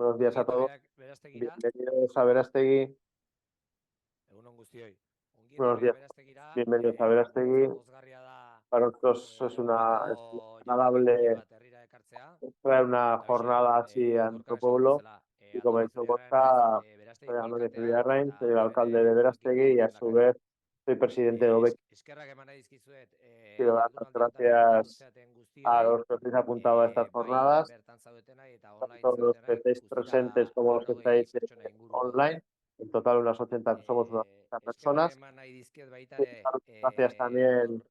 Buenos días a todos. Bienvenidos a Verástegui. Buenos días. Bienvenidos a Verástegui. Para nosotros es agradable traer una jornada así a nuestro pueblo. Y como ha dicho Borja, soy Andrés Villarrein, soy el alcalde de Verástegui y a su vez soy presidente de OBEC. Quiero dar las gracias a los que os habéis apuntado a estas jornadas, tanto los que estáis presentes como los que estáis online. En total somos unas 80 personas. Gracias también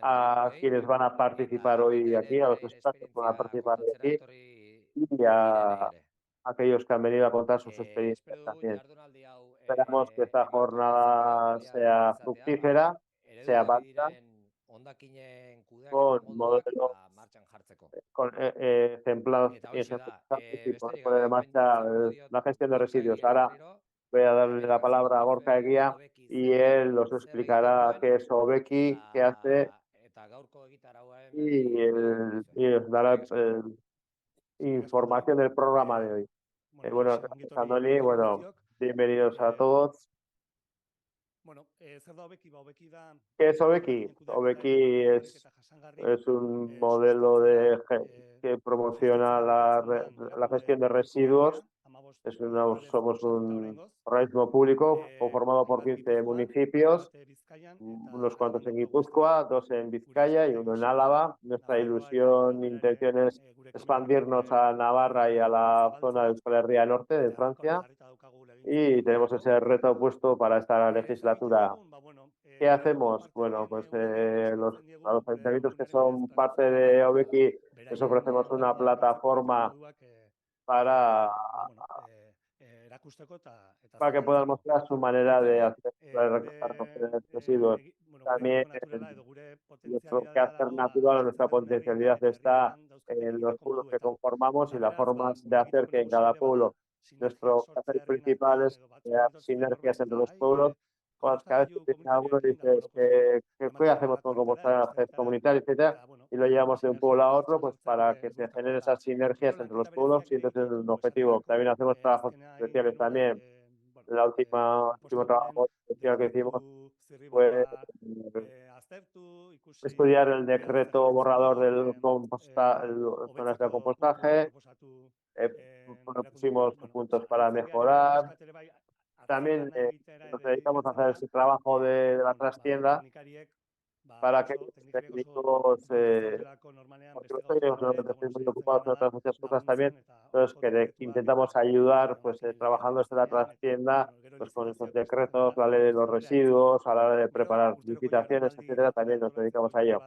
a quienes van a participar hoy aquí, a los expertos que van a participar hoy aquí y a aquellos que han venido a contar sus experiencias también. Esperamos que esta jornada sea fructífera, sea válida, con modelos ejemplares y poner en marcha la gestión de residuos. Ahora voy a darle la palabra a Gorka Eguía y él os explicará qué es OBEKI, qué hace y os dará información del programa de hoy. Bueno, gracias, Andoni. Bueno, bienvenidos a todos. ¿Qué es OBEKI? OBEKI es un modelo que promociona la gestión de residuos. Somos un organismo público conformado por 15 municipios, unos cuantos en Guipúzcoa, 2 en Vizcaya y 1 en Álava. Nuestra ilusión e intención es expandirnos a Navarra y a la zona de Euskal Herria Norte de Francia y tenemos ese reto puesto para esta legislatura. ¿Qué hacemos? Bueno, pues a los ayuntamientos que son parte de OBEKI les ofrecemos una plataforma para que puedan mostrar su manera de hacer recoger residuos. También nuestro quehacer natural o nuestra potencialidad está en los pueblos que conformamos y las formas de hacer que en cada pueblo. Nuestro quehacer principal es crear sinergias entre los pueblos. Pues cada vez que tiene alguno dices ¿qué hacemos con compostaje comunitario, etcétera? Y lo llevamos de un pueblo a otro pues para que se generen esas sinergias entre los pueblos y entonces es un objetivo. También hacemos trabajos especiales también. El último trabajo especial que hicimos fue estudiar el decreto borrador del zonas de compostaje. Propusimos puntos para mejorar. También nos dedicamos a hacer ese trabajo de la trastienda para que los técnicos, porque los técnicos estén muy ocupados en otras muchas cosas también, entonces que intentamos ayudar pues trabajando desde la trastienda pues con estos decretos, la ley de los residuos, a la hora de preparar licitaciones, etcétera, también nos dedicamos a ello.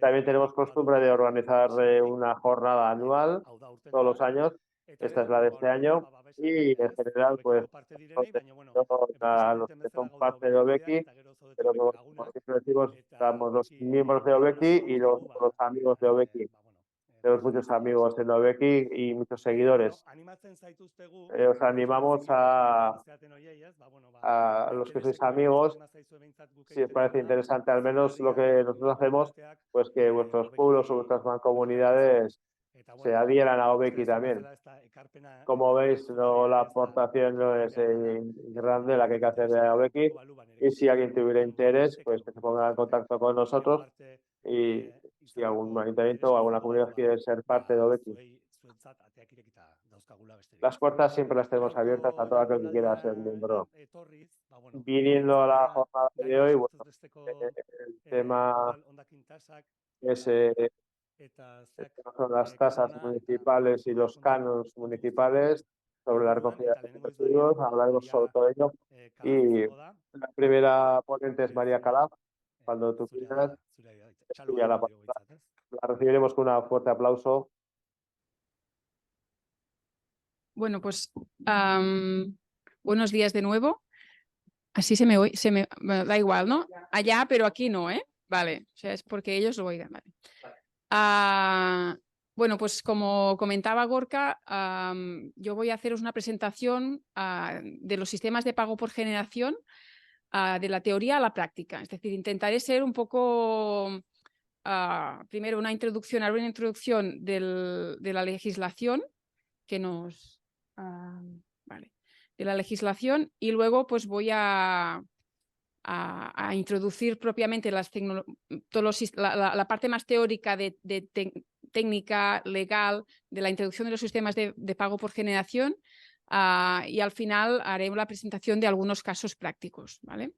También tenemos costumbre de organizar una jornada anual todos los años. Esta es la de este año y en general pues a los que son parte de OBEKI, pero como siempre decimos, estamos los miembros de OBEKI y los amigos de OBEKI. Tenemos muchos amigos en OBEKI y muchos seguidores. Os animamos a los que sois amigos, si os parece interesante al menos lo que nosotros hacemos, pues que vuestros pueblos o vuestras mancomunidades se adhieran a OBEKI también. Como veis, la aportación no es grande la que hay que hacer de OBEKI y si alguien tuviera interés, pues que se ponga en contacto con nosotros y si algún ayuntamiento o alguna comunidad quiere ser parte de OBEKI. Las puertas siempre las tenemos abiertas a todo aquel que quiera ser miembro. Viniendo a la jornada de hoy, bueno, el tema es son las tasas municipales y los canons municipales sobre la recogida de residuos. Hablaremos sobre todo ello. Y la primera ponente es María Calaf. Cuando tú quieras, la recibiremos con un fuerte aplauso. Bueno, pues buenos días de nuevo. Así se me oye, bueno, da igual, ¿no? Allá, pero aquí no, ¿eh? Vale, o sea, es porque ellos lo oigan, vale. Bueno, pues como comentaba Gorka, yo voy a haceros una presentación de los sistemas de pago por generación, de la teoría a la práctica. Es decir, intentaré ser un poco primero una introducción de la legislación que nos... vale, de la legislación, y luego pues voy a introducir propiamente la parte más teórica de técnica legal de la introducción de los sistemas de pago por generación, y al final haré la presentación de algunos casos prácticos, ¿vale?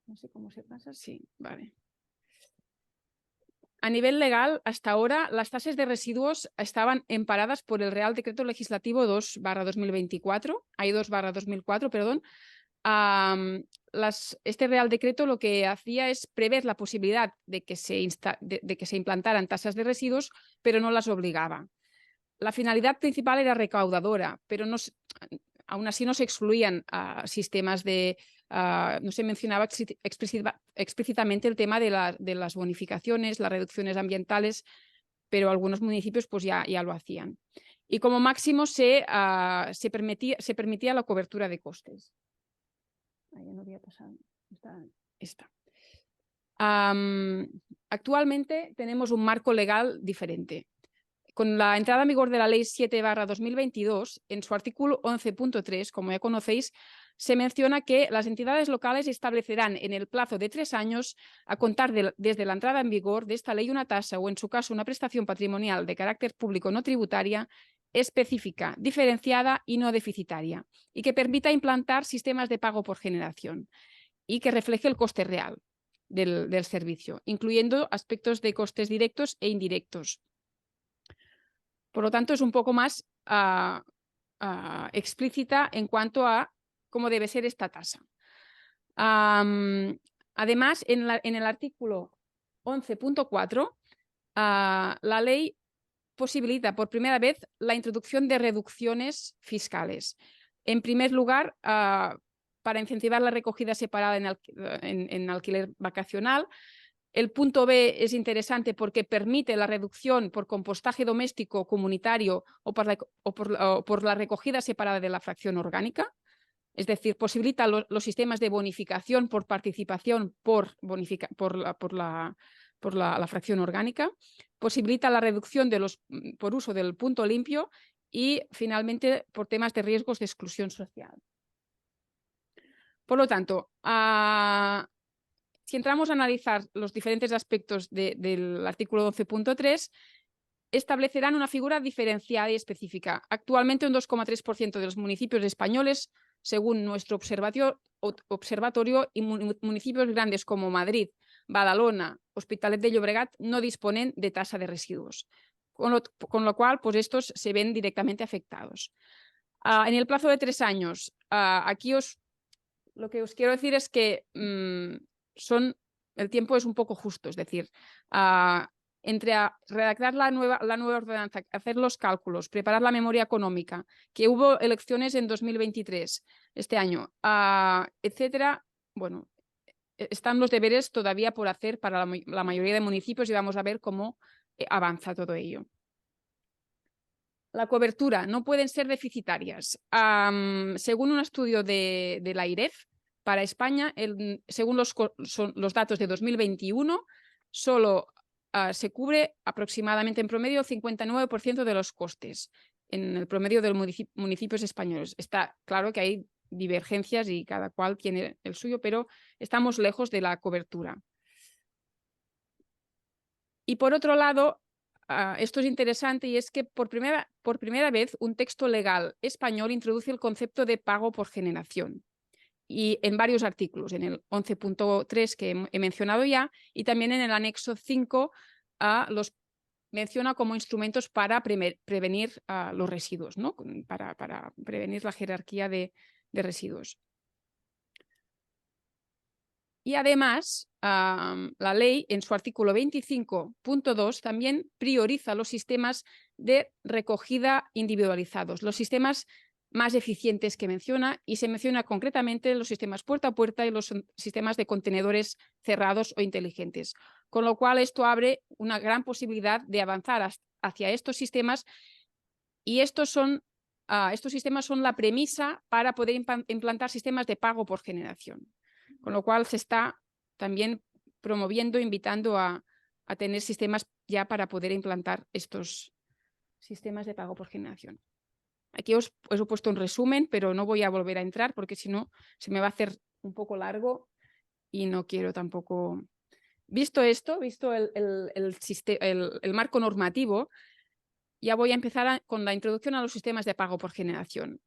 No sé cómo se pasa, sí, vale. A nivel legal, hasta ahora, las tasas de residuos estaban emparadas por el Real Decreto Legislativo 2/2024, hay 2/2004, perdón. Este Real Decreto lo que hacía es prever la posibilidad de que se implantaran tasas de residuos, pero no las obligaba. La finalidad principal era recaudadora, pero aún así no se excluían sistemas de... no se mencionaba explícitamente el tema de las bonificaciones, las reducciones ambientales, pero algunos municipios pues ya lo hacían. Y como máximo se permitía la cobertura de costes. Ahí no había pasado. Esta. Actualmente tenemos un marco legal diferente. Con la entrada en vigor de la Ley 7/2022, en su artículo 11.3, como ya conocéis, se menciona que las entidades locales establecerán en el plazo de 3 años, a contar desde la entrada en vigor de esta ley, una tasa o, en su caso, una prestación patrimonial de carácter público no tributaria específica, diferenciada y no deficitaria, y que permita implantar sistemas de pago por generación y que refleje el coste real del servicio, incluyendo aspectos de costes directos e indirectos. Por lo tanto, es un poco más explícita en cuanto a cómo debe ser esta tasa. Además, en el artículo 11.4, la ley posibilita por primera vez la introducción de reducciones fiscales. En primer lugar, para incentivar la recogida separada en alquiler vacacional. El punto B es interesante porque permite la reducción por compostaje doméstico comunitario o por la recogida separada de la fracción orgánica. Es decir, posibilita los sistemas de bonificación por participación por la fracción orgánica. Posibilita la reducción por uso del punto limpio y, finalmente, por temas de riesgos de exclusión social. Por lo tanto, si entramos a analizar los diferentes aspectos del artículo 12.3, establecerán una figura diferenciada y específica. Actualmente, un 2,3% de los municipios españoles, según nuestro observatorio, y municipios grandes como Madrid, Badalona, Hospitalet de Llobregat, no disponen de tasa de residuos, con lo cual pues estos se ven directamente afectados. En el plazo de 3 años, aquí lo que os quiero decir es que el tiempo es un poco justo, es decir, entre redactar la nueva ordenanza, hacer los cálculos, preparar la memoria económica, que hubo elecciones en 2023, este año, etcétera, bueno, están los deberes todavía por hacer para la mayoría de municipios y vamos a ver cómo avanza todo ello. La cobertura no pueden ser deficitarias. Según un estudio de la AIREF, para España, según los datos de 2021, solo se cubre aproximadamente en promedio el 59% de los costes en el promedio de los municipios españoles. Está claro que hay divergencias y cada cual tiene el suyo, pero estamos lejos de la cobertura. Y por otro lado, esto es interesante, y es que por primera vez un texto legal español introduce el concepto de pago por generación, y en varios artículos, en el 11.3 que he mencionado ya, y también en el anexo 5 los menciona como instrumentos para prevenir los residuos, ¿no? Para prevenir la jerarquía de residuos. Y además, la ley, en su artículo 25.2, también prioriza los sistemas de recogida individualizados, los sistemas más eficientes que menciona, y se menciona concretamente los sistemas puerta a puerta y los sistemas de contenedores cerrados o inteligentes. Con lo cual, esto abre una gran posibilidad de avanzar hacia estos sistemas, y estos sistemas son la premisa para poder implantar sistemas de pago por generación. Con lo cual se está también promoviendo, invitando a tener sistemas ya para poder implantar estos sistemas de pago por generación. Aquí os he puesto un resumen, pero no voy a volver a entrar porque si no se me va a hacer un poco largo y no quiero tampoco... Visto esto, visto el marco normativo, ya voy a empezar con la introducción a los sistemas de pago por generación.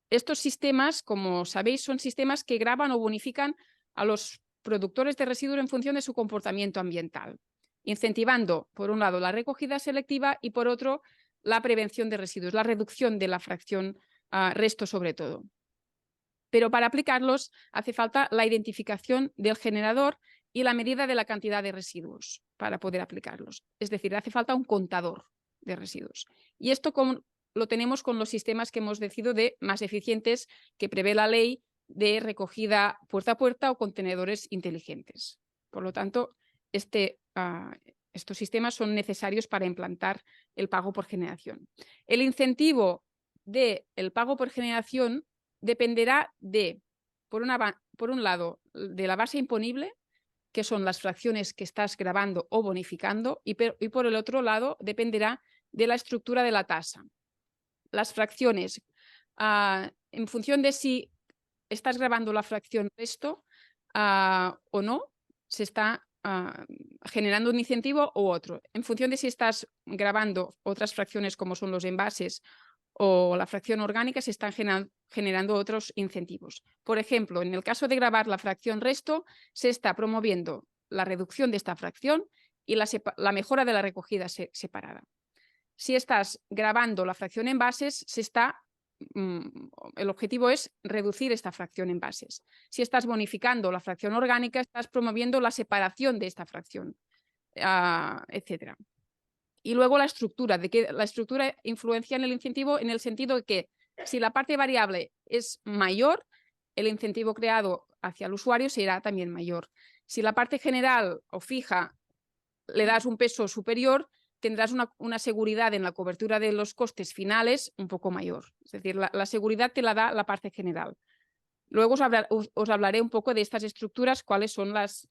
Estos sistemas, como sabéis, son sistemas que gravan o bonifican a los productores de residuos en función de su comportamiento ambiental, incentivando, por un lado, la recogida selectiva y, por otro, la prevención de residuos, la reducción de la fracción resto sobre todo. Pero para aplicarlos hace falta la identificación del generador y la medida de la cantidad de residuos para poder aplicarlos. Es decir, hace falta un contador de residuos. Y esto lo tenemos con los sistemas que hemos decidido de más eficientes que prevé la ley de recogida puerta a puerta o contenedores inteligentes. Por lo tanto, estos sistemas son necesarios para implantar el pago por generación. El incentivo del pago por generación dependerá de, por un lado, de la base imponible, que son las fracciones que estás grabando o bonificando, y por el otro lado dependerá de la estructura de la tasa. Las fracciones, en función de si estás grabando la fracción resto o no, se está generando un incentivo u otro. En función de si estás grabando otras fracciones como son los envases o la fracción orgánica, se están generando otros incentivos. Por ejemplo, en el caso de grabar la fracción resto, se está promoviendo la reducción de esta fracción y la mejora de la recogida separada. Si estás grabando la fracción envases, el objetivo es reducir esta fracción envases. Si estás bonificando la fracción orgánica, estás promoviendo la separación de esta fracción, etc. Y luego la estructura, la estructura influencia en el incentivo en el sentido de que si la parte variable es mayor, el incentivo creado hacia el usuario será también mayor. Si la parte general o fija le das un peso superior, tendrás una seguridad en la cobertura de los costes finales un poco mayor. Es decir, la seguridad te la da la parte general. Luego os hablaré un poco de estas estructuras, cuáles son las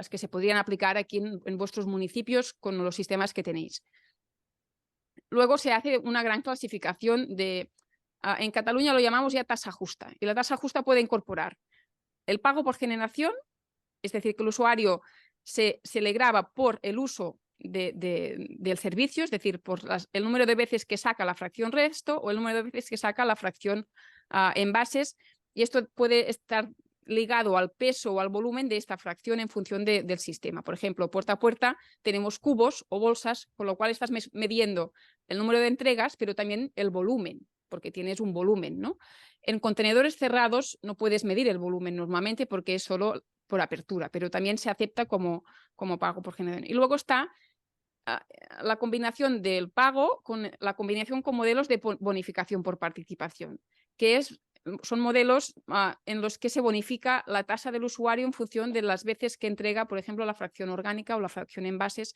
que se podrían aplicar aquí en vuestros municipios con los sistemas que tenéis. Luego se hace una gran clasificación en Cataluña lo llamamos ya tasa justa, y la tasa justa puede incorporar el pago por generación, es decir, que el usuario se le grava por el uso del servicio, es decir, por el número de veces que saca la fracción resto o el número de veces que saca la fracción envases, y esto puede estar ligado al peso o al volumen de esta fracción en función del sistema. Por ejemplo, puerta a puerta tenemos cubos o bolsas, con lo cual estás midiendo el número de entregas, pero también el volumen, porque tienes un volumen, ¿no? En contenedores cerrados no puedes medir el volumen normalmente porque es solo por apertura, pero también se acepta como pago por generación. Y luego está la combinación del pago con la combinación con modelos de bonificación por participación, que son modelos en los que se bonifica la tasa del usuario en función de las veces que entrega, por ejemplo, la fracción orgánica o la fracción envases,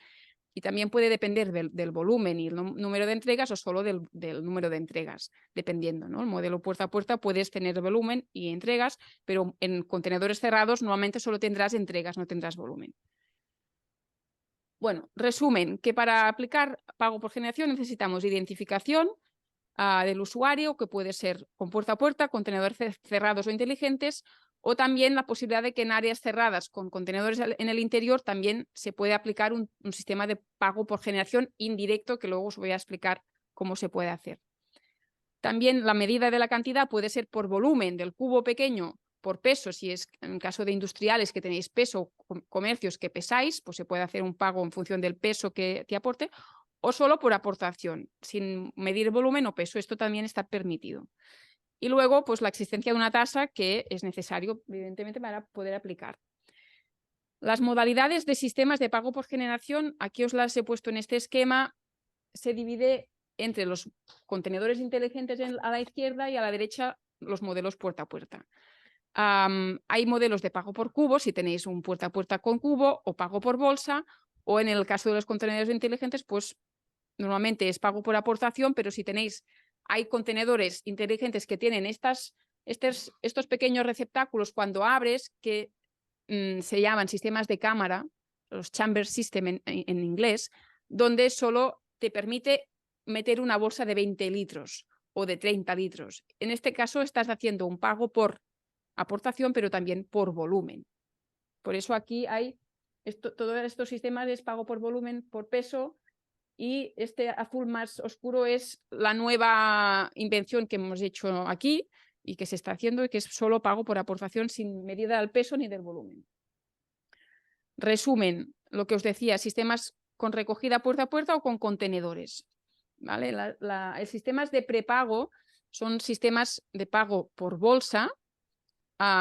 y también puede depender del volumen y el número de entregas o solo del número de entregas, dependiendo, ¿no? El modelo puerta a puerta puedes tener volumen y entregas, pero en contenedores cerrados normalmente solo tendrás entregas, no tendrás volumen. Bueno, resumen, que para aplicar pago por generación necesitamos identificación del usuario, que puede ser con puerta a puerta, contenedores cerrados o inteligentes, o también la posibilidad de que en áreas cerradas con contenedores en el interior también se puede aplicar un sistema de pago por generación indirecto, que luego os voy a explicar cómo se puede hacer. También la medida de la cantidad puede ser por volumen del cubo pequeño, por peso, si es en caso de industriales que tenéis peso, comercios que pesáis, pues se puede hacer un pago en función del peso que te aporte, o solo por aportación, sin medir volumen o peso. Esto también está permitido. Y luego, pues la existencia de una tasa que es necesario, evidentemente, para poder aplicar. Las modalidades de sistemas de pago por generación, aquí os las he puesto en este esquema, se divide entre los contenedores inteligentes a la izquierda y a la derecha los modelos puerta a puerta. Hay modelos de pago por cubo, si tenéis un puerta a puerta con cubo, o pago por bolsa, o en el caso de los contenedores inteligentes, pues normalmente es pago por aportación, pero si hay contenedores inteligentes que tienen estos pequeños receptáculos cuando abres que se llaman sistemas de cámara, los chamber system en inglés, donde solo te permite meter una bolsa de 20 litros o de 30 litros. En este caso estás haciendo un pago por aportación, pero también por volumen. Por eso aquí hay todos estos sistemas es pago por volumen, por peso, y este azul más oscuro es la nueva invención que hemos hecho aquí y que se está haciendo, y que es solo pago por aportación sin medida del peso ni del volumen. Resumen, lo que os decía, sistemas con recogida puerta a puerta o con contenedores. ¿Vale? El sistemas de prepago son sistemas de pago por bolsa,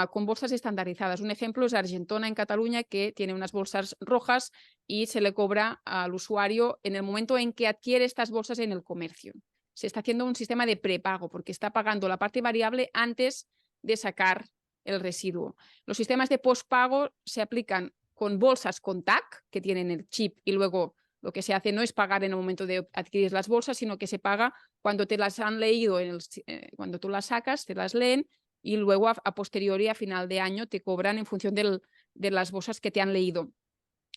con bolsas estandarizadas. Un ejemplo es Argentona en Cataluña, que tiene unas bolsas rojas y se le cobra al usuario en el momento en que adquiere estas bolsas en el comercio. Se está haciendo un sistema de prepago porque está pagando la parte variable antes de sacar el residuo. Los sistemas de postpago se aplican con bolsas con TAC, que tienen el chip, y luego lo que se hace no es pagar en el momento de adquirir las bolsas, sino que se paga cuando te las han leído, cuando tú las sacas, te las leen, y luego a posteriori, a final de año, te cobran en función de las bolsas que te han leído.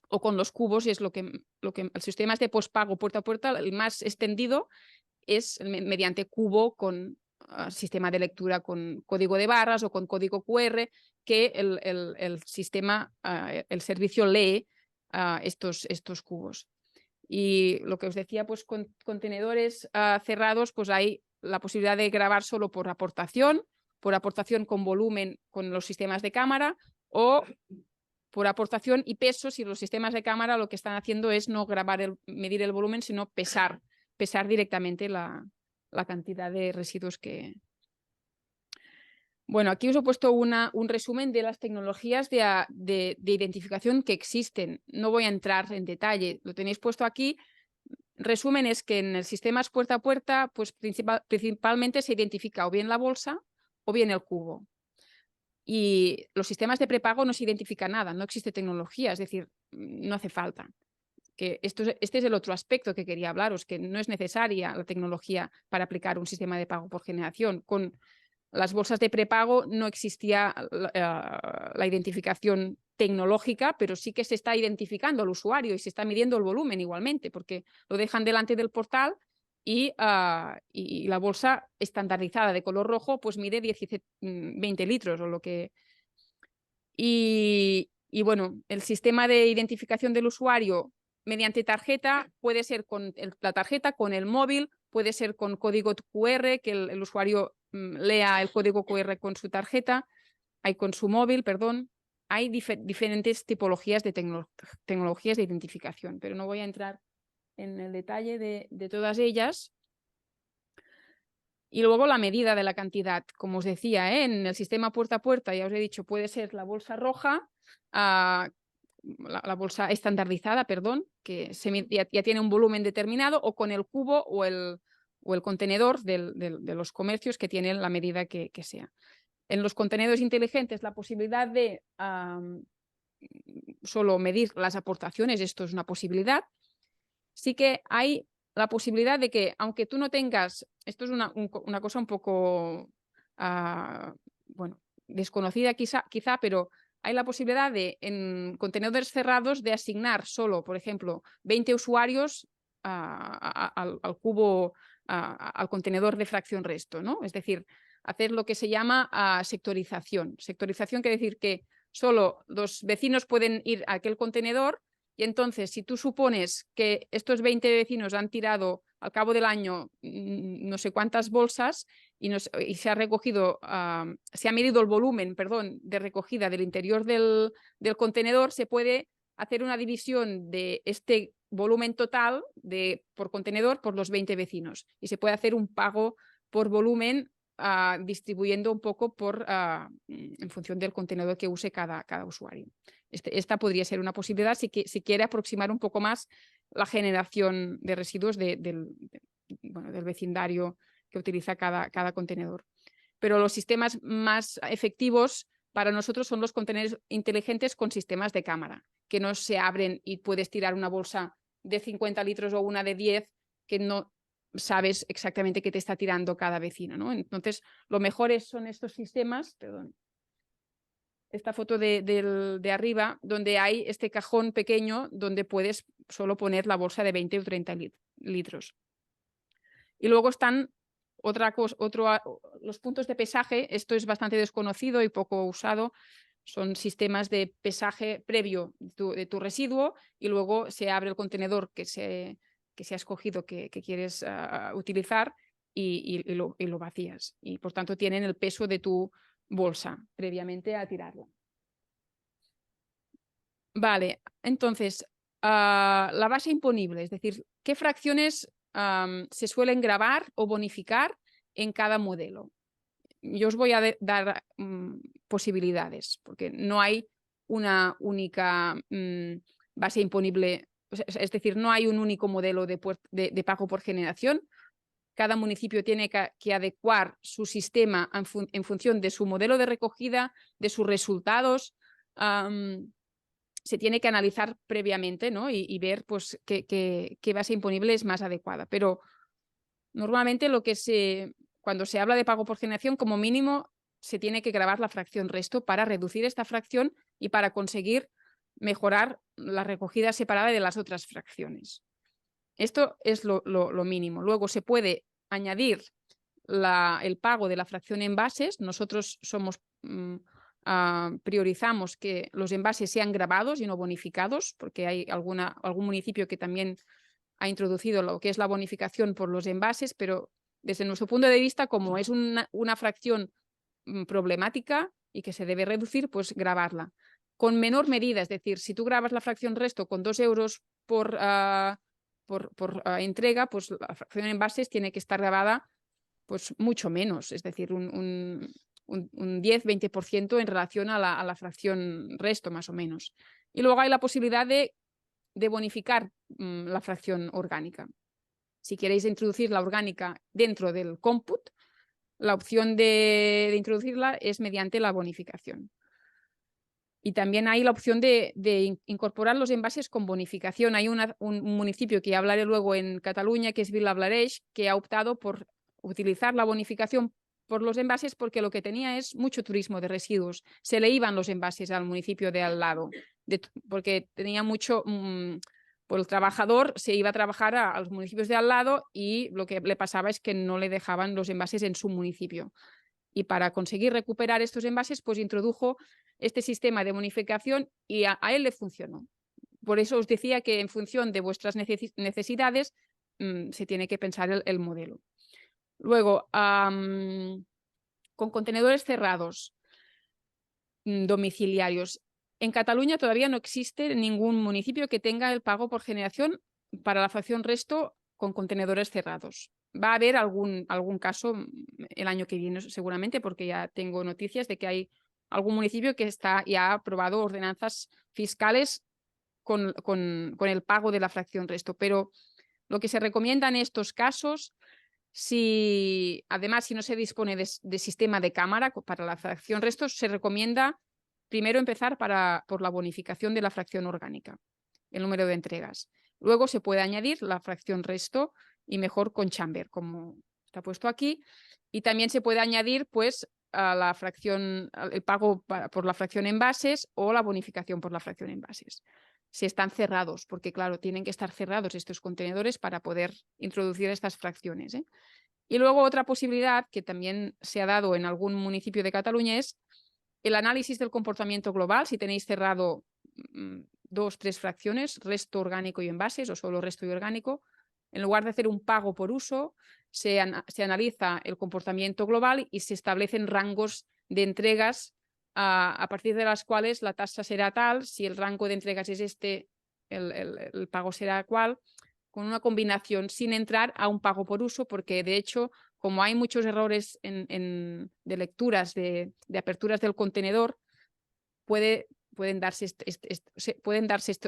O con los cubos, es lo que el sistema de postpago puerta a puerta, el más extendido es mediante cubo con sistema de lectura con código de barras o con código QR, que el sistema, el servicio lee estos cubos. Y lo que os decía, pues con contenedores cerrados, pues hay la posibilidad de grabar solo por aportación con volumen con los sistemas de cámara, o por aportación y peso, si los sistemas de cámara lo que están haciendo es no grabar, medir el volumen, sino pesar directamente la cantidad de residuos que... Bueno, aquí os he puesto un resumen de las tecnologías de identificación que existen. No voy a entrar en detalle, lo tenéis puesto aquí. Resumen es que en el sistema puerta a puerta, pues principalmente se identifica o bien la bolsa o bien el cubo. Y los sistemas de prepago no se identifica nada, no existe tecnología, es decir, no hace falta. Que este es el otro aspecto que quería hablaros, que no es necesaria la tecnología para aplicar un sistema de pago por generación. Con las bolsas de prepago no existía la identificación tecnológica, pero sí que se está identificando al usuario y se está midiendo el volumen igualmente, porque lo dejan delante del portal y la bolsa estandarizada de color rojo pues mide 20 litros o lo que... Y bueno, el sistema de identificación del usuario mediante tarjeta puede ser con la tarjeta, con el móvil, puede ser con código QR, que el usuario lea el código QR con su tarjeta, con su móvil, perdón. Hay diferentes tipologías de tecnologías de identificación, pero no voy a entrar en el detalle de todas ellas. Y luego la medida de la cantidad, como os decía, en el sistema puerta a puerta, ya os he dicho, puede ser la bolsa roja, la bolsa estandarizada, perdón, que ya tiene un volumen determinado, o con el cubo o el contenedor de los comercios, que tienen la medida que sea. En los contenedores inteligentes, la posibilidad de solo medir las aportaciones, esto es una posibilidad. Sí que hay la posibilidad de que, aunque tú no tengas, esto es una cosa un poco bueno, desconocida quizá, pero hay la posibilidad de, en contenedores cerrados, de asignar solo, por ejemplo, 20 usuarios al cubo, al contenedor de fracción resto, ¿no? Es decir, hacer lo que se llama sectorización. Sectorización quiere decir que solo los vecinos pueden ir a aquel contenedor. Y entonces, si tú supones que estos 20 vecinos han tirado al cabo del año no sé cuántas bolsas y se ha recogido, se ha medido el volumen, perdón, de recogida del interior del contenedor, se puede hacer una división de este volumen total por contenedor por los 20 vecinos. Y se puede hacer un pago por volumen distribuyendo un poco en función del contenedor que use cada usuario. Esta podría ser una posibilidad si quiere aproximar un poco más la generación de residuos del vecindario que utiliza cada contenedor. Pero los sistemas más efectivos para nosotros son los contenedores inteligentes con sistemas de cámara, que no se abren y puedes tirar una bolsa de 50 litros o una de 10 que no sabes exactamente qué te está tirando cada vecino, ¿no? Entonces, lo mejor son estos sistemas, perdón, esta foto de arriba, donde hay este cajón pequeño donde puedes solo poner la bolsa de 20 o 30 litros. Y luego están los puntos de pesaje. Esto es bastante desconocido y poco usado. Son sistemas de pesaje previo de tu residuo y luego se abre el contenedor que se ha escogido que quieres utilizar y lo vacías. Y por tanto tienen el peso de tu bolsa previamente a tirarla. Vale, entonces, la base imponible, es decir, ¿qué fracciones se suelen grabar o bonificar en cada modelo? Yo os voy a dar posibilidades, porque no hay una única base imponible, es decir, no hay un único modelo de pago por generación. Cada municipio tiene que adecuar su sistema en función de su modelo de recogida, de sus resultados. Se tiene que analizar previamente, ¿no? y ver pues, qué base imponible es más adecuada. Pero normalmente cuando se habla de pago por generación, como mínimo se tiene que grabar la fracción resto para reducir esta fracción y para conseguir mejorar la recogida separada de las otras fracciones. Esto es lo mínimo. Luego se puede añadir el pago de la fracción envases. Nosotros priorizamos que los envases sean grabados y no bonificados, porque hay algún municipio que también ha introducido lo que es la bonificación por los envases, pero desde nuestro punto de vista, como es una fracción problemática y que se debe reducir, pues grabarla. Con menor medida, es decir, si tú grabas la fracción resto con 2 euros por entrega, pues la fracción envases tiene que estar grabada pues mucho menos, es decir, un 10-20% en relación a la fracción resto, más o menos. Y luego hay la posibilidad de bonificar la fracción orgánica. Si queréis introducir la orgánica dentro del cómput, la opción de introducirla es mediante la bonificación. Y también hay la opción de incorporar los envases con bonificación. Hay un municipio que hablaré luego en Cataluña, que es Vilablareix, que ha optado por utilizar la bonificación por los envases porque lo que tenía es mucho turismo de residuos. Se le iban los envases al municipio de al lado, porque tenía mucho... Pues el trabajador se iba a trabajar a los municipios de al lado y lo que le pasaba es que no le dejaban los envases en su municipio. Y para conseguir recuperar estos envases, pues introdujo este sistema de bonificación y a él le funcionó. Por eso os decía que en función de vuestras necesidades se tiene que pensar el modelo. Luego, con contenedores cerrados domiciliarios. En Cataluña todavía no existe ningún municipio que tenga el pago por generación para la fracción resto con contenedores cerrados. Va a haber algún caso el año que viene seguramente, porque ya tengo noticias de que hay algún municipio que ya ha aprobado ordenanzas fiscales con el pago de la fracción resto. Pero lo que se recomienda en estos casos, además si no se dispone de sistema de cámara para la fracción resto, se recomienda primero empezar por la bonificación de la fracción orgánica, el número de entregas. Luego se puede añadir la fracción resto y mejor con chamber, como está puesto aquí. Y también se puede añadir pues el pago por la fracción envases o la bonificación por la fracción envases. Si están cerrados, porque claro, tienen que estar cerrados estos contenedores para poder introducir estas fracciones. Y luego otra posibilidad que también se ha dado en algún municipio de Cataluña es el análisis del comportamiento global. Si tenéis cerrado 2-3 fracciones, resto orgánico y envases o solo resto y orgánico, en lugar de hacer un pago por uso, se analiza el comportamiento global y se establecen rangos de entregas a partir de las cuales la tasa será tal. Si el rango de entregas es este, el pago será cual, con una combinación sin entrar a un pago por uso, porque de hecho, como hay muchos errores de lecturas, de aperturas del contenedor, pueden darse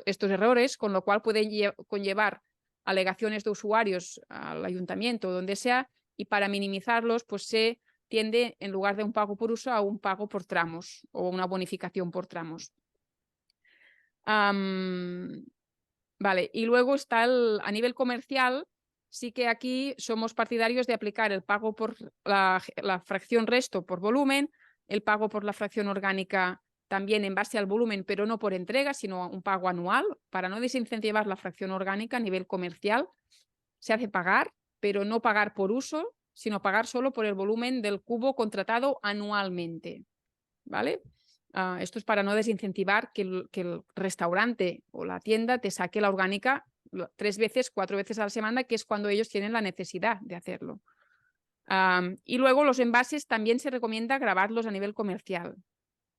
estos errores, con lo cual pueden conllevar alegaciones de usuarios al ayuntamiento o donde sea, y para minimizarlos pues se tiende, en lugar de un pago por uso, a un pago por tramos o una bonificación por tramos. Vale, y luego está a nivel comercial, sí que aquí somos partidarios de aplicar el pago por la fracción resto por volumen, el pago por la fracción orgánica también en base al volumen, pero no por entrega, sino un pago anual. Para no desincentivar la fracción orgánica a nivel comercial, se hace pagar, pero no pagar por uso, sino pagar solo por el volumen del cubo contratado anualmente, ¿vale? Esto es para no desincentivar que el restaurante o la tienda te saque la orgánica 3 veces, 4 veces a la semana, que es cuando ellos tienen la necesidad de hacerlo. Y luego los envases también se recomienda grabarlos a nivel comercial.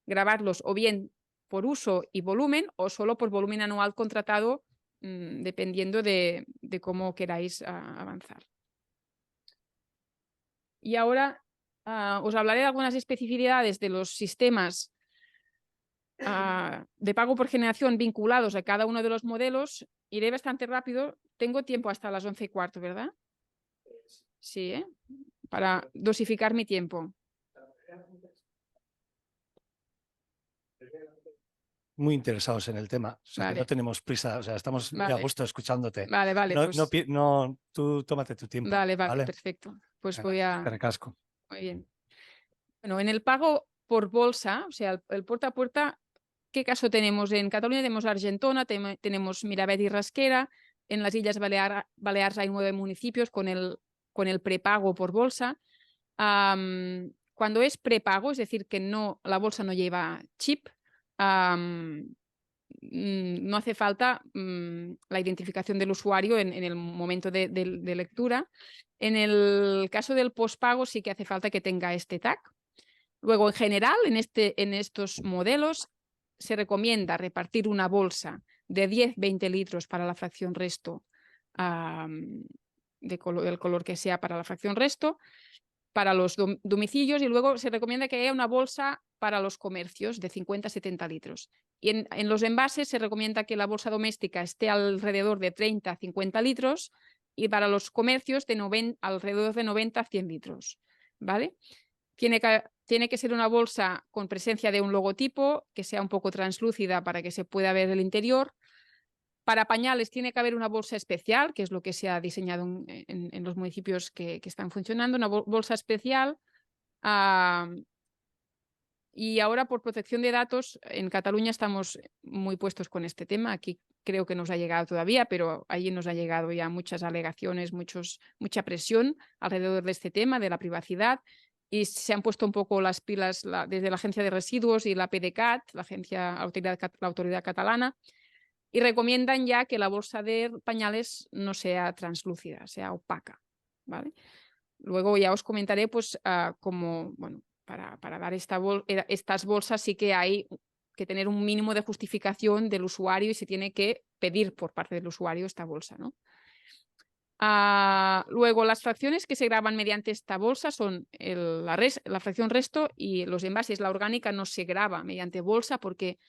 Grabarlos o bien por uso y volumen o solo por volumen anual contratado, dependiendo de cómo queráis avanzar. Y ahora os hablaré de algunas especificidades de los sistemas de pago por generación vinculados a cada uno de los modelos. Iré bastante rápido. Tengo tiempo hasta las 11:15, ¿verdad? Sí, ¿eh? Para dosificar mi tiempo. Muy interesados en el tema. O sea, Vale. que no tenemos prisa, o sea, estamos muy a gusto escuchándote. Vale, No, tú tómate tu tiempo. Vale, ¿vale? perfecto. Pues Venga, voy a... recasco. Muy bien. Bueno, en el pago por bolsa, o sea, el puerta a puerta, ¿qué caso tenemos? En Cataluña tenemos Argentona, tenemos Miravet y Rasquera. En las Islas Baleares hay 9 municipios con el prepago por bolsa. Cuando es prepago, es decir, que la bolsa no lleva chip, no hace falta la identificación del usuario en el momento de lectura. En el caso del postpago sí que hace falta que tenga este tag. Luego, en general, en estos modelos se recomienda repartir una bolsa de 10-20 litros para la fracción resto, del color que sea para la fracción resto, para los domicilios, y luego se recomienda que haya una bolsa para los comercios de 50-70 litros. Y en los envases se recomienda que la bolsa doméstica esté alrededor de 30-50 litros y para los comercios alrededor de 90-100 litros. ¿Vale? Tiene que ser una bolsa con presencia de un logotipo, que sea un poco translúcida para que se pueda ver el interior. Para pañales tiene que haber una bolsa especial, que es lo que se ha diseñado en los municipios que están funcionando, una bolsa especial. Y ahora, por protección de datos, en Cataluña estamos muy puestos con este tema. Aquí creo que nos ha llegado todavía, pero allí nos ha llegado ya muchas alegaciones, mucha presión alrededor de este tema, de la privacidad. Y se han puesto un poco las pilas desde la Agencia de Residuos y la PDeCat, la autoridad catalana, y recomiendan ya que la bolsa de pañales no sea translúcida, sea opaca, ¿vale? Luego ya os comentaré, pues, cómo, bueno, para dar estas bolsas sí que hay que tener un mínimo de justificación del usuario y se tiene que pedir por parte del usuario esta bolsa, ¿no? Luego, las fracciones que se graban mediante esta bolsa son la fracción resto, y los envases. La orgánica no se graba mediante bolsa porque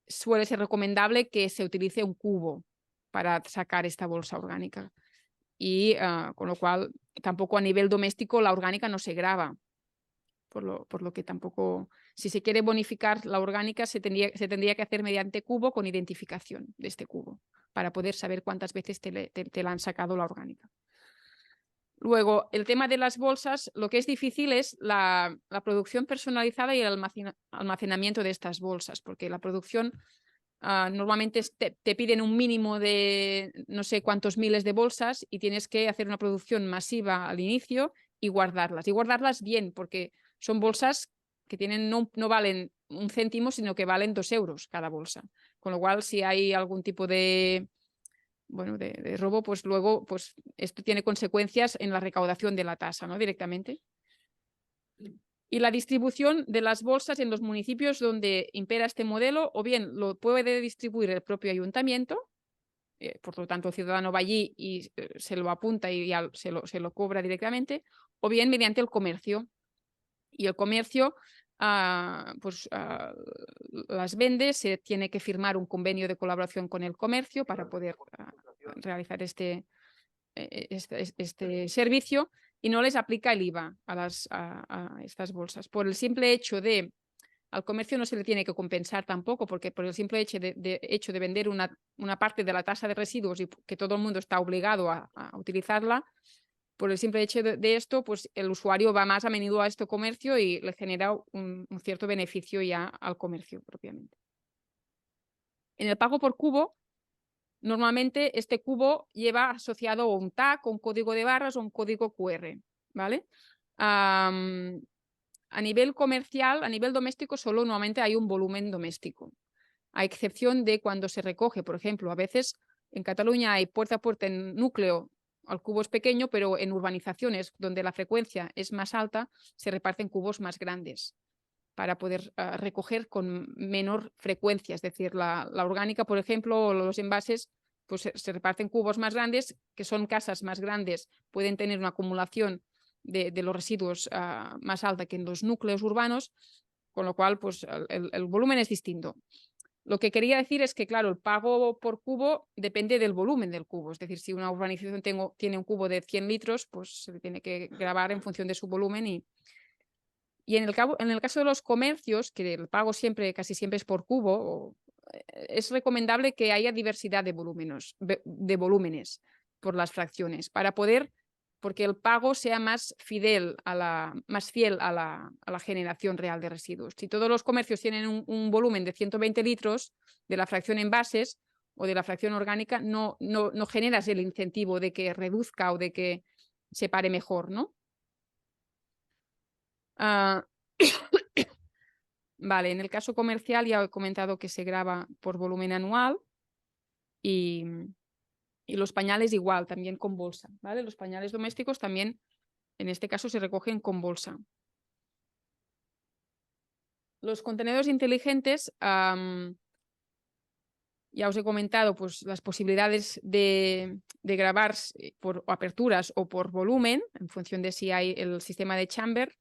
suele ser recomendable que se utilice un cubo para sacar esta bolsa orgánica. Y con lo cual tampoco a nivel doméstico la orgánica no se graba. Por lo que tampoco, si se quiere bonificar la orgánica, se tendría que hacer mediante cubo con identificación de este cubo, para poder saber cuántas veces te la han sacado la orgánica. Luego, el tema de las bolsas, lo que es difícil es la producción personalizada y el almacenamiento de estas bolsas, porque la producción normalmente te piden un mínimo de no sé cuántos miles de bolsas y tienes que hacer una producción masiva al inicio y guardarlas bien, porque son bolsas que no valen 1 céntimo, sino que valen 2 euros cada bolsa. Con lo cual, si hay algún tipo de robo, pues luego pues esto tiene consecuencias en la recaudación de la tasa, ¿no? Directamente. Y la distribución de las bolsas en los municipios donde impera este modelo, o bien lo puede distribuir el propio ayuntamiento, por lo tanto el ciudadano va allí y se lo apunta y ya se lo cobra directamente, o bien mediante el comercio. Y el comercio las vende, se tiene que firmar un convenio de colaboración con el comercio para poder realizar este servicio, y no les aplica el IVA a estas bolsas. Por el simple hecho de, al comercio no se le tiene que compensar tampoco, porque por el simple hecho de vender una parte de la tasa de residuos y que todo el mundo está obligado a utilizarla, Por el simple hecho de esto, pues el usuario va más a menudo a este comercio y le genera un cierto beneficio ya al comercio propiamente. En el pago por cubo, normalmente este cubo lleva asociado un tag, un código de barras o un código QR, ¿vale? A nivel comercial, a nivel doméstico, solo normalmente hay un volumen doméstico, a excepción de cuando se recoge, por ejemplo, a veces en Cataluña hay puerta a puerta en núcleo, el cubo es pequeño, pero en urbanizaciones donde la frecuencia es más alta, se reparten cubos más grandes para poder recoger con menor frecuencia. Es decir, la orgánica, por ejemplo, o los envases, pues se reparten cubos más grandes, que son casas más grandes, pueden tener una acumulación de los residuos más alta que en los núcleos urbanos, con lo cual pues, el volumen es distinto. Lo que quería decir es que, claro, el pago por cubo depende del volumen del cubo. Es decir, si una urbanización tiene un cubo de 100 litros, pues se tiene que grabar en función de su volumen. Y en el caso de los comercios, que el pago casi siempre es por cubo, es recomendable que haya diversidad de volúmenes por las fracciones, para poder, porque el pago sea más fiel a la generación real de residuos. Si todos los comercios tienen un volumen de 120 litros de la fracción envases o de la fracción orgánica, no generas el incentivo de que reduzca o de que separe mejor, ¿no? Vale, en el caso comercial ya he comentado que se graba por volumen anual y los pañales igual, también con bolsa, ¿vale? Los pañales domésticos también, en este caso, se recogen con bolsa. Los contenedores inteligentes, ya os he comentado pues, las posibilidades de grabar por aperturas o por volumen, en función de si hay el sistema de chamber.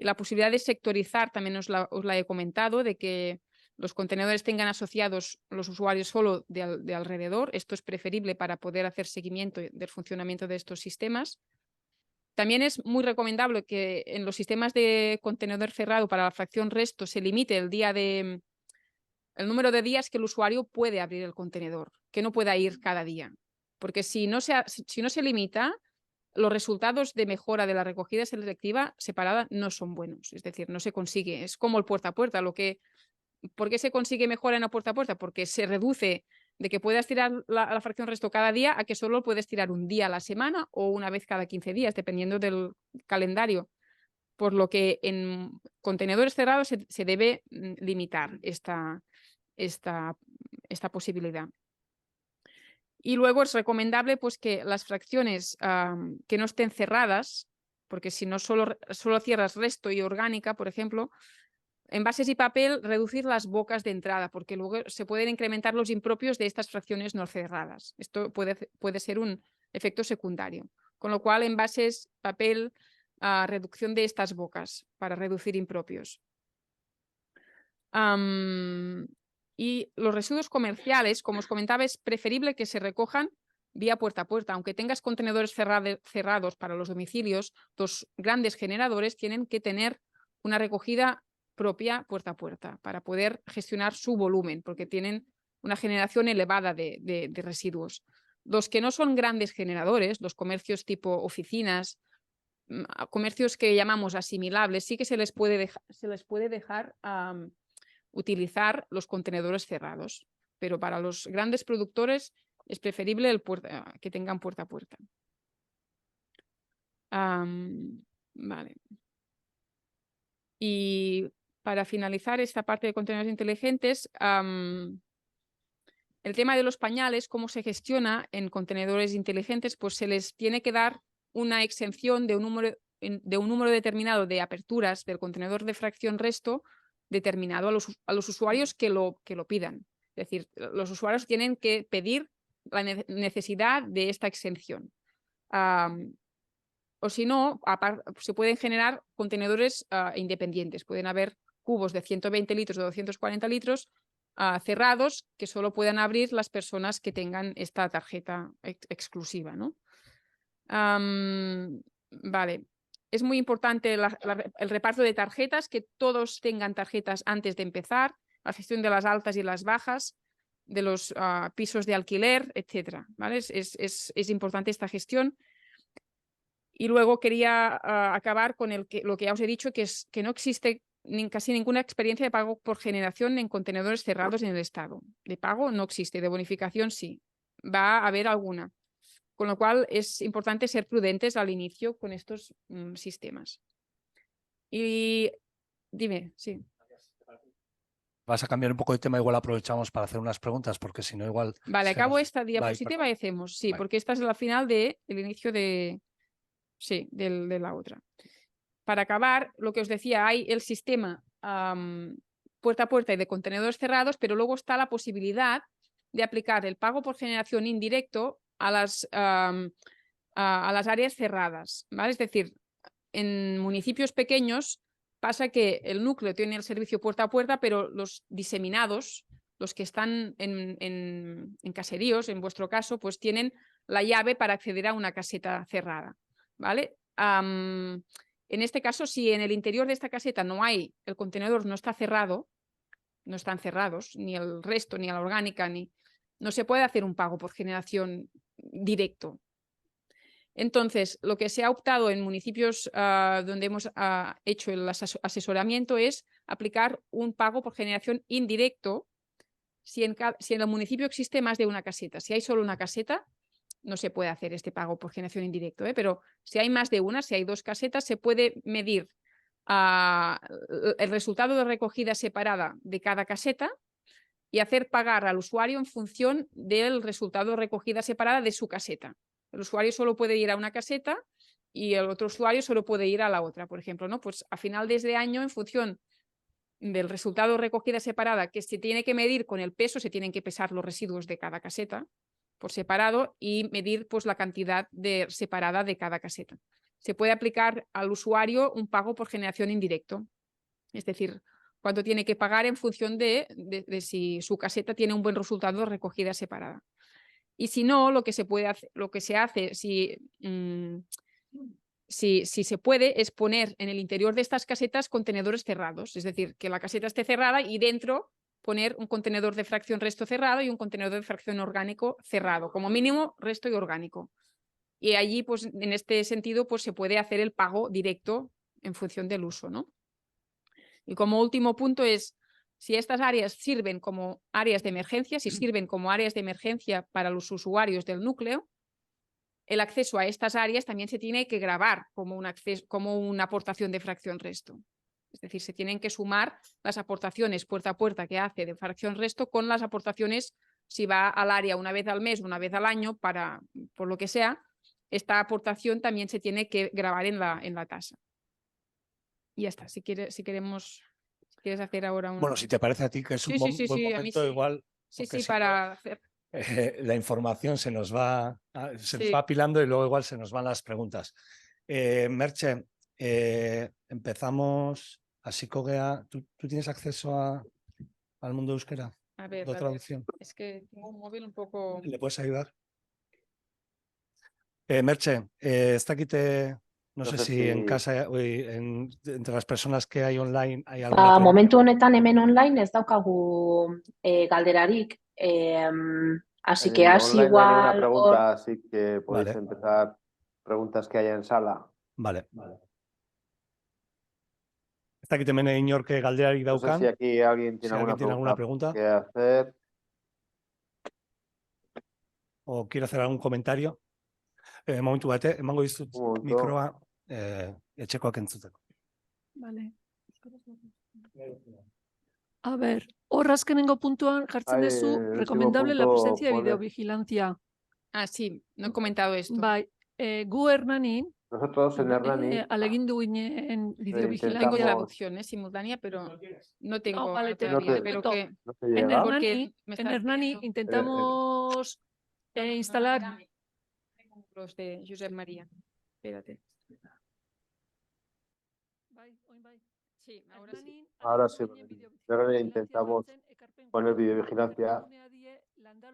Y la posibilidad de sectorizar también os la he comentado, de que los contenedores tengan asociados los usuarios solo de alrededor. Esto es preferible para poder hacer seguimiento del funcionamiento de estos sistemas. También es muy recomendable que en los sistemas de contenedor cerrado para la fracción resto se limite el número de días que el usuario puede abrir el contenedor, que no pueda ir cada día. Porque si no se limita, los resultados de mejora de la recogida selectiva separada no son buenos. Es decir, no se consigue. Es como el puerta a puerta. ¿Por qué se consigue mejora en la puerta a puerta? Porque se reduce de que puedas tirar la fracción resto cada día a que solo puedes tirar un día a la semana o una vez cada 15 días, dependiendo del calendario. Por lo que en contenedores cerrados se debe limitar esta posibilidad. Y luego es recomendable pues, que las fracciones que no estén cerradas, porque si no solo cierras resto y orgánica, por ejemplo, envases y papel, reducir las bocas de entrada, porque luego se pueden incrementar los impropios de estas fracciones no cerradas. Esto puede ser un efecto secundario. Con lo cual, envases, papel, reducción de estas bocas para reducir impropios. Y los residuos comerciales, como os comentaba, es preferible que se recojan vía puerta a puerta. Aunque tengas contenedores cerrados para los domicilios, los grandes generadores tienen que tener una recogida propia puerta a puerta para poder gestionar su volumen, porque tienen una generación elevada de residuos. Los que no son grandes generadores, los comercios tipo oficinas, comercios que llamamos asimilables, sí que se les puede dejar utilizar los contenedores cerrados, pero para los grandes productores es preferible que tengan puerta a puerta. Vale. Y para finalizar esta parte de contenedores inteligentes, el tema de los pañales, cómo se gestiona en contenedores inteligentes, pues se les tiene que dar una exención de un número determinado de aperturas del contenedor de fracción resto determinado a los usuarios que lo pidan. Es decir, los usuarios tienen que pedir la necesidad de esta exención. O si no, se pueden generar contenedores independientes. Pueden haber cubos de 120 litros o 240 litros cerrados que solo puedan abrir las personas que tengan esta tarjeta exclusiva, ¿no? Vale. Es muy importante el reparto de tarjetas, que todos tengan tarjetas antes de empezar, la gestión de las altas y las bajas, de los pisos de alquiler, etc. ¿Vale? Es importante esta gestión. Y luego quería acabar con lo que ya os he dicho, que es que no existe casi ninguna experiencia de pago por generación en contenedores cerrados en el Estado. De pago no existe, de bonificación sí. Va a haber alguna. Con lo cual es importante ser prudentes al inicio con estos sistemas. Y dime, sí. Vas a cambiar un poco de tema, igual aprovechamos para hacer unas preguntas, porque si no igual... Vale, acabo esta diapositiva y hacemos, sí, vale. porque esta es la final del inicio de la otra. Para acabar, lo que os decía, hay el sistema puerta a puerta y de contenedores cerrados, pero luego está la posibilidad de aplicar el pago por generación indirecto a las áreas cerradas, ¿vale? Es decir, en municipios pequeños pasa que el núcleo tiene el servicio puerta a puerta, pero los diseminados, los que están en caseríos, en vuestro caso, pues tienen la llave para acceder a una caseta cerrada, ¿vale? En este caso, si en el interior de esta caseta el contenedor no está cerrado, no están cerrados, ni el resto, ni la orgánica, no se puede hacer un pago por generación directo. Entonces, lo que se ha optado en municipios donde hemos hecho el asesoramiento es aplicar un pago por generación indirecto si en el municipio existe más de una caseta. Si hay solo una caseta, no se puede hacer este pago por generación indirecto, pero si hay más de una, si hay 2 casetas, se puede medir el resultado de recogida separada de cada caseta y hacer pagar al usuario en función del resultado de recogida separada de su caseta. El usuario solo puede ir a una caseta y el otro usuario solo puede ir a la otra, por ejemplo, ¿no? Pues a final de este año, en función del resultado de recogida separada, que se tiene que medir con el peso, se tienen que pesar los residuos de cada caseta por separado y medir pues la cantidad separada de cada caseta. Se puede aplicar al usuario un pago por generación indirecto, es decir, cuánto tiene que pagar en función de si su caseta tiene un buen resultado de recogida separada. Y si no, lo que se hace, si se puede, es poner en el interior de estas casetas contenedores cerrados, es decir, que la caseta esté cerrada y dentro poner un contenedor de fracción resto cerrado y un contenedor de fracción orgánico cerrado, como mínimo resto y orgánico. Y allí, pues en este sentido, pues se puede hacer el pago directo en función del uso, ¿no? Y como último punto es, si estas áreas sirven como áreas de emergencia, si sirven como áreas de emergencia para los usuarios del núcleo, el acceso a estas áreas también se tiene que grabar como una aportación de fracción resto. Es decir, se tienen que sumar las aportaciones puerta a puerta que hace de fracción resto con las aportaciones si va al área una vez al mes, una vez al año, por lo que sea, esta aportación también se tiene que grabar en la tasa. Y ya está, si quieres hacer ahora un... Bueno, si te parece a ti que es un buen momento, igual... Sí, para hacer... la información se nos va apilando y luego igual se nos van las preguntas. Merche, empezamos así Kogea. ¿Tú tienes acceso al mundo euskera? A ver, traducción. Es que tengo un móvil un poco... ¿Le puedes ayudar? Merche, está aquí no sé si en casa, entre las personas que hay online hay alguna pregunta. Momentu honetan hemen online ez daukagu galderarik. Así que hasi igual... No hay ninguna pregunta, así que podéis empezar preguntas que haya en sala. Vale. Está aquí también Iñor que galderari daukan. No sé si aquí alguien tiene alguna pregunta que hacer. O quiere hacer algún comentario. Momentu bate, emango dizut mikroa etxekoak entzuteko. Vale. A ver, hor azkenengo puntuan jartzen duzu recomendable la presencia de videovigilancia. Ah, sí, no he comentado esto. Bai, gu Hernanin, nosotros en Hernani alegindu ginen videovigilancia. Tengo traducción simultánea, pero no tengo. No, vale, te en Hernani intentamos instalar los de Josep María. Espérate. Sí, ahora sí. Ahora intentamos poner videovigilancia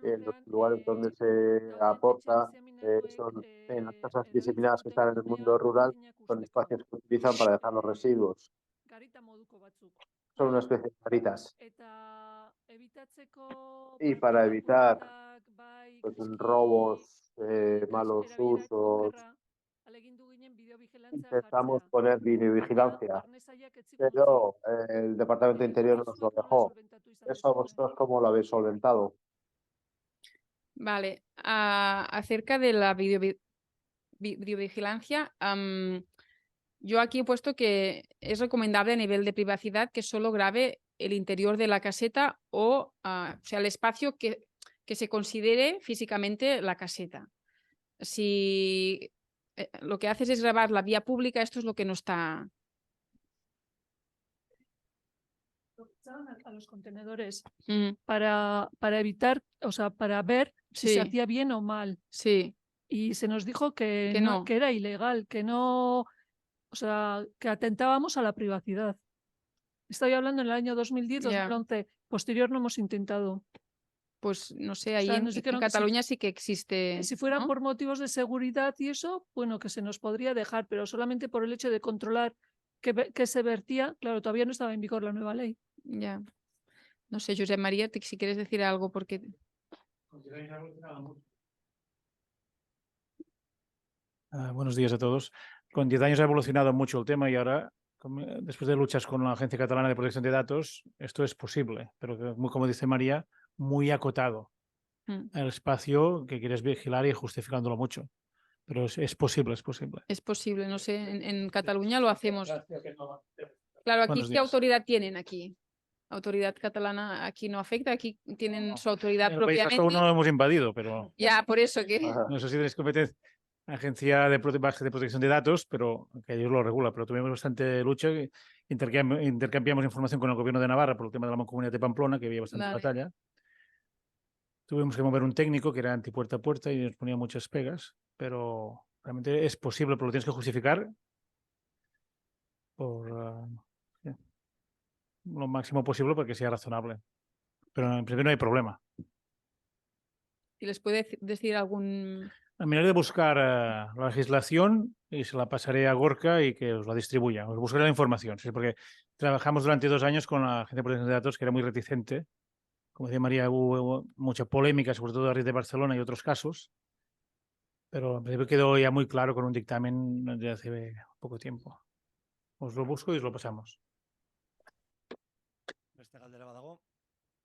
en los lugares donde se aporta, son en las casas diseminadas que están en el mundo rural, son espacios que utilizan para dejar los residuos. Son una especie de garitas. Y para evitar pues, robos, malos usos, intentamos poner videovigilancia, pero el Departamento de Interior no nos lo dejó. ¿Eso vosotros cómo lo habéis solventado? Vale, acerca de la videovigilancia, yo aquí he puesto que es recomendable a nivel de privacidad que solo grabe el interior de la caseta o sea, el espacio que se considere físicamente la caseta. Si lo que haces es grabar la vía pública, esto es lo que no está... A los contenedores para evitar, o sea, para ver si se hacía bien o mal. Sí. Y se nos dijo que no. Que era ilegal, que no, o sea, que atentábamos a la privacidad. Estoy hablando en el año 2010, 2011. Posterior no hemos intentado. Pues no sé, ahí O sea, en Cataluña sí que existe. Si fuera ¿no? por motivos de seguridad y eso, bueno, que se nos podría dejar, pero solamente por el hecho de controlar que se vertía, claro, todavía no estaba en vigor la nueva ley. Ya. No sé, Josep María, si quieres decir algo, porque... Buenos días a todos. Con 10 años ha evolucionado mucho el tema y ahora, después de luchas con la Agencia Catalana de Protección de Datos, esto es posible, pero como dice María, muy acotado. El espacio que quieres vigilar y justificándolo mucho. Pero es posible, es posible. Es posible, no sé, en Cataluña lo hacemos. Claro, aquí ¿qué autoridad tienen aquí? Autoridad catalana aquí no afecta, aquí tienen su autoridad propiamente. Aún no lo hemos invadido, pero... Ya, por eso que... No sé si tenéis competencia. Agencia de Protección de Datos, pero que ellos lo regula, pero tuvimos bastante lucha. Intercambiamos información con el gobierno de Navarra por el tema de la Mancomunidad de Pamplona, que había bastante batalla. Tuvimos que mover un técnico que era antipuerta a puerta y nos ponía muchas pegas, pero realmente es posible, pero lo tienes que justificar por lo máximo posible para que sea razonable. Pero en principio no hay problema. ¿Y les puede decir algún...? Miraré de buscar la legislación y se la pasaré a Gorka y que os la distribuya. Os buscaré la información, ¿sí? Porque trabajamos durante 2 años con la Agencia de Protección de Datos, que era muy reticente. Como decía María, hubo mucha polémica, sobre todo a raíz de Barcelona y otros casos. Pero en principio quedó ya muy claro con un dictamen de hace poco tiempo. Os lo busco y os lo pasamos.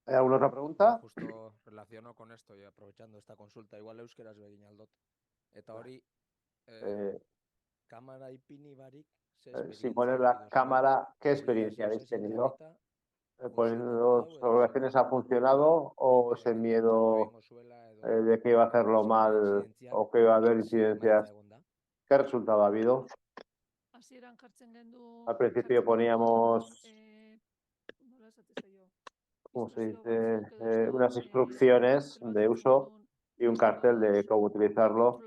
¿Hay alguna otra pregunta? Justo relaciono con esto y aprovechando esta consulta, igual euskeraz begin aldot. Eta hori, cámara ipini barik, sin poner la cámara, ¿qué experiencia habéis tenido? ¿Poniendo las operaciones ha funcionado o ese miedo de que iba a hacerlo mal o que iba a haber incidencias? ¿Qué resultado ha habido? Al principio poníamos, ¿cómo se dice? Unas instrucciones de uso y un cartel de cómo utilizarlo,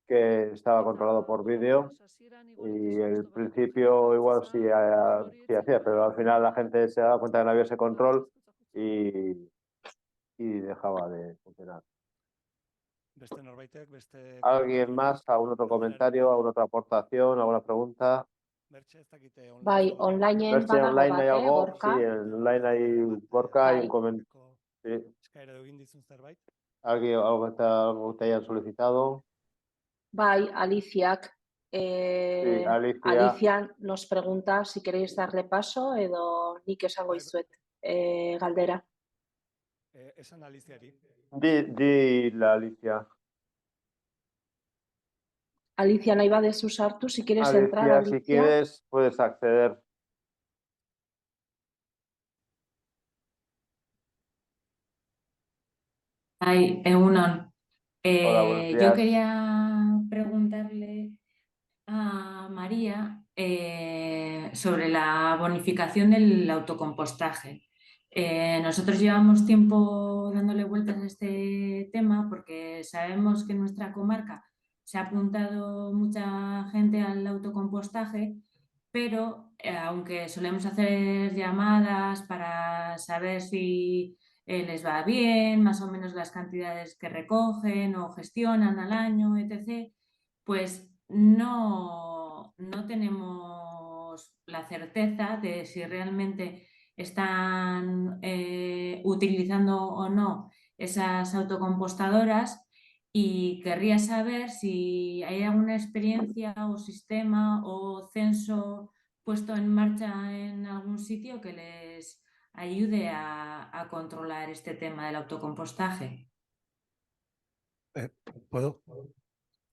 que estaba controlado por vídeo, y al principio igual sí hacía, pero al final la gente se daba cuenta que no había ese control y dejaba de funcionar. ¿Alguien más? ¿Algún otro comentario? ¿Alguna otra aportación? ¿Alguna pregunta? Bai, online badago online bat, hay algo, Gorka? sí, en online hay Gorka, hay un comentario. Sí. ¿Algo que te hayan solicitado? Bai, Aliciak. Sí, Alicia nos pregunta si queréis darle paso edo nik esango dizuet galdera. Esan Aliziari. Di la Alicia. Alicia, nahi badezu sartu, si quieres entrar, Alicia, Alicia. si quieres, puedes acceder. Ay, Egunon. Hola, buenos Yo días. quería preguntarle a María sobre la bonificación del autocompostaje. Nosotros llevamos tiempo dándole vueltas a este tema porque sabemos que en nuestra comarca se ha apuntado mucha gente al autocompostaje, pero aunque solemos hacer llamadas para saber si les va bien, más o menos las cantidades que recogen o gestionan al año, etc., pues no tenemos la certeza de si realmente están utilizando o no esas autocompostadoras y querría saber si hay alguna experiencia o sistema o censo puesto en marcha en algún sitio que les ayude a controlar este tema del autocompostaje. ¿Puedo?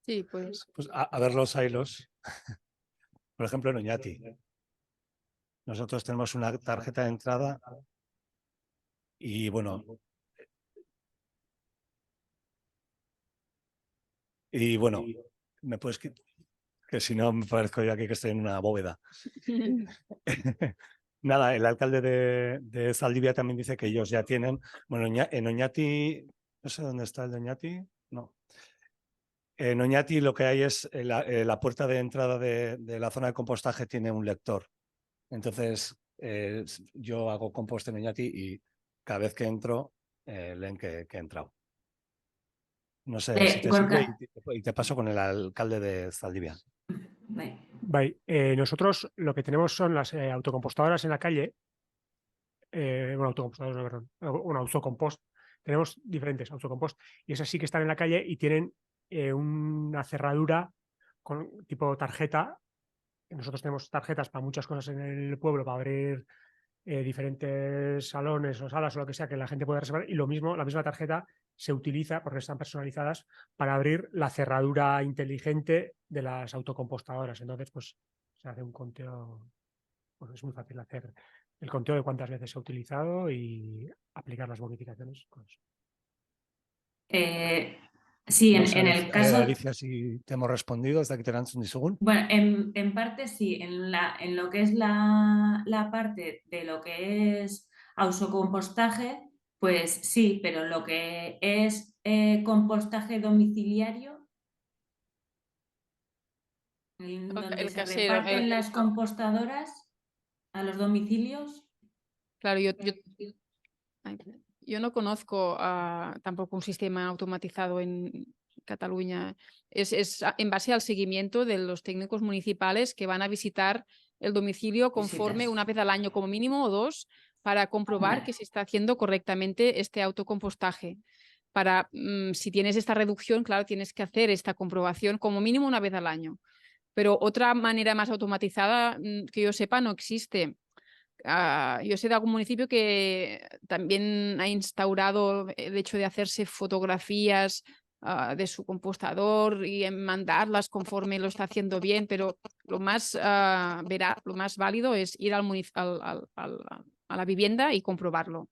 Sí, pues. Pues a ver los hilos. Por ejemplo, en Oñati. Nosotros tenemos una tarjeta de entrada y bueno, me puedes que si no me parezco yo aquí que estoy en una bóveda. Nada, el alcalde de Zaldivia también dice que ellos ya tienen, bueno, en Oñati, no sé dónde está el de Oñati, no. En Oñati lo que hay es la puerta de entrada de la zona de compostaje tiene un lector. Entonces, yo hago compost en Oñati y cada vez que entro, leen que he entrado. No sé si te sirve y te paso con el alcalde de Zaldivia. Nosotros lo que tenemos son las autocompostadoras en la calle. Autocompostadoras, no, perdón, un autocompost. Tenemos diferentes autocompost y esas sí que están en la calle y tienen una cerradura con tipo tarjeta. Nosotros tenemos tarjetas para muchas cosas en el pueblo, para abrir diferentes salones o salas o lo que sea que la gente pueda reservar, y lo mismo, la misma tarjeta se utiliza, porque están personalizadas, para abrir la cerradura inteligente de las autocompostadoras. Entonces, pues se hace un conteo, pues es muy fácil hacer el conteo de cuántas veces se ha utilizado y aplicar las bonificaciones con eso. Sí, no sé, en el caso... Alicia, si te hemos respondido, hasta que te dan un segundo. Bueno, en parte sí, en lo que es la parte de lo que es autocompostaje, pues sí, pero lo que es compostaje domiciliario, donde se casero, reparten las compostadoras a los domicilios. Claro, yo no conozco tampoco un sistema automatizado en Cataluña. Es en base al seguimiento de los técnicos municipales que van a visitar el domicilio conforme una vez al año como mínimo o dos para comprobar que se está haciendo correctamente este autocompostaje. Para, si tienes esta reducción, claro, tienes que hacer esta comprobación como mínimo una vez al año. Pero otra manera más automatizada que yo sepa no existe. Yo sé de algún municipio que también ha instaurado el hecho de hacerse fotografías de su compostador y mandarlas conforme lo está haciendo bien, pero lo más, lo más válido es ir a la vivienda y comprobarlo.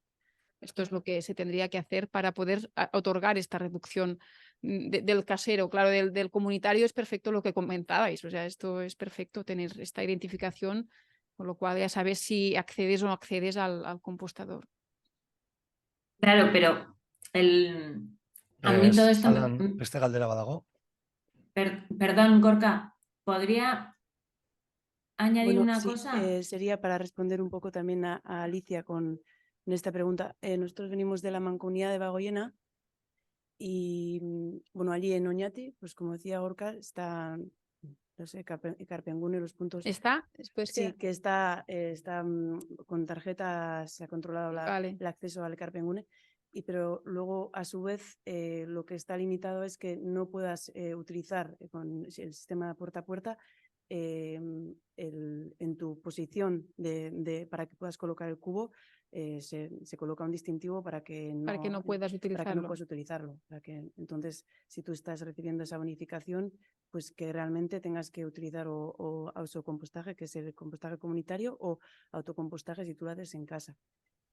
Esto es lo que se tendría que hacer para poder otorgar esta reducción del casero. Claro, del comunitario es perfecto lo que comentabais, o sea, esto es perfecto tener esta identificación, con lo cual ya sabes si accedes o no accedes al compostador. Claro, pero a mí todo esto... Beste galdera badago. Perdón, Gorka, ¿podría añadir una cosa? Sería para responder un poco también a Alicia en esta pregunta. Nosotros venimos de la Mancomunidad de Bagoyena y, bueno, allí en Oñati, pues como decía Gorka, está, no sé, Karpengune, los puntos. ¿Está? Después sí, que está con tarjeta, se ha controlado el acceso al Karpengune, pero luego, a su vez, lo que está limitado es que no puedas utilizar con el sistema puerta a puerta en tu posición para que puedas colocar el cubo, se coloca un distintivo para que no puedas utilizarlo. Entonces, si tú estás recibiendo esa bonificación, pues que realmente tengas que utilizar o autocompostaje, que es el compostaje comunitario, o autocompostaje si tú lo haces en casa.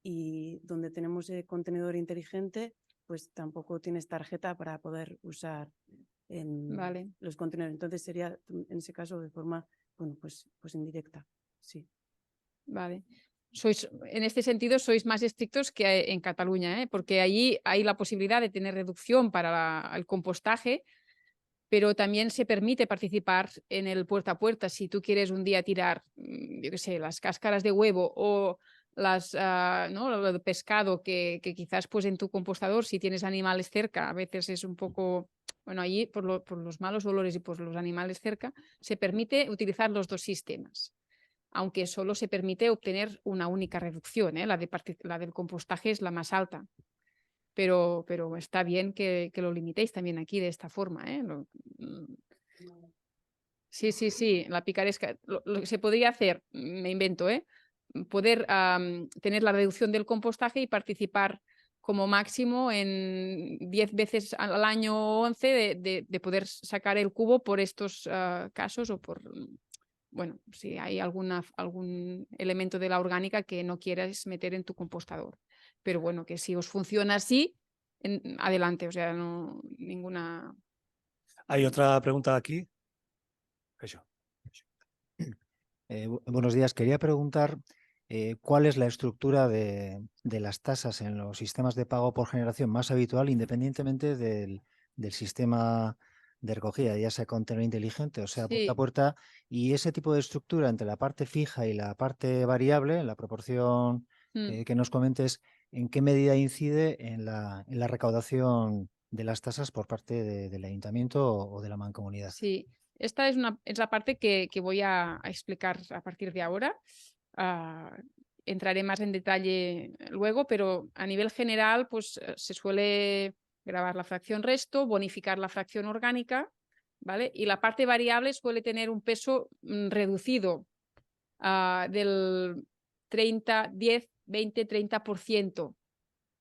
Y donde tenemos el contenedor inteligente, pues tampoco tienes tarjeta para poder usar los contenedores. Entonces sería en ese caso de forma, bueno, pues indirecta, sí. Vale. En este sentido sois más estrictos que en Cataluña, porque allí hay la posibilidad de tener reducción para el compostaje, pero también se permite participar en el puerta a puerta. Si tú quieres un día tirar, yo qué sé, las cáscaras de huevo o lo de pescado que quizás pues en tu compostador, si tienes animales cerca, a veces es un poco, bueno, allí por los malos olores y por los animales cerca, se permite utilizar los dos sistemas, aunque solo se permite obtener una única reducción, la del compostaje es la más alta. pero está bien que lo limitéis también aquí de esta forma, ¿eh? Sí, la picaresca. Lo que se podría hacer, me invento, poder tener la reducción del compostaje y participar como máximo en 10 veces al año o 11 de poder sacar el cubo por estos casos o por, bueno, si hay algún elemento de la orgánica que no quieras meter en tu compostador. Pero bueno, que si os funciona así, adelante, o sea, no ninguna... Hay otra pregunta aquí. Eso. Buenos días. Quería preguntar cuál es la estructura de las tasas en los sistemas de pago por generación más habitual, independientemente del sistema de recogida, ya sea contenedor inteligente o sea puerta a puerta, y ese tipo de estructura entre la parte fija y la parte variable, en la proporción que nos comentes, ¿en qué medida incide en la recaudación de las tasas por parte del ayuntamiento o de la mancomunidad? Sí. Esta es la parte que voy a explicar a partir de ahora. Entraré más en detalle luego, pero a nivel general pues se suele gravar la fracción resto, bonificar la fracción orgánica, ¿vale? Y la parte variable suele tener un peso reducido del 10, 20, 30%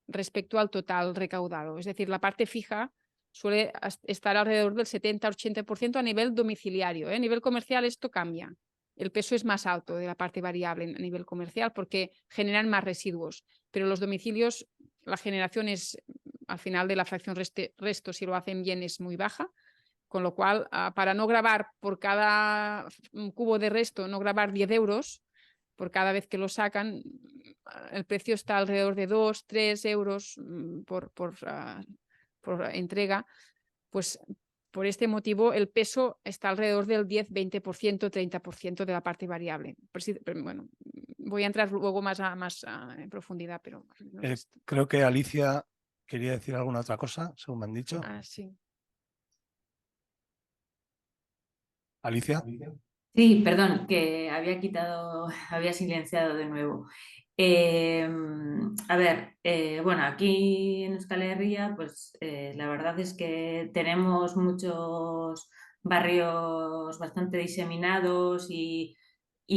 respecto al total recaudado. Es decir, la parte fija suele estar alrededor del 70-80% a nivel domiciliario. A nivel comercial esto cambia. El peso es más alto de la parte variable a nivel comercial porque generan más residuos. Pero los domicilios, la generación es al final de la fracción resto, si lo hacen bien, es muy baja. Con lo cual, para no grabar por cada cubo de resto, no grabar 10 euros por cada vez que lo sacan, el precio está alrededor de 2-3 euros por entrega, pues por este motivo el peso está alrededor del 10, 20%, 30% de la parte variable. Pero bueno, voy a entrar luego más en profundidad, pero... Creo que Alicia quería decir alguna otra cosa, según me han dicho. Sí. Alicia. Sí, perdón, que había silenciado de nuevo. A ver, bueno, aquí en Euskal Herria, pues la verdad es que tenemos muchos barrios bastante diseminados y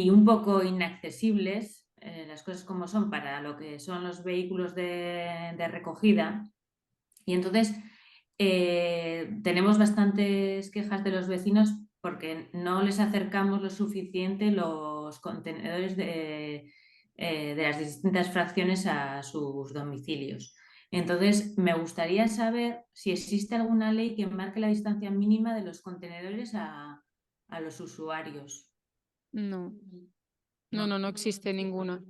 un poco inaccesibles, las cosas como son, para lo que son los vehículos de recogida. Y entonces tenemos bastantes quejas de los vecinos porque no les acercamos lo suficiente los contenedores de las distintas fracciones a sus domicilios. Entonces, me gustaría saber si existe alguna ley que marque la distancia mínima de los contenedores a los usuarios. No existe ninguna.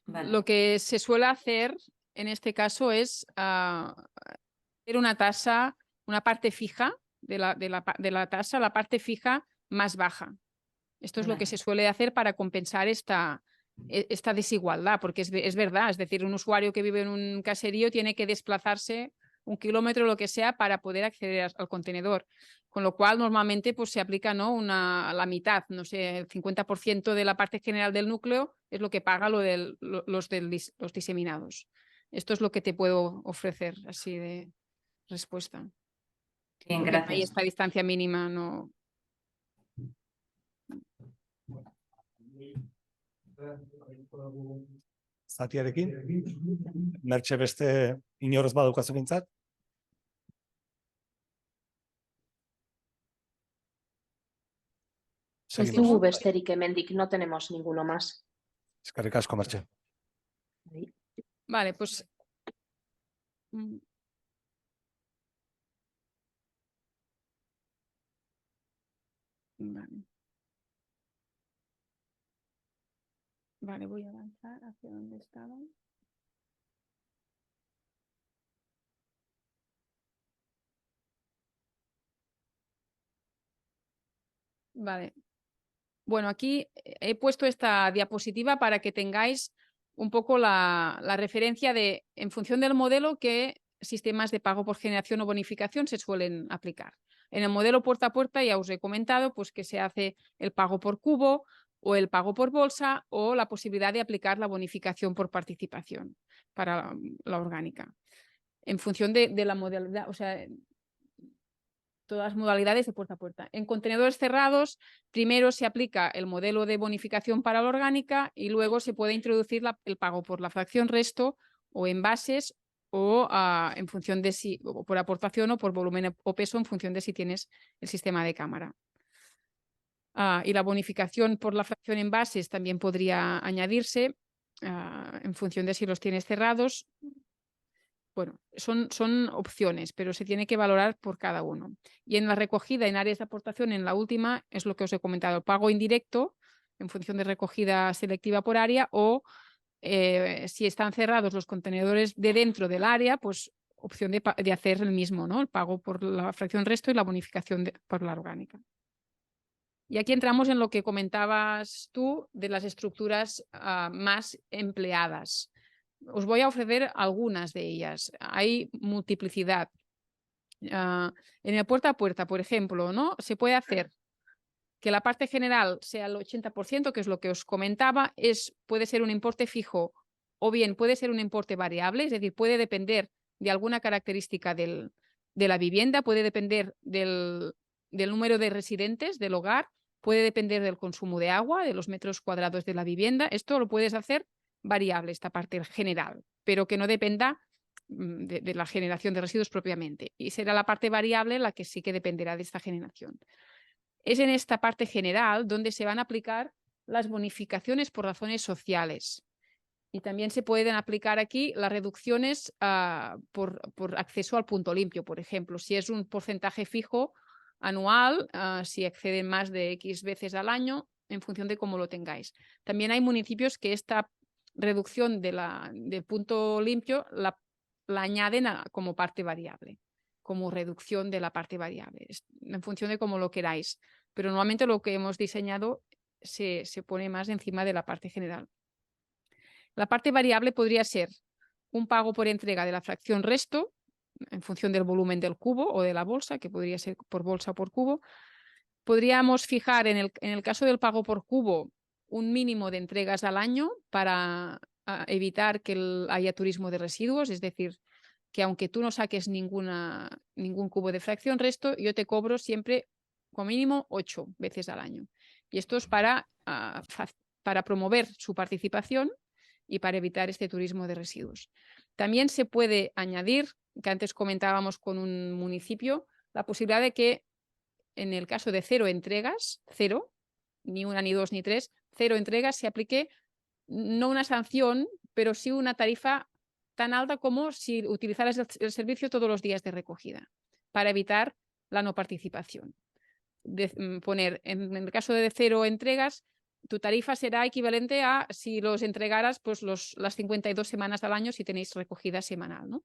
Vale. Lo que se suele hacer en este caso es hacer una tasa, una parte fija de la tasa, la parte fija más baja. Esto es lo que se suele hacer para compensar esta desigualdad, porque es verdad, es decir, un usuario que vive en un caserío tiene que desplazarse 1 kilómetro o lo que sea para poder acceder al contenedor, con lo cual normalmente pues, se aplica la mitad, no sé, el 50% de la parte general del núcleo es lo que paga los diseminados. Esto es lo que te puedo ofrecer así de respuesta. Bien, porque gracias. ahí esta distancia mínima no... Zatiarekin, Mertxe beste inor ez badaukazu bintzat. Ez dugu besterik hemendik, no tenemos ninguno más. Eskerrik asko, Mertxe. Vale, pues... Vale, voy a avanzar hacia donde estaba. Vale. Bueno, aquí he puesto esta diapositiva para que tengáis un poco la referencia de, en función del modelo, qué sistemas de pago por generación o bonificación se suelen aplicar. En el modelo puerta a puerta ya os he comentado pues, que se hace el pago por cubo o el pago por bolsa o la posibilidad de aplicar la bonificación por participación para la orgánica. en función de la modalidad, o sea, todas las modalidades de puerta a puerta. En contenedores cerrados, primero se aplica el modelo de bonificación para la orgánica y luego se puede introducir el pago por la fracción resto o envases o en función de si, o por aportación o por volumen o peso en función de si tienes el sistema de cámara. Y la bonificación por la fracción envases también podría añadirse en función de si los tienes cerrados. Bueno, son opciones, pero se tiene que valorar por cada uno. Y en la recogida en áreas de aportación, en la última, es lo que os he comentado, el pago indirecto en función de recogida selectiva por área o si están cerrados los contenedores de dentro del área, pues opción de hacer el mismo, ¿no? El pago por la fracción resto y la bonificación por la orgánica. Y aquí entramos en lo que comentabas tú de las estructuras más empleadas. Os voy a ofrecer algunas de ellas. Hay multiplicidad. En el puerta a puerta, por ejemplo, ¿no? Se puede hacer que la parte general sea el 80%, que es lo que os comentaba, puede ser un importe fijo o bien puede ser un importe variable, es decir, puede depender de alguna característica de la vivienda, puede depender del número de residentes del hogar, puede depender del consumo de agua, de los metros cuadrados de la vivienda. Esto lo puedes hacer variable, esta parte general, pero que no dependa de la generación de residuos propiamente. Y será la parte variable la que sí que dependerá de esta generación. Es en esta parte general donde se van a aplicar las bonificaciones por razones sociales. Y también se pueden aplicar aquí las reducciones por acceso al punto limpio, por ejemplo. Si es un porcentaje fijo anual, si exceden más de X veces al año, en función de cómo lo tengáis. También hay municipios que esta reducción del punto limpio la añaden como parte variable, como reducción de la parte variable, en función de cómo lo queráis. Pero normalmente lo que hemos diseñado se pone más encima de la parte general. La parte variable podría ser un pago por entrega de la fracción resto, en función del volumen del cubo o de la bolsa, que podría ser por bolsa o por cubo. Podríamos fijar en el caso del pago por cubo un mínimo de entregas al año para evitar que haya turismo de residuos, es decir, que aunque tú no saques ningún cubo de fracción resto, yo te cobro siempre como mínimo 8 veces al año. Y esto es para promover su participación y para evitar este turismo de residuos. También se puede añadir, que antes comentábamos con un municipio, la posibilidad de que en el caso de 0 entregas, 0, ni una, ni dos, ni tres, 0 entregas, se aplique no una sanción, pero sí una tarifa tan alta como si utilizaras el servicio todos los días de recogida, para evitar la no participación. Poner, en el caso de 0 entregas, tu tarifa será equivalente a si los entregaras pues las 52 semanas al año si tenéis recogida semanal, ¿no?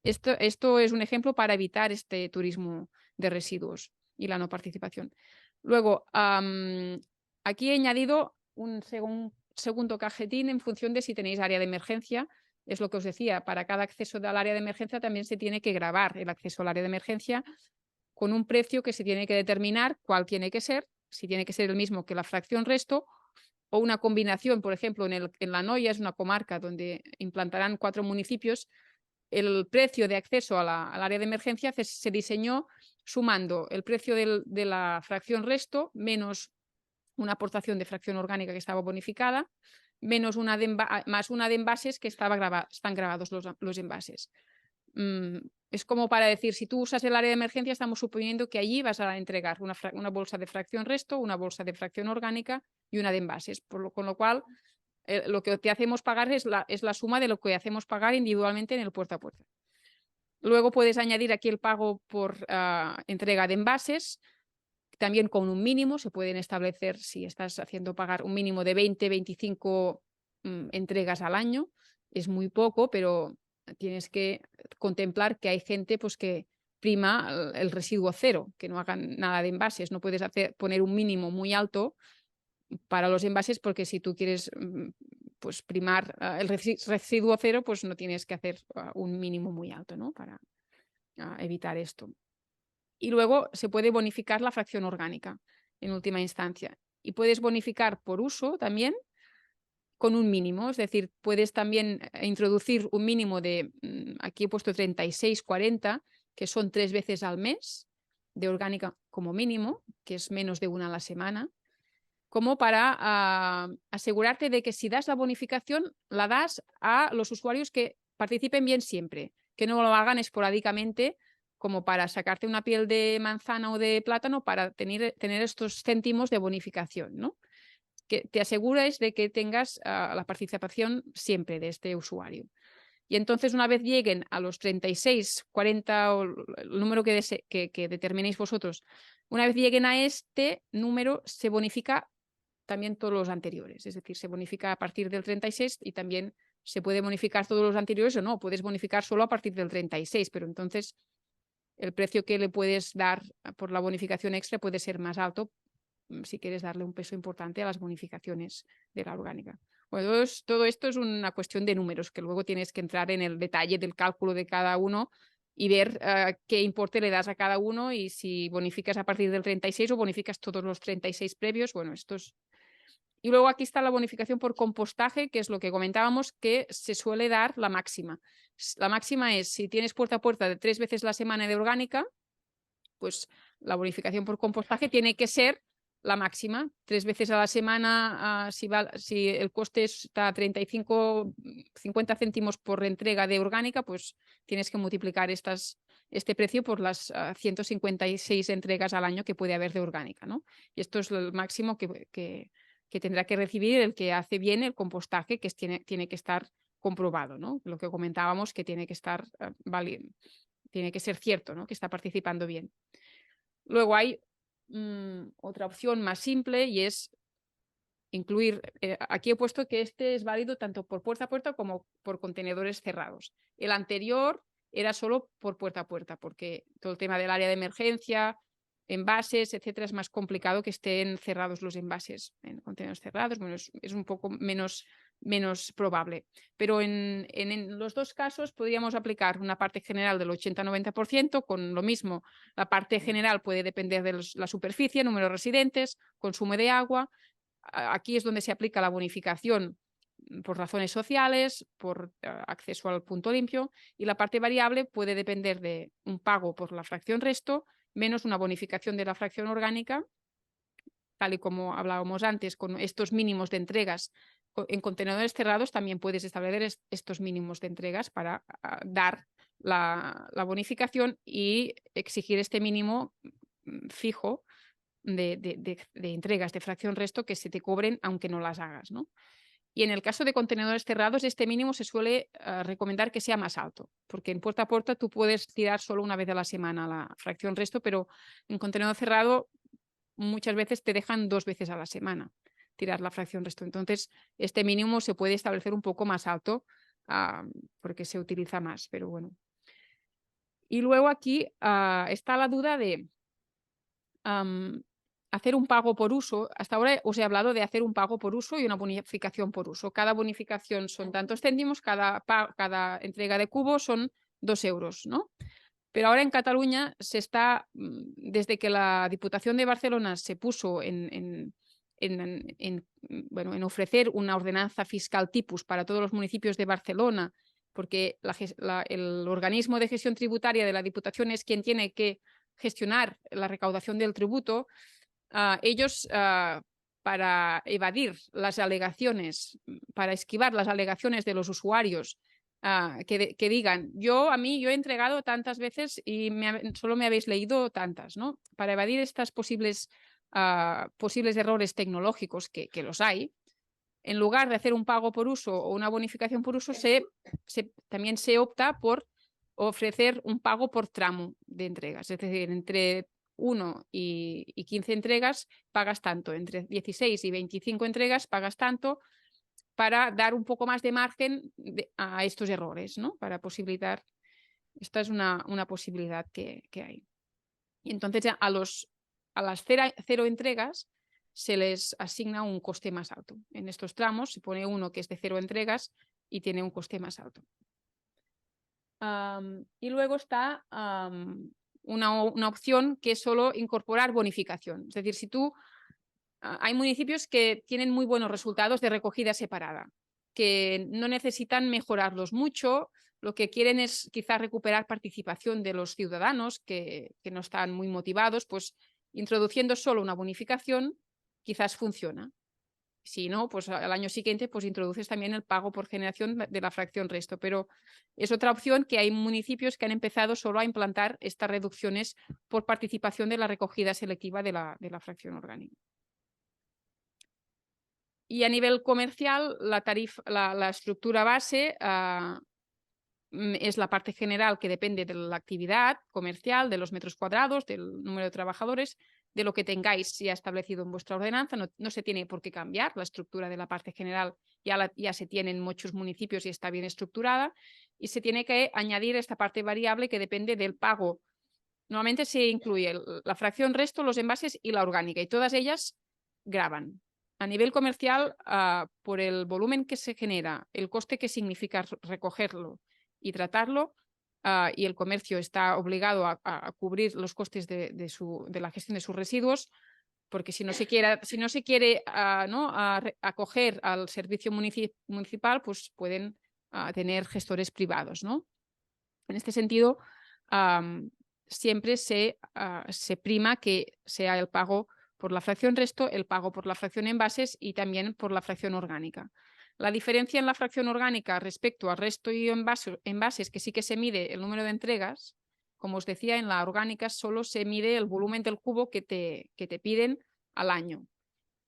Esto es un ejemplo para evitar este turismo de residuos y la no participación. Luego, aquí he añadido un segundo cajetín en función de si tenéis área de emergencia. Es lo que os decía, para cada acceso al área de emergencia también se tiene que gravar el acceso al área de emergencia con un precio que se tiene que determinar cuál tiene que ser, si tiene que ser el mismo que la fracción resto o una combinación. Por ejemplo, en La Noia es una comarca donde implantarán 4 municipios. El precio de acceso al área de emergencia se diseñó sumando el precio de la fracción resto menos una aportación de fracción orgánica que estaba bonificada, menos más una de envases que están grabados los envases. Es como para decir, si tú usas el área de emergencia, estamos suponiendo que allí vas a entregar una bolsa de fracción resto, una bolsa de fracción orgánica y una de envases, con lo cual lo que te hacemos pagar es la suma de lo que hacemos pagar individualmente en el puerta a puerta. Luego puedes añadir aquí el pago por entrega de envases, también con un mínimo. Se pueden establecer, si estás haciendo pagar un mínimo de 20-25 entregas al año, es muy poco, pero tienes que contemplar que hay gente pues, que prima el residuo cero, que no hagan nada de envases. No puedes poner un mínimo muy alto para los envases, porque si tú quieres pues primar el residuo cero, pues no tienes que hacer un mínimo muy alto, ¿no? Para evitar esto. Y luego se puede bonificar la fracción orgánica en última instancia. Y puedes bonificar por uso también con un mínimo, es decir, puedes también introducir un mínimo de, aquí he puesto 36-40, que son 3 veces al mes de orgánica como mínimo, que es menos de una a la semana, como para asegurarte de que si das la bonificación, la das a los usuarios que participen bien siempre, que no lo hagan esporádicamente como para sacarte una piel de manzana o de plátano para tener estos céntimos de bonificación, ¿no? Que te asegures de que tengas la participación siempre de este usuario. Y entonces, una vez lleguen a los 36, 40 o el número que determinéis vosotros, una vez lleguen a este número, se bonifica también todos los anteriores. Es decir, se bonifica a partir del 36 y también se puede bonificar todos los anteriores o no. Puedes bonificar solo a partir del 36, pero entonces el precio que le puedes dar por la bonificación extra puede ser más alto si quieres darle un peso importante a las bonificaciones de la orgánica. Bueno, todo esto es una cuestión de números, que luego tienes que entrar en el detalle del cálculo de cada uno y ver qué importe le das a cada uno y si bonificas a partir del 36 o bonificas todos los 36 previos. Bueno, esto es... Y luego aquí está la bonificación por compostaje, que es lo que comentábamos, que se suele dar la máxima. La máxima es, si tienes puerta a puerta de 3 veces la semana de orgánica, pues la bonificación por compostaje tiene que ser la máxima. 3 veces a la semana, si el coste está a 50 céntimos por entrega de orgánica, pues tienes que multiplicar este precio por las 156 entregas al año que puede haber de orgánica, ¿no? Y esto es el máximo que tendrá que recibir el que hace bien el compostaje, que tiene que estar comprobado, ¿no? Lo que comentábamos, que tiene que estar tiene que ser cierto, ¿no? Que está participando bien. Luego hay otra opción más simple y es incluir, aquí he puesto que este es válido tanto por puerta a puerta como por contenedores cerrados. El anterior era solo por puerta a puerta, porque todo el tema del área de emergencia, envases, etcétera, es más complicado que estén cerrados los envases en contenedores cerrados. Bueno, es un poco menos probable. Pero en los dos casos podríamos aplicar una parte general del 80-90%, con lo mismo. La parte general puede depender de la superficie, número de residentes, consumo de agua. Aquí es donde se aplica la bonificación por razones sociales, por acceso al punto limpio, y la parte variable puede depender de un pago por la fracción resto menos una bonificación de la fracción orgánica, tal y como hablábamos antes, con estos mínimos de entregas. En contenedores cerrados también puedes establecer estos mínimos de entregas para dar la bonificación y exigir este mínimo fijo de entregas de fracción resto que se te cobren aunque no las hagas, ¿no? Y en el caso de contenedores cerrados, este mínimo se suele recomendar que sea más alto, porque en puerta a puerta tú puedes tirar solo una vez a la semana la fracción resto, pero en contenedor cerrado muchas veces te dejan 2 veces a la semana tirar la fracción resto. Entonces, este mínimo se puede establecer un poco más alto porque se utiliza más, pero bueno. Y luego aquí está la duda de hacer un pago por uso. Hasta ahora os he hablado de hacer un pago por uso y una bonificación por uso. Cada bonificación son tantos céntimos, cada entrega de cubo son 2 euros, ¿no? Pero ahora en Cataluña se está, desde que la Diputación de Barcelona se puso en ofrecer una ordenanza fiscal tipus para todos los municipios de Barcelona, porque el organismo de gestión tributaria de la Diputación es quien tiene que gestionar la recaudación del tributo. Ellos, para evadir las alegaciones, para esquivar las alegaciones de los usuarios que digan, yo he entregado tantas veces y solo me habéis leído tantas, ¿no? Para evadir estas posibles errores tecnológicos que los hay, en lugar de hacer un pago por uso o una bonificación por uso, también se opta por ofrecer un pago por tramo de entregas, es decir, entre 1 y 15 entregas pagas tanto, entre 16 y 25 entregas pagas tanto, para dar un poco más de margen a estos errores, ¿no? Para posibilitar, esta es una posibilidad que hay. Y entonces a las 0 entregas se les asigna un coste más alto. En estos tramos se pone uno que es de 0 entregas y tiene un coste más alto. Y luego está una opción que es solo incorporar bonificación. Es decir, si tú hay municipios que tienen muy buenos resultados de recogida separada, que no necesitan mejorarlos mucho, lo que quieren es quizás recuperar participación de los ciudadanos que no están muy motivados, pues introduciendo solo una bonificación quizás funciona. Si no, pues al año siguiente pues introduces también el pago por generación de la fracción resto, pero es otra opción que hay municipios que han empezado solo a implantar estas reducciones por participación de la recogida selectiva de la fracción orgánica. Y a nivel comercial, la estructura base es la parte general que depende de la actividad comercial, de los metros cuadrados, del número de trabajadores, de lo que tengáis ya establecido en vuestra ordenanza. No se tiene por qué cambiar, la estructura de la parte general ya se tiene en muchos municipios y está bien estructurada, y se tiene que añadir esta parte variable que depende del pago. Normalmente se incluye la fracción resto, los envases y la orgánica, y todas ellas gravan. A nivel comercial, por el volumen que se genera, el coste que significa recogerlo y tratarlo, y el comercio está obligado a cubrir los costes de la gestión de sus residuos, porque si no se quiere acoger al servicio municipal, pues pueden tener gestores privados, ¿no? En este sentido, siempre se prima que sea el pago por la fracción resto, el pago por la fracción envases y también por la fracción orgánica. La diferencia en la fracción orgánica respecto al resto y envases, que sí que se mide el número de entregas, como os decía, en la orgánica solo se mide el volumen del cubo que te piden al año,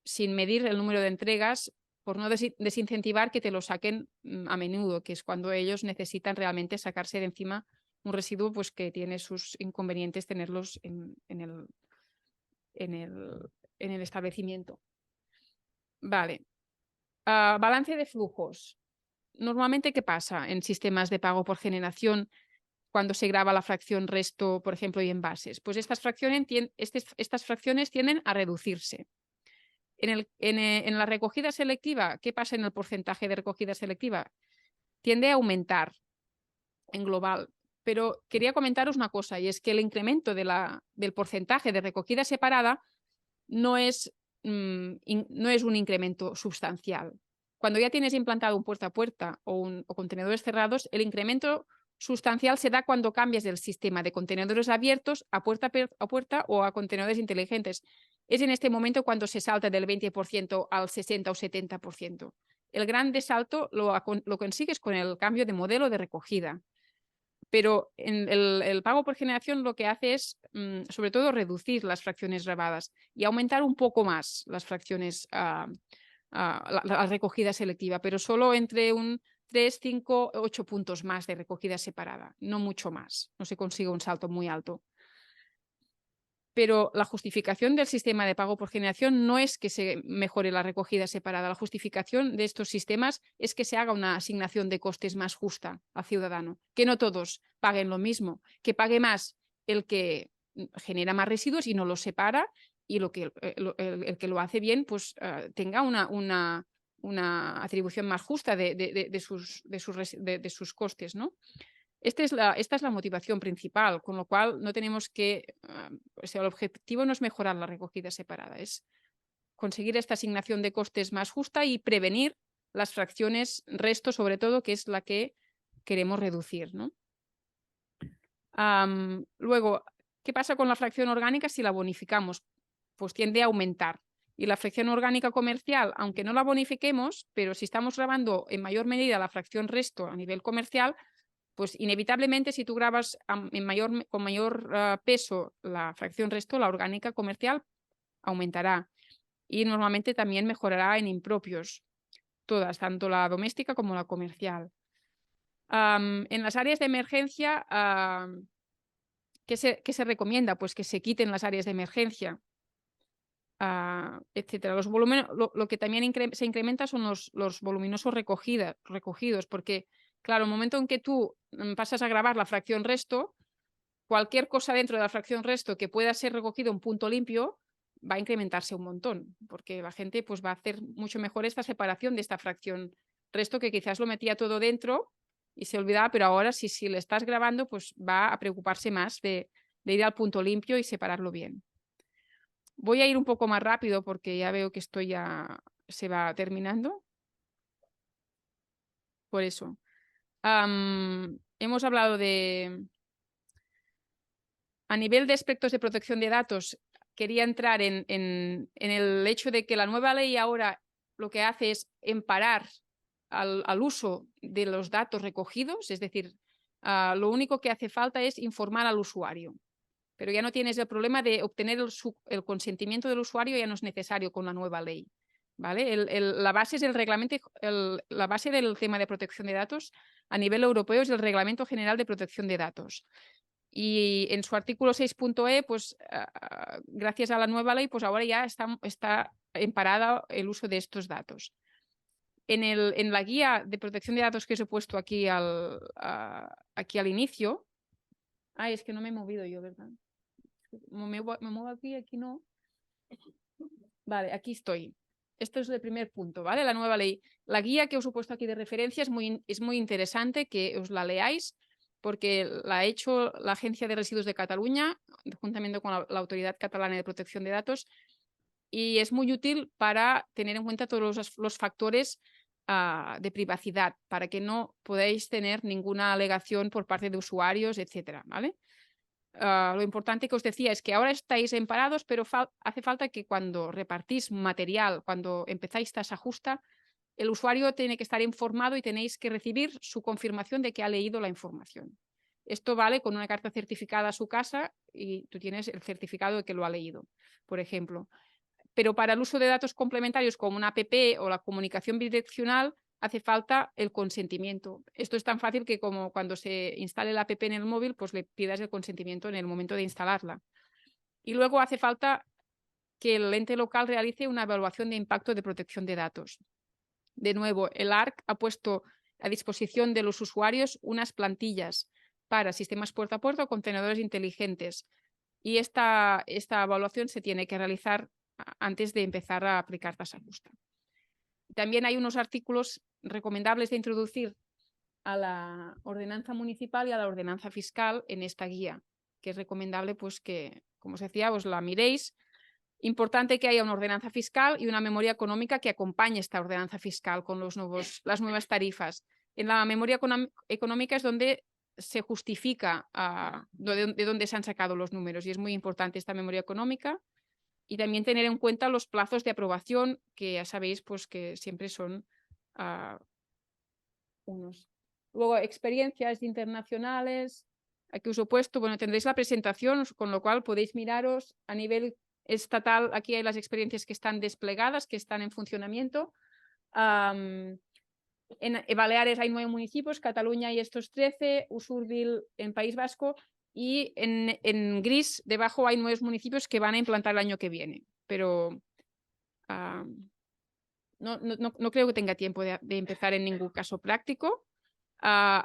sin medir el número de entregas, por no desincentivar que te lo saquen a menudo, que es cuando ellos necesitan realmente sacarse de encima un residuo pues, que tiene sus inconvenientes tenerlos en el establecimiento. Vale. Balance de flujos. Normalmente, ¿qué pasa en sistemas de pago por generación cuando se graba la fracción resto, por ejemplo, y envases? Pues estas fracciones tienden a reducirse. En la recogida selectiva, ¿qué pasa en el porcentaje de recogida selectiva? Tiende a aumentar en global. Pero quería comentaros una cosa, y es que el incremento del porcentaje de recogida separada no es un incremento sustancial. Cuando ya tienes implantado un puerta a puerta o contenedores cerrados, el incremento sustancial se da cuando cambias del sistema de contenedores abiertos a puerta a puerta o a contenedores inteligentes. Es en este momento cuando se salta del 20% al 60 o 70%. El gran salto lo consigues con el cambio de modelo de recogida. Pero en el pago por generación lo que hace es, sobre todo, reducir las fracciones grabadas y aumentar un poco más las fracciones, la recogida selectiva, pero solo entre un 3, 5, 8 puntos más de recogida separada, no mucho más, no se consigue un salto muy alto. Pero la justificación del sistema de pago por generación no es que se mejore la recogida separada. La justificación de estos sistemas es que se haga una asignación de costes más justa al ciudadano, que no todos paguen lo mismo, que pague más el que genera más residuos y no los separa, y el que lo hace bien pues tenga una atribución más justa de sus costes, ¿no? Esta es la motivación principal, con lo cual no tenemos que... el objetivo no es mejorar la recogida separada, es conseguir esta asignación de costes más justa y prevenir las fracciones resto, sobre todo, que es la que queremos reducir, ¿no? Luego, ¿qué pasa con la fracción orgánica si la bonificamos? Pues tiende a aumentar. Y la fracción orgánica comercial, aunque no la bonifiquemos, pero si estamos grabando en mayor medida la fracción resto a nivel comercial, pues inevitablemente si tú grabas con mayor peso la fracción resto, la orgánica comercial aumentará y normalmente también mejorará en impropios, todas, tanto la doméstica como la comercial. En las áreas de emergencia, ¿qué se recomienda? Pues que se quiten las áreas de emergencia, etcétera. Los volúmenes, lo que también se incrementa son los voluminosos recogidos, porque claro, el momento en que tú pasas a grabar la fracción resto, cualquier cosa dentro de la fracción resto que pueda ser recogido en punto limpio va a incrementarse un montón, porque la gente pues, va a hacer mucho mejor esta separación de esta fracción resto, que quizás lo metía todo dentro y se olvidaba, pero ahora si le estás grabando, pues va a preocuparse más de ir al punto limpio y separarlo bien. Voy a ir un poco más rápido porque ya veo que esto ya se va terminando. Por eso. Hemos hablado de... A nivel de aspectos de protección de datos, quería entrar en el hecho de que la nueva ley ahora lo que hace es emparar al uso de los datos recogidos, es decir, lo único que hace falta es informar al usuario. Pero ya no tienes el problema de obtener el consentimiento del usuario, ya no es necesario con la nueva ley. ¿Vale? La base es el reglamento, la base del tema de protección de datos a nivel europeo es el Reglamento General de Protección de Datos. Y en su artículo 6.e, pues gracias a la nueva ley, pues ahora ya está emparado el uso de estos datos. En la guía de protección de datos que os he puesto aquí aquí al inicio, es que no me he movido yo, ¿verdad? Me muevo aquí no. Vale, aquí estoy. Esto es el primer punto, ¿vale? La nueva ley. La guía que os he puesto aquí de referencia es muy interesante que os la leáis porque la ha hecho la Agencia de Residuos de Cataluña juntamente con la Autoridad Catalana de Protección de Datos y es muy útil para tener en cuenta todos los factores de privacidad para que no podáis tener ninguna alegación por parte de usuarios, etcétera, ¿vale? Lo importante que os decía es que ahora estáis emparados, pero hace falta que cuando repartís material, cuando empezáis tasa justa, el usuario tiene que estar informado y tenéis que recibir su confirmación de que ha leído la información. Esto vale con una carta certificada a su casa y tú tienes el certificado de que lo ha leído, por ejemplo. Pero para el uso de datos complementarios como una app o la comunicación bidireccional, hace falta el consentimiento. Esto es tan fácil que como cuando se instale la app en el móvil, pues le pidas el consentimiento en el momento de instalarla. Y luego hace falta que el ente local realice una evaluación de impacto de protección de datos. De nuevo, el ARC ha puesto a disposición de los usuarios unas plantillas para sistemas puerta a puerta o contenedores inteligentes. Y esta evaluación se tiene que realizar antes de empezar a aplicar tasa justa. También hay unos artículos recomendables de introducir a la ordenanza municipal y a la ordenanza fiscal en esta guía, que es recomendable pues que, como os decía, os la miréis. Importante que haya una ordenanza fiscal y una memoria económica que acompañe esta ordenanza fiscal con las nuevas tarifas. En la memoria económica es donde se justifica de dónde se han sacado los números y es muy importante esta memoria económica. Y también tener en cuenta los plazos de aprobación, que ya sabéis pues, que siempre son unos. Luego, experiencias internacionales. Aquí os he puesto, bueno, tendréis la presentación, con lo cual podéis miraros a nivel estatal. Aquí hay las experiencias que están desplegadas, que están en funcionamiento. En Baleares hay 9 municipios, Cataluña hay estos 13, Usurbil en País Vasco. Y en gris, debajo, hay 9 municipios que van a implantar el año que viene. Pero no creo que tenga tiempo de empezar en ningún caso práctico.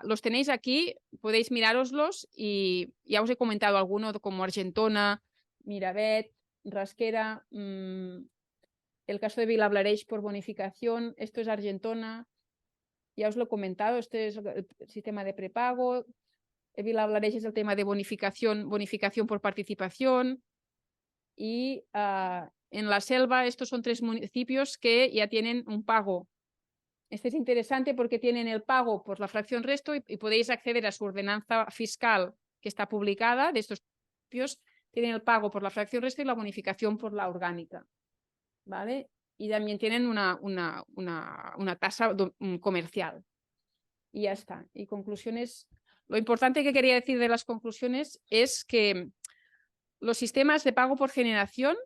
Los tenéis aquí, podéis mirároslos y ya os he comentado alguno como Argentona, Miravet, Rasquera, el caso de Vilablareix por bonificación, esto es Argentona, ya os lo he comentado, este es el sistema de prepago. Vilablareix es el tema de bonificación por participación y en la Selva estos son 3 municipios que ya tienen un pago. Este es interesante porque tienen el pago por la fracción resto y podéis acceder a su ordenanza fiscal que está publicada de estos municipios. Tienen el pago por la fracción resto y la bonificación por la orgánica, ¿vale? Y también tienen una tasa comercial. Y ya está. Y conclusiones. Lo importante que quería decir de las conclusiones es que los sistemas de pago por generación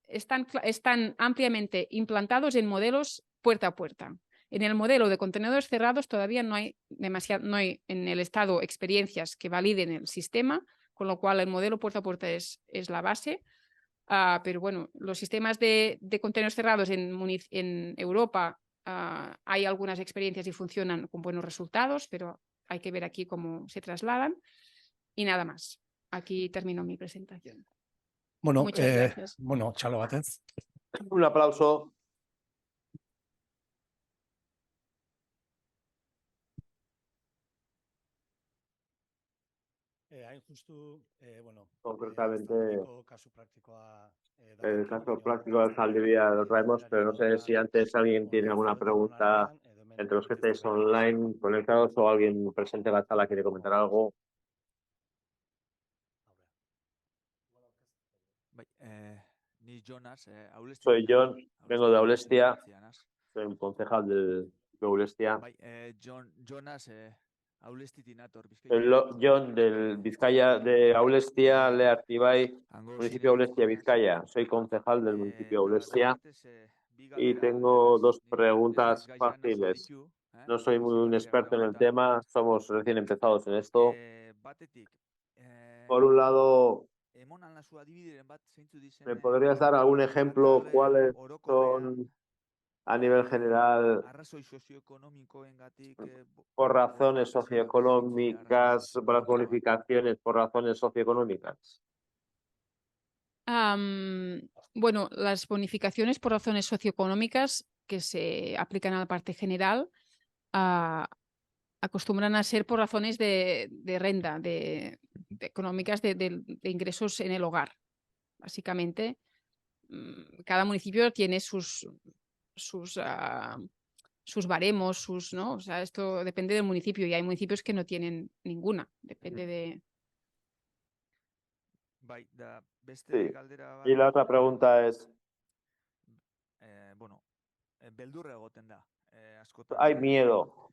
están ampliamente implantados en modelos puerta a puerta. En el modelo de contenedores cerrados todavía no hay en el estado experiencias que validen el sistema, con lo cual el modelo puerta a puerta es la base. Pero bueno, los sistemas de contenedores cerrados en Europa hay algunas experiencias y funcionan con buenos resultados, pero hay que ver aquí cómo se trasladan. Y nada más. Aquí termino mi presentación. Bueno, muchas gracias. Bueno, txalo batez. Un aplauso. concretamente el caso práctico del Zaldivia lo traemos, pero no sé si antes alguien tiene alguna pregunta entre los que estéis online conectados o alguien presente en la sala quiere comentar algo. Soy John, vengo de Aulestia, soy un concejal de Aulestia. John del Vizcaya de Aulestia, Leartibai, municipio de Aulestia, Vizcaya. Soy concejal del municipio de Aulestia y tengo dos preguntas fáciles. No soy muy un experto en el tema, somos recién empezados en esto. Por un lado, ¿me podrías dar algún ejemplo cuáles son a nivel general por razones socioeconómicas, por las bonificaciones por razones socioeconómicas? Bueno, las bonificaciones por razones socioeconómicas que se aplican a la parte general acostumbran a ser por razones de renta, económicas de ingresos en el hogar. Básicamente, cada municipio tiene sus baremos, ¿no? O sea, esto depende del municipio y hay municipios que no tienen ninguna, depende de... Sí. Y la otra pregunta es... Hay miedo.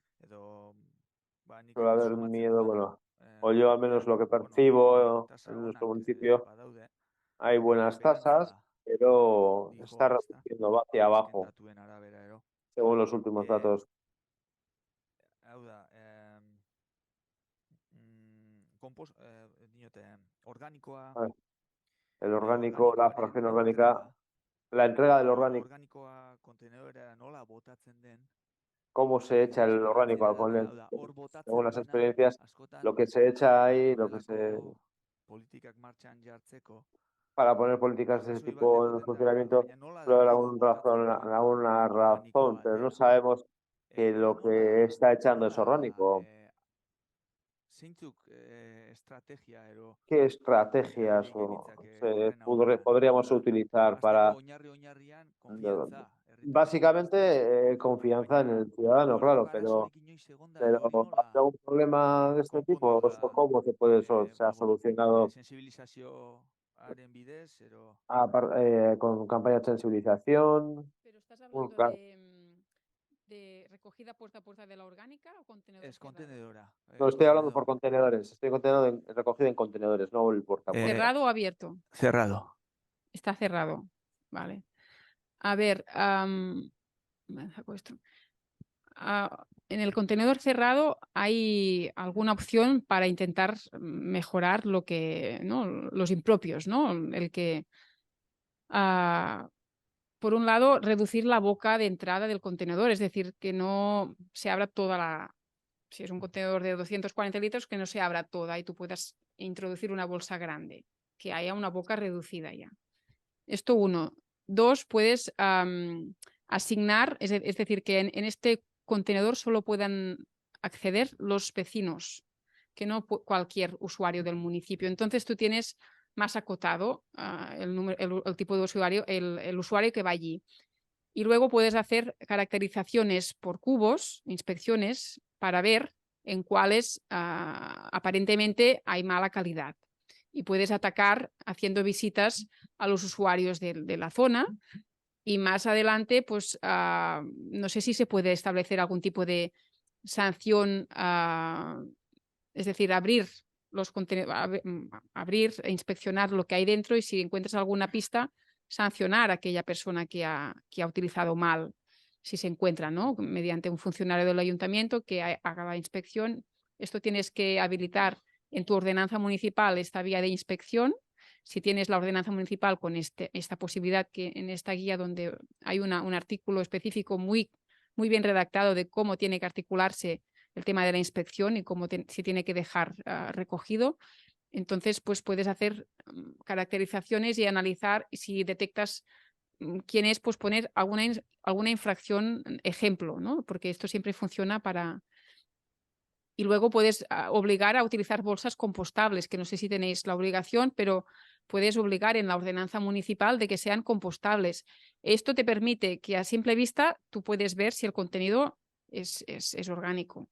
Suele haber miedo, bueno, o yo al menos lo que percibo en nuestro municipio, hay buenas tasas, pero está reduciendo hacia abajo, según los últimos datos. El orgánico, la fracción orgánica, la entrega del orgánico. ¿Cómo se echa el orgánico al condense? Según las experiencias, lo que se echa ahí, para poner políticas de ese tipo en funcionamiento, suele haber alguna razón, pero no sabemos que lo que está echando es orgánico. ¿Qué estrategias podríamos utilizar para... Básicamente, confianza en el ciudadano, claro, pero ¿hay algún problema de este tipo? ¿Cómo se ha solucionado con campañas de sensibilización? ¿Pero estás hablando de recogida puerta a puerta de la orgánica o contenedor? Es contenedora. No, estoy hablando por contenedores. Estoy recogida en contenedores, no el puerta a puerta. ¿Cerrado o abierto? Cerrado. Está cerrado. Vale. A ver, me saco esto. En el contenedor cerrado hay alguna opción para intentar mejorar lo que, ¿no? Los impropios, ¿no? El que, por un lado, reducir la boca de entrada del contenedor, es decir, que no se abra toda la... Si es un contenedor de 240 litros, que no se abra toda y tú puedas introducir una bolsa grande, que haya una boca reducida ya. Esto uno. Dos, puedes asignar, es decir, que en este contenedor solo puedan acceder los vecinos, que no cualquier usuario del municipio. Entonces tú tienes más acotado el tipo de usuario, el usuario que va allí. Y luego puedes hacer caracterizaciones por cubos, inspecciones, para ver en cuáles aparentemente hay mala calidad. Y puedes atacar haciendo visitas a los usuarios de la zona. Y más adelante, pues no sé si se puede establecer algún tipo de sanción, es decir, abrir e inspeccionar lo que hay dentro y si encuentras alguna pista, sancionar a aquella persona que ha utilizado mal, si se encuentra, ¿no? Mediante un funcionario del ayuntamiento que haga la inspección. Esto tienes que habilitar en tu ordenanza municipal esta vía de inspección. Si tienes la ordenanza municipal con esta posibilidad, que en esta guía donde hay un artículo específico muy bien redactado de cómo tiene que articularse el tema de la inspección y cómo se tiene que dejar recogido, entonces pues puedes hacer caracterizaciones y analizar, y si detectas quién es, pues poner alguna infracción ejemplo, ¿no? Porque esto siempre funciona para Y luego puedes obligar a utilizar bolsas compostables, que no sé si tenéis la obligación, pero puedes obligar en la ordenanza municipal de que sean compostables. Esto te permite que a simple vista tú puedes ver si el contenido es orgánico.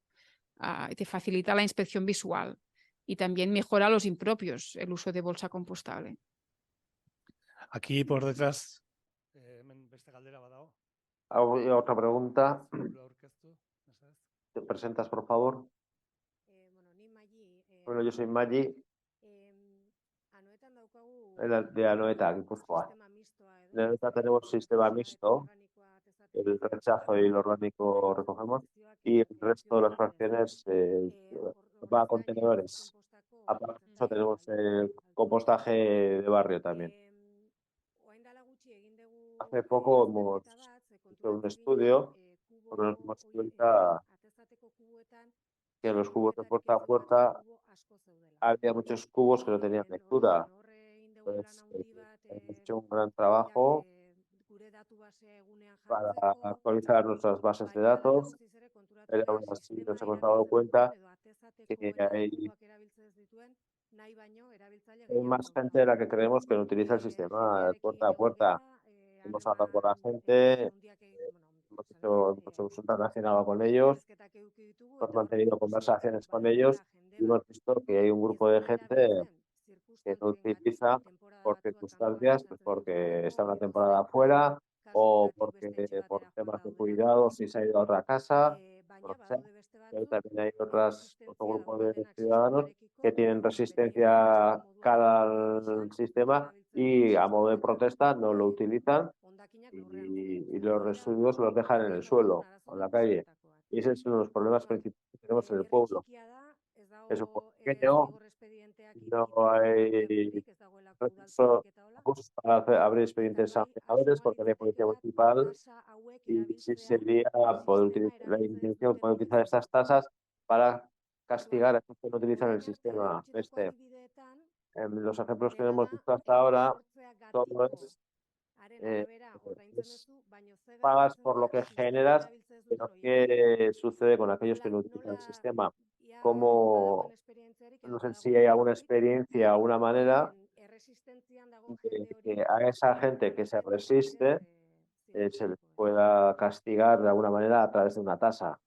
Te facilita la inspección visual y también mejora los impropios el uso de bolsa compostable. Aquí por detrás. Otra pregunta. ¿Te presentas, por favor? Bueno, yo soy Maggi, de Anoeta, Guipúzcoa. En Anoeta tenemos sistema mixto, el rechazo y el orgánico recogemos, y el resto de las fracciones va a contenedores. Aparte de eso tenemos el compostaje de barrio también. Hace poco hemos hecho un estudio donde nos dimos cuenta que en los cubos de puerta a puerta había muchos cubos que no tenían lectura. Entonces, hemos hecho un gran trabajo para actualizar nuestras bases de datos, pero aún así nos hemos dado cuenta que hay más gente de la que creemos que no utiliza el sistema de puerta a puerta. Hemos hablado con la gente, hemos relacionado con ellos, hemos mantenido conversaciones con ellos y hemos visto que hay un grupo de gente que no utiliza por circunstancias, pues porque está una temporada afuera o porque por temas de cuidado si se ha ido a otra casa. Pero también hay otro grupo de ciudadanos que tienen resistencia cara al sistema y a modo de protesta no lo utilizan y los residuos los dejan en el suelo o en la calle. Y ese es uno de los problemas principales que tenemos en el pueblo. Es un pueblo pequeño, no hay recursos para abrir expedientes sancionadores porque no hay policía municipal y sí sería la intención poder utilizar estas tasas para castigar a los que no utilizan el sistema. Los ejemplos que hemos visto hasta ahora, todo es pagas por lo que generas, pero ¿qué sucede con aquellos que no utilizan el sistema? Como no sé si hay alguna experiencia, alguna manera de que a esa gente que se resiste se les pueda castigar de alguna manera a través de una tasa.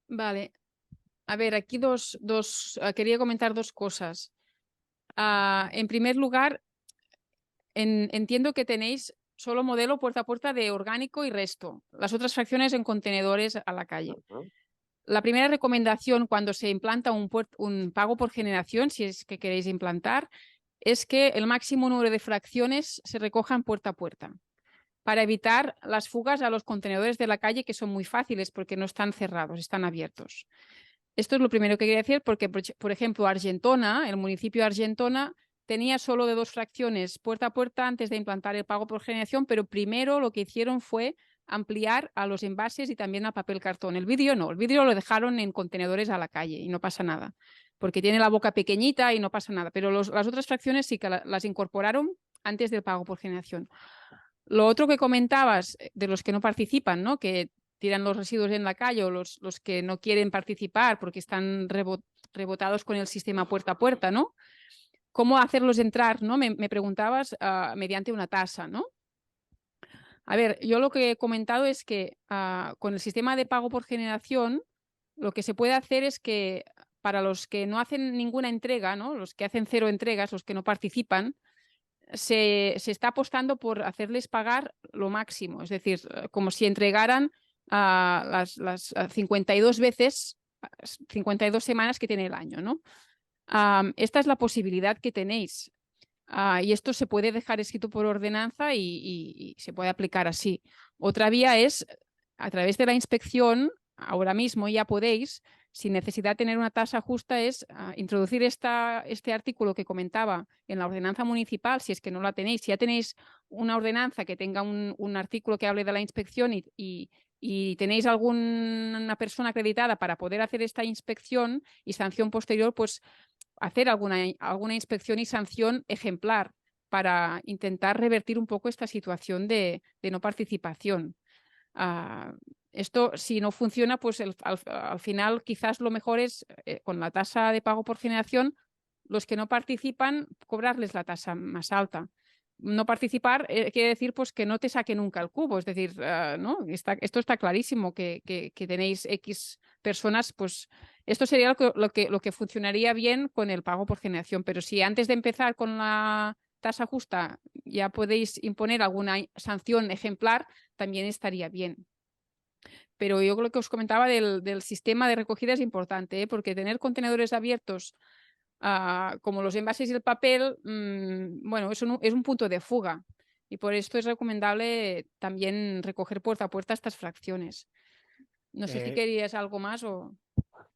Vale. A ver, aquí quería comentar dos cosas. En primer lugar, entiendo que tenéis solo modelo puerta a puerta de orgánico y resto. Las otras fracciones en contenedores a la calle. La primera recomendación cuando se implanta un pago por generación, si es que queréis implantar, es que el máximo número de fracciones se recojan puerta a puerta para evitar las fugas a los contenedores de la calle, que son muy fáciles porque no están cerrados, están abiertos. Esto es lo primero que quería decir porque, por ejemplo, Argentona, el municipio de Argentona, tenía solo de 2 fracciones puerta a puerta antes de implantar el pago por generación, pero primero lo que hicieron fue ampliar a los envases y también al papel cartón. El vidrio no, el vidrio lo dejaron en contenedores a la calle y no pasa nada, porque tiene la boca pequeñita y no pasa nada, pero las otras fracciones sí que las incorporaron antes del pago por generación. Lo otro que comentabas de los que no participan, ¿no? Que tiran los residuos en la calle o los que no quieren participar porque están rebotados con el sistema puerta a puerta, ¿no? ¿Cómo hacerlos entrar, ¿no? Me preguntabas mediante una tasa, ¿no? A ver, yo lo que he comentado es que con el sistema de pago por generación, lo que se puede hacer es que para los que no hacen ninguna entrega, ¿no? Los que hacen 0 entregas, los que no participan, se está apostando por hacerles pagar lo máximo, es decir, como si entregaran las 52 veces, 52 semanas que tiene el año, ¿no? Esta es la posibilidad que tenéis. Y esto se puede dejar escrito por ordenanza y se puede aplicar así. Otra vía es, a través de la inspección, ahora mismo ya podéis, sin necesidad de tener una tasa justa, es introducir este artículo que comentaba en la ordenanza municipal, si es que no la tenéis. Si ya tenéis una ordenanza que tenga un artículo que hable de la inspección y tenéis alguna persona acreditada para poder hacer esta inspección y sanción posterior, pues hacer alguna inspección y sanción ejemplar para intentar revertir un poco esta situación de no participación. Esto, si no funciona, pues al final quizás lo mejor es, con la tasa de pago por generación, los que no participan, cobrarles la tasa más alta. No participar quiere decir pues, que no te saque nunca el cubo. Es decir, ¿no? Esto está clarísimo, que tenéis X personas, pues esto sería lo que funcionaría bien con el pago por generación. Pero si antes de empezar con la tasa justa ya podéis imponer alguna sanción ejemplar, también estaría bien. Pero yo lo que os comentaba del sistema de recogida es importante, porque tener contenedores abiertos como los envases y el papel, bueno, es un punto de fuga. Y por esto es recomendable también recoger puerta a puerta estas fracciones. No sé si querías algo más o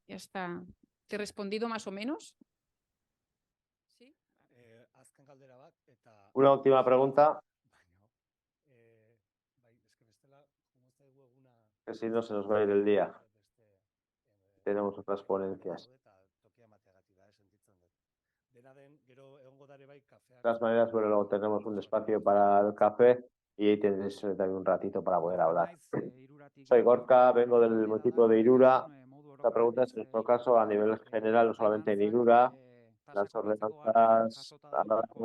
ya está. ¿Te he respondido más o menos? ¿Sí? Una última pregunta. Que si no se nos va a ir el día. Tenemos otras ponencias. De todas maneras, bueno, luego tenemos un espacio para el café y ahí tendréis también un ratito para poder hablar. Soy Gorka, vengo del municipio de Irura. Esta pregunta es, en nuestro caso, a nivel general, no solamente en Irura, las ordenanzas,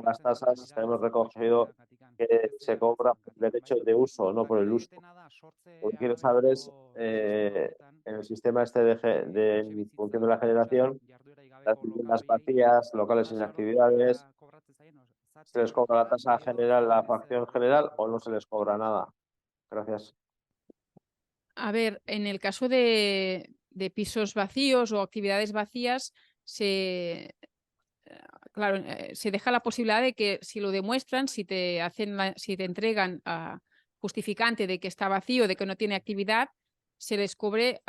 las tasas, hemos recogido que se cobra por el derecho de uso, no por el uso. Lo que quiero saber es, en el sistema este de función de la generación, las viviendas vacías, locales sin actividades, ¿se les cobra la tasa general, la facción general o no se les cobra nada? Gracias. A ver, en el caso de pisos vacíos o actividades vacías, claro, se deja la posibilidad de que si lo demuestran, si te entregan justificante de que está vacío, de que no tiene actividad, se les cobre,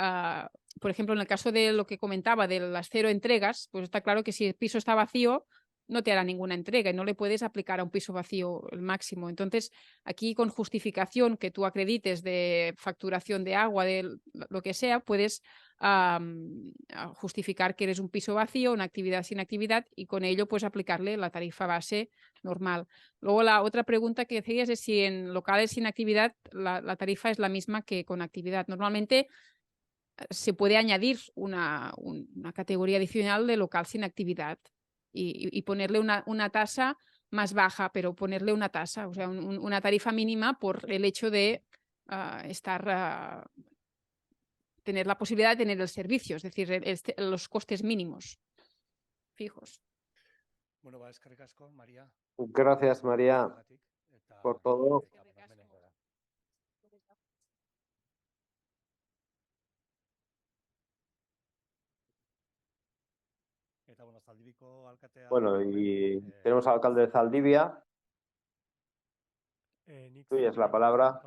por ejemplo, en el caso de lo que comentaba de las 0 entregas, pues está claro que si el piso está vacío, no te hará ninguna entrega y no le puedes aplicar a un piso vacío el máximo. Entonces, aquí con justificación que tú acredites de facturación de agua, de lo que sea, puedes justificar que eres un piso vacío, una actividad sin actividad y con ello pues aplicarle la tarifa base normal. Luego la otra pregunta que hacías es si en locales sin actividad la tarifa es la misma que con actividad. Normalmente se puede añadir una categoría adicional de local sin actividad y ponerle una tasa más baja, pero ponerle una tasa, o sea, una tarifa mínima por el hecho de tener la posibilidad de tener el servicio, es decir, los costes mínimos fijos. Bueno, eskerrik asko, María. Gracias, María, por todo. Bueno, y tenemos al alcalde de Zaldivia. Tuya es la palabra.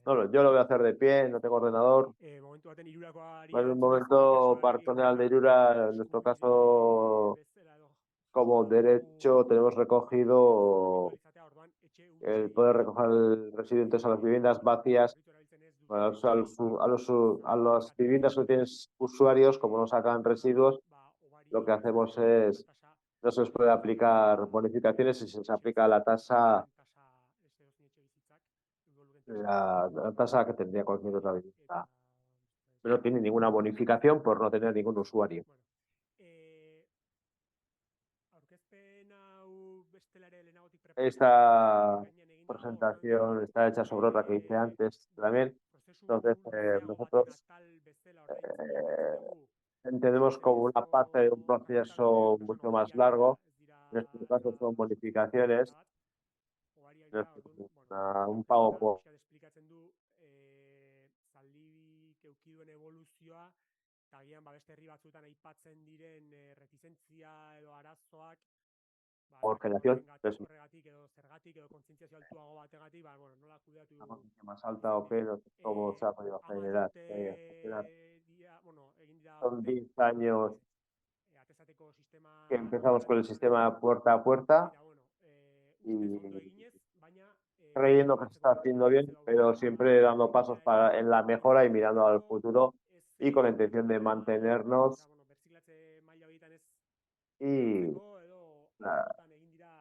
No, yo lo voy a hacer de pie, no tengo ordenador. En un momento, Partonel de Irura, en nuestro caso, como derecho, tenemos recogido el poder recoger el residentes a las viviendas vacías, a las viviendas que tienen usuarios, como no sacan residuos, lo que hacemos es, no se les puede aplicar bonificaciones y se les aplica la tasa que tendría cualquier otra vivienda. Pero no tiene ninguna bonificación por no tener ningún usuario. Esta presentación está hecha sobre otra que hice antes también. Entonces, nosotros entendemos como una parte de un proceso mucho más largo. En este caso son bonificaciones, un pago por generación. Entonces, más alta o peor, cómo se ha podido generar. Son 10 años que empezamos con el sistema puerta a puerta y creyendo que se está haciendo bien, pero siempre dando pasos en la mejora y mirando al futuro y con la intención de mantenernos y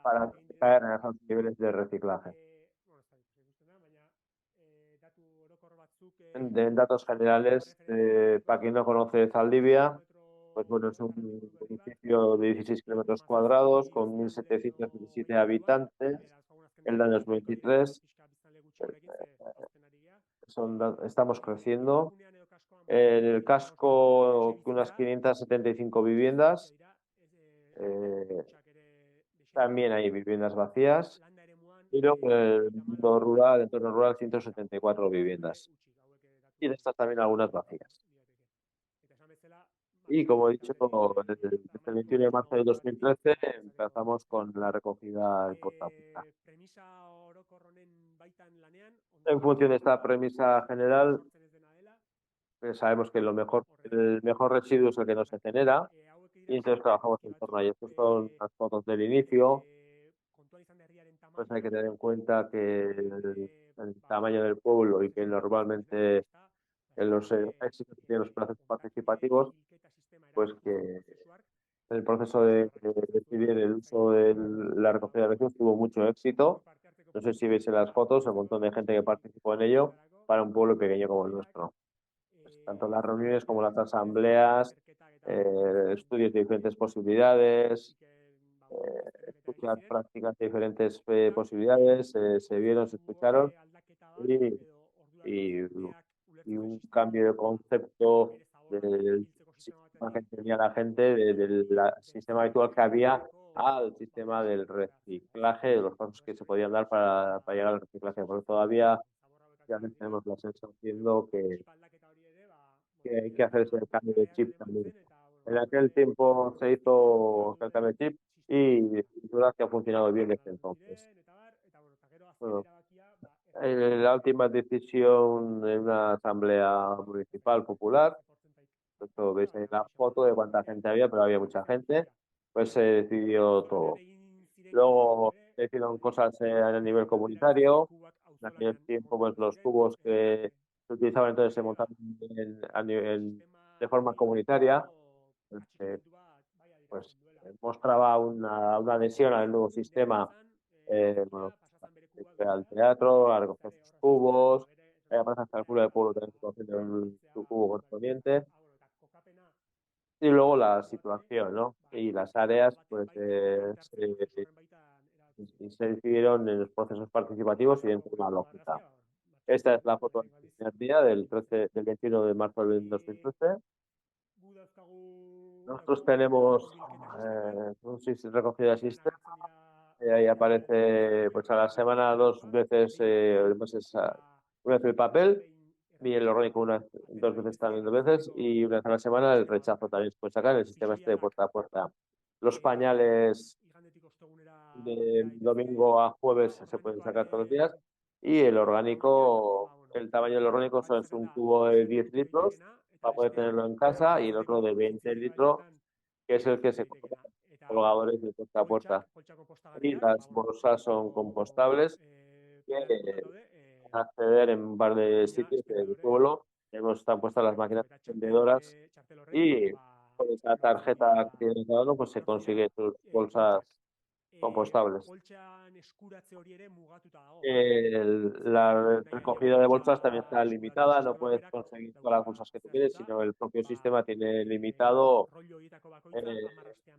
para caer en esos niveles de reciclaje. En datos generales, para quien no conoce Zaldivia, pues bueno, es un municipio de 16 kilómetros cuadrados con 1.717 habitantes. El año 2023 estamos creciendo. En el casco, unas 575 viviendas. También hay viviendas vacías. Y luego el mundo rural, el entorno rural, 174 viviendas. Y de estas también algunas vacías. Y como he dicho, desde el 21 de marzo de 2013 empezamos con la recogida en puerta a puerta. En función de esta premisa general, sabemos que el mejor residuo es el que no se genera y entonces trabajamos en torno a ello. Estas son las fotos del inicio. Pues hay que tener en cuenta que el tamaño del pueblo y que normalmente en los éxitos que tienen los procesos participativos, pues que el proceso de decidir el uso de la recogida de residuos tuvo mucho éxito. No sé si veis en las fotos el montón de gente que participó en ello para un pueblo pequeño como el nuestro. Pues, tanto las reuniones como las asambleas, estudios de diferentes posibilidades, escuchar prácticas de diferentes posibilidades, se vieron, se escucharon y un cambio de concepto del sistema que tenía la gente, del sistema habitual que había al sistema del reciclaje, de los pasos que se podían dar para llegar al reciclaje. Porque todavía ya tenemos la sensación que hay que hacer ese cambio de chip también. En aquel tiempo se hizo el cambio de chip y es verdad que ha funcionado bien desde entonces. Bueno, la última decisión en una asamblea municipal popular, esto veis ahí la foto de cuánta gente había, pero había mucha gente, pues se decidió todo. Luego se hicieron cosas a nivel comunitario. En aquel tiempo, pues los tubos que se utilizaban entonces se montaron de forma comunitaria. Pues mostraba una adhesión al nuevo sistema, bueno, al teatro, a recoger sus cubos, además hasta el culo de pueblo también recogiendo su cubo correspondiente. Y luego la situación, ¿no? Y las áreas, pues se decidieron en los procesos participativos y dentro de una lógica. Esta es la foto del primer día, del 21 de marzo del 2013. Nosotros tenemos un recogido de sistema. Ahí aparece pues a la semana 2 veces, una vez el papel y el orgánico 2 veces también 2 veces y una vez a la semana el rechazo también se puede sacar en el sistema este de puerta a puerta. Los pañales de domingo a jueves se pueden sacar todos los días y el orgánico, el tamaño del orgánico es un cubo de 10 litros para poder tenerlo en casa y el otro de 20 litros que es el que se compra en colgadores de puerta a puerta. Y las bolsas son compostables que acceder en un par de sitios del pueblo. Están puestas las máquinas expendedoras y con esa tarjeta que tiene cada uno pues se consigue sus bolsas compostables. La recogida de bolsas también está limitada, no puedes conseguir todas las bolsas que tú quieres, sino el propio sistema tiene limitado.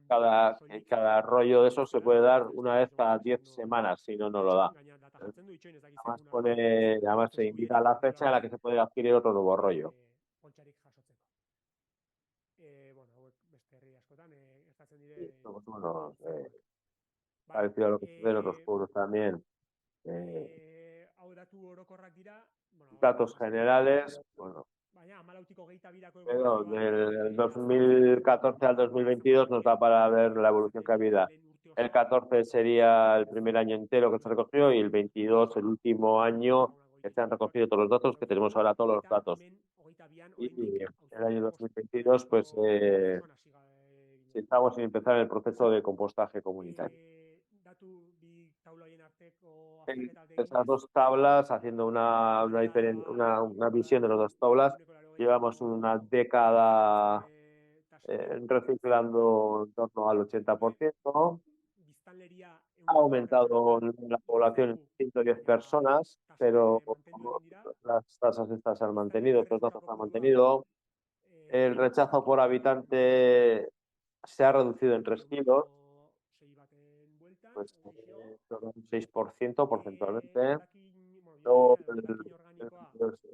Cada rollo de esos se puede dar una vez cada 10 semanas, si no, no lo da. Además se indica la fecha en la que se puede adquirir otro nuevo rollo. Pues bueno, parecido a lo que sucede en otros pueblos también. Datos generales, bueno, pero del 2014 al 2022 nos da para ver la evolución que ha habido. El 14 sería el primer año entero que se recogió y el 22 el último año que se han recogido todos los datos, que tenemos ahora todos los datos. Y el año 2022 pues estamos sin empezar el proceso de compostaje comunitario. En esas dos tablas, haciendo una visión de las dos tablas, llevamos una década reciclando en torno al 80%. Ha aumentado la población en 110 personas, pero las tasas estas se han mantenido, los datos se han mantenido. El rechazo por habitante se ha reducido en 3 kilos, pues solo un 6% porcentualmente. Luego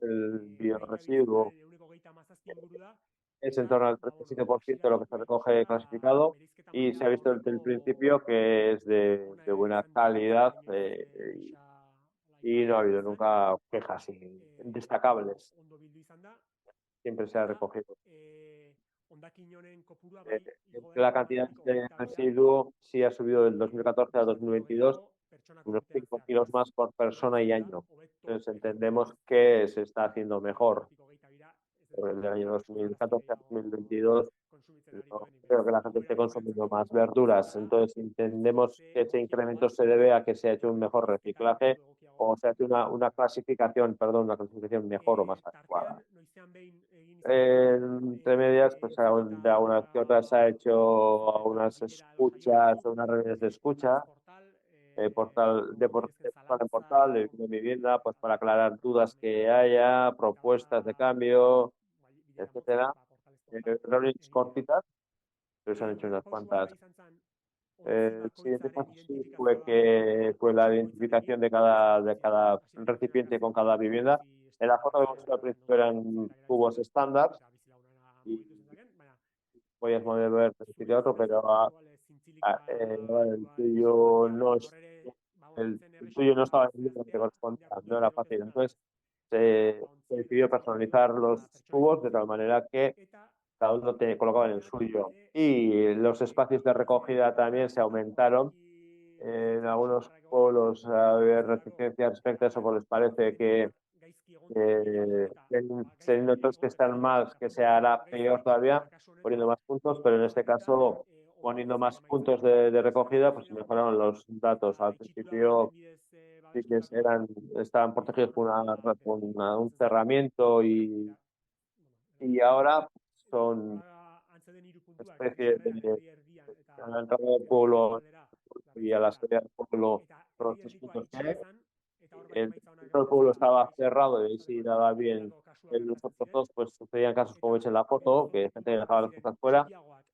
el biorresiduo es en torno al 37% de lo que se recoge clasificado y se ha visto desde el principio que es de buena calidad y no ha habido nunca quejas destacables. Siempre se ha recogido. La cantidad de residuo sí ha subido del 2014 a 2022 unos 5 kilos más por persona y año. Entonces entendemos que se está haciendo mejor. Del año 2014 a 2022 no creo que la gente esté consumiendo más verduras. Entonces entendemos que ese incremento se debe a que se ha hecho un mejor reciclaje o se ha hecho una clasificación mejor o más adecuada. Entre medias, pues de algunas que otras se ha hecho unas escuchas, unas reuniones de escucha, portal en portal de vivienda, pues para aclarar dudas que haya, propuestas de cambio, etcétera. Reuniones cortitas, pero se han hecho unas cuantas. El siguiente paso sí fue la identificación de cada recipiente con cada vivienda. En la foto que hemos visto al principio eran cubos estándar y podías mover de un sitio a otro, pero el tuyo no estaba en el libro que correspondía, no era fácil. Entonces se decidió personalizar los cubos de tal manera que cada uno te colocaba en el suyo. Y los espacios de recogida también se aumentaron. En algunos pueblos había reticencia respecto a eso, pues les parece que teniendo otros que están más, que se hará peor todavía, poniendo más puntos, pero en este caso, poniendo más puntos de recogida, pues se mejoraron los datos. Al principio sí que estaban protegidos por un cerramiento y ahora son especies de a la entrada del pueblo y a la salida del pueblo por los 3 puntos que hay. El pueblo estaba cerrado y ahí sí daba bien. En los otros dos pues sucedían casos como veis en la foto, que gente dejaba las cosas fuera.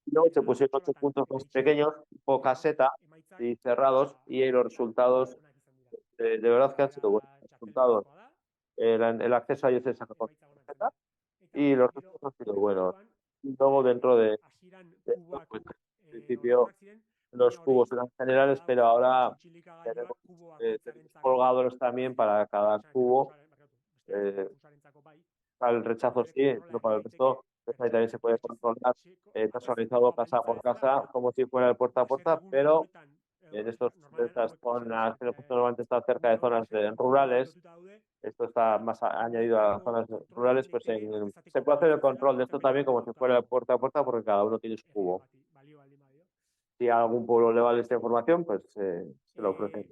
Y luego se pusieron 8 puntos más pequeños, tipo caseta, y cerrados, y los resultados de verdad que han sido buenos resultados. El acceso a ellos se saca con caseta y los resultados han sido buenos. Y luego dentro de esto, pues al principio los cubos eran generales, pero ahora tenemos colgadores también para cada cubo. Para el rechazo sí, pero para el resto pues ahí también se puede controlar personalizado casa por casa, como si fuera de puerta a puerta, pero en estas zonas que normalmente está cerca de zonas rurales, esto está más añadido a zonas rurales, pues se puede hacer el control de esto también como si fuera de puerta a puerta porque cada uno tiene su cubo. Si a algún pueblo le vale esta información, pues se lo ofrecen.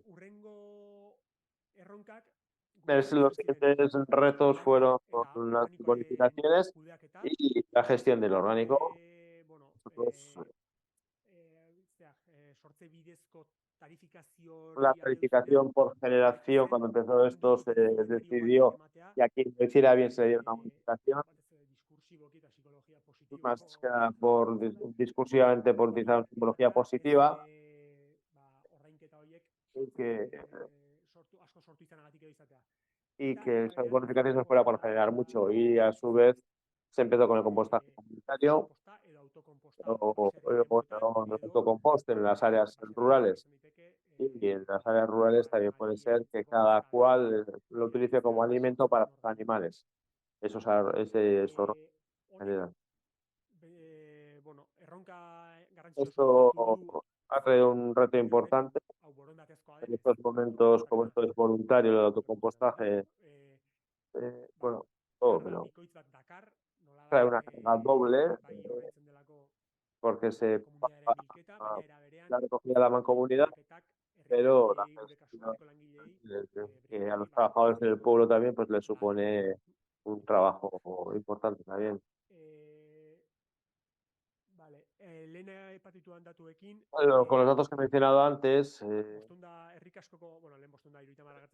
Los siguientes retos fueron las bonificaciones y la gestión del orgánico. Nosotros, la tarificación por generación, cuando empezó esto, se decidió que a quien lo hiciera bien se le diera una bonificación, más que nada discursivamente por utilizar psicología positiva y que esas bonificaciones no fuera para generar mucho y a su vez se empezó con el compostaje comunitario o el autocompost en las áreas rurales y en las áreas rurales también puede ser que cada cual lo utilice como alimento para sus animales. Eso genera. Esto ha traído un reto importante. En estos momentos, como esto es voluntario, el autocompostaje, bueno, todo, pero trae una carga doble porque se paga la recogida de la mancomunidad, pero la gestión que a los trabajadores del pueblo también pues les supone un trabajo importante también. Con los datos que he mencionado antes,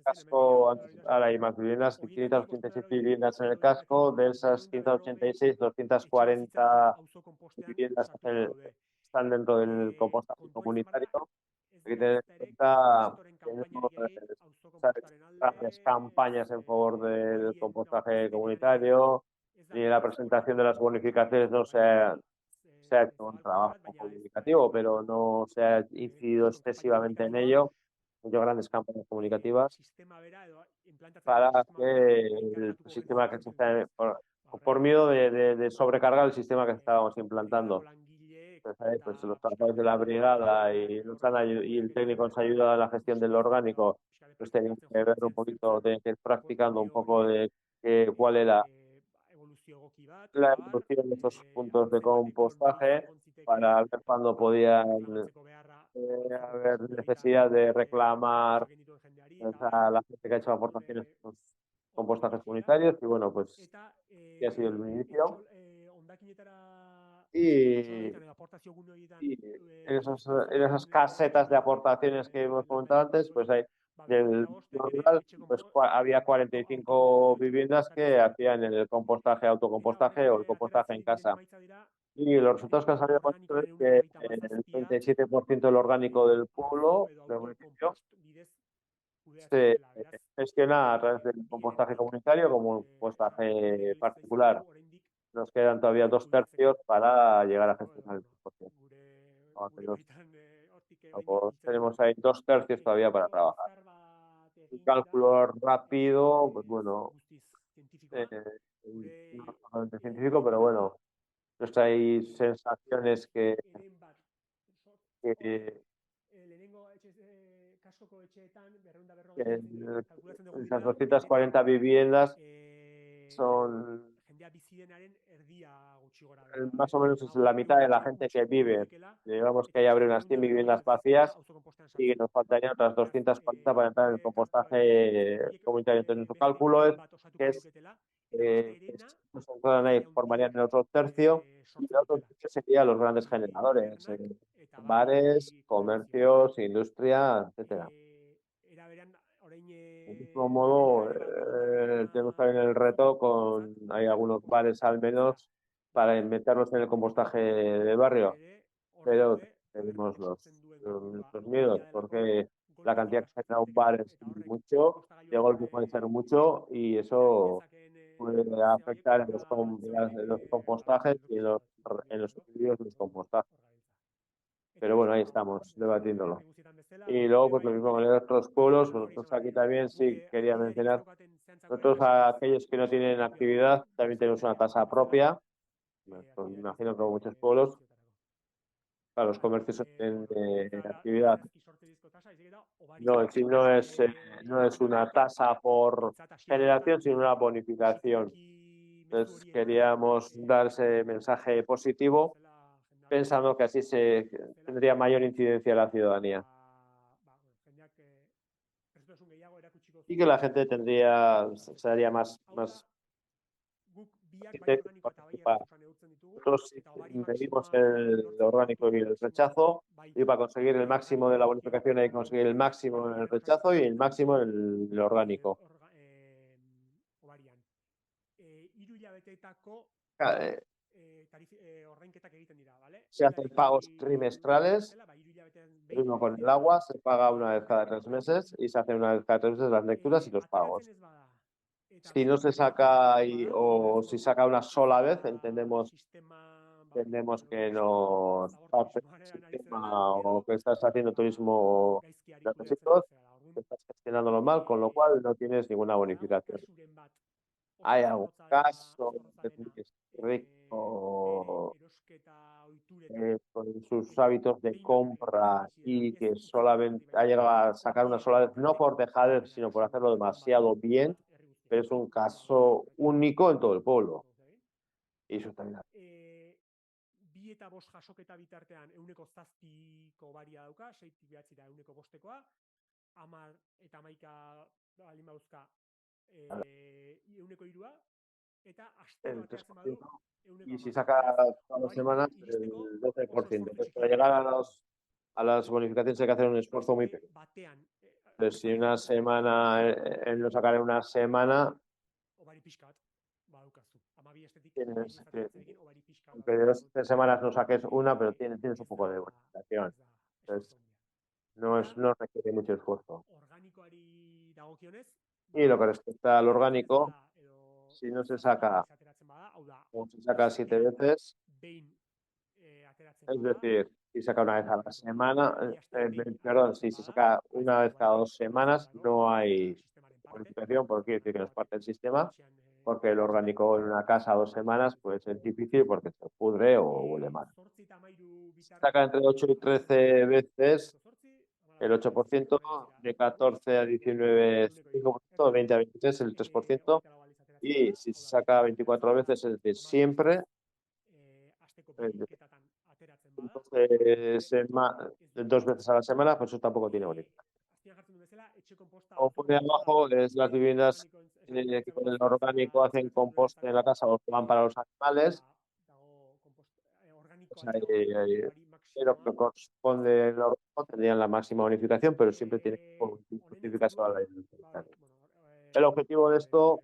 casco, ahora hay más viviendas, 586 viviendas en el casco, de esas 586, 240 viviendas están dentro del compostaje comunitario. Hay que tener en cuenta que tenemos grandes campañas en favor del compostaje comunitario, y en la presentación de las bonificaciones no se ha hecho un trabajo comunicativo, pero no se ha incidido excesivamente en ello. Hay grandes campañas comunicativas para que el sistema que se está, por miedo de sobrecargar el sistema que estábamos implantando. Pues los trabajadores de la brigada y el técnico nos ayuda en la gestión del orgánico, pues tenían que ver un poquito, tenían que ir practicando un poco de cuál era la evolución de esos puntos de compostaje para ver cuándo podían haber necesidad de reclamar a la gente que ha hecho aportaciones a los compostajes comunitarios. Y bueno, pues que ha sido el inicio. Y en esas casetas de aportaciones que hemos comentado antes, pues hay del rural, pues había 45 viviendas que hacían el compostaje, autocompostaje o el compostaje en casa. Y los resultados que han salido es que el 37% del orgánico del pueblo, del municipio, se gestiona a través del compostaje comunitario como un compostaje particular. Nos quedan todavía 2/3 para llegar a gestionar el 100%. Tenemos ahí 2/3 todavía para trabajar. Un cálculo rápido, pues bueno, no totalmente científico, pero bueno, hay sensaciones que esas 240 viviendas son más o menos es la mitad de la gente que vive. Digamos que hay abre unas 100 viviendas vacías y nos faltarían otras 240 para entrar en el compostaje comunitario. Entonces, nuestro cálculo es que pues, ahí formarían el otro tercio y el otro tercio serían los grandes generadores, bares, comercios, industria, etcétera. De mismo modo, tenemos también el reto hay algunos bares al menos para meterlos en el compostaje de barrio, pero tenemos los miedos porque la cantidad que se genera un bar es mucho, de golpe puede ser mucho y eso puede afectar en los compostajes y en los equilibrios de los compostajes. Pero bueno, ahí estamos, debatiéndolo. Y luego, pues lo mismo en otros pueblos, nosotros aquí también sí quería mencionar, nosotros a aquellos que no tienen actividad también tenemos una tasa propia, pues, me imagino que como muchos pueblos, para los comercios en actividad. No, en sí no es una tasa por generación, sino una bonificación. Entonces queríamos dar ese mensaje positivo, pensando que así se tendría mayor incidencia en la ciudadanía. Y que la gente sería más nosotros medimos el orgánico y el rechazo, y para conseguir el máximo de la bonificación hay que conseguir el máximo en el rechazo y el máximo en el orgánico. Se hacen pagos trimestrales, uno con el agua, se paga una vez cada 3 meses y se hace una vez cada 3 meses las lecturas y los pagos. Si no se saca o si saca una sola vez, entendemos que no el sistema o que estás haciendo turismo de residuos, que estás gestionándolo mal, con lo cual no tienes ninguna bonificación. Hay algún caso rico con sus hábitos de compra y que solamente ha llegado a sacar una sola vez, no por dejadez, sino por hacerlo demasiado bien, pero es un caso único en todo el pueblo. Y eso también. Bi eta bost jasoketa bitartean 7ko baria dauka, 6-tik 9-ra 5%, 10 eta 11 baldin bauzka 1/3, el 3%. Y si saca todas las semanas, el 12%. Entonces, para llegar a las bonificaciones hay que hacer un esfuerzo muy pequeño. Entonces, si una semana, él lo sacará en una semana, tienes que, aunque de 2 semanas no saques una, pero tienes un poco de bonificación. Entonces, no requiere mucho esfuerzo. Y lo que respecta al orgánico, si no se saca, o se saca 7 veces, es decir, si saca una vez a la semana, perdón, si se saca una vez cada 2 semanas, no hay bonificación, porque quiere decir que no es parte del sistema, porque el orgánico en una casa 2 semanas pues es difícil porque se pudre o huele mal. Si se saca entre 8 y 13 veces, el 8%, de 14 a 19, 5%, 20 a 23, el 3%, y si se saca 24 veces, es decir, siempre, entonces 2 veces a la semana, pues eso tampoco tiene bonificación. Como pone abajo, es las viviendas que con el orgánico hacen compost en la casa o van para los animales. O sea, lo que corresponde al orgánico tendrían la máxima bonificación, pero siempre tiene que justificarse a la bonificación. El objetivo de esto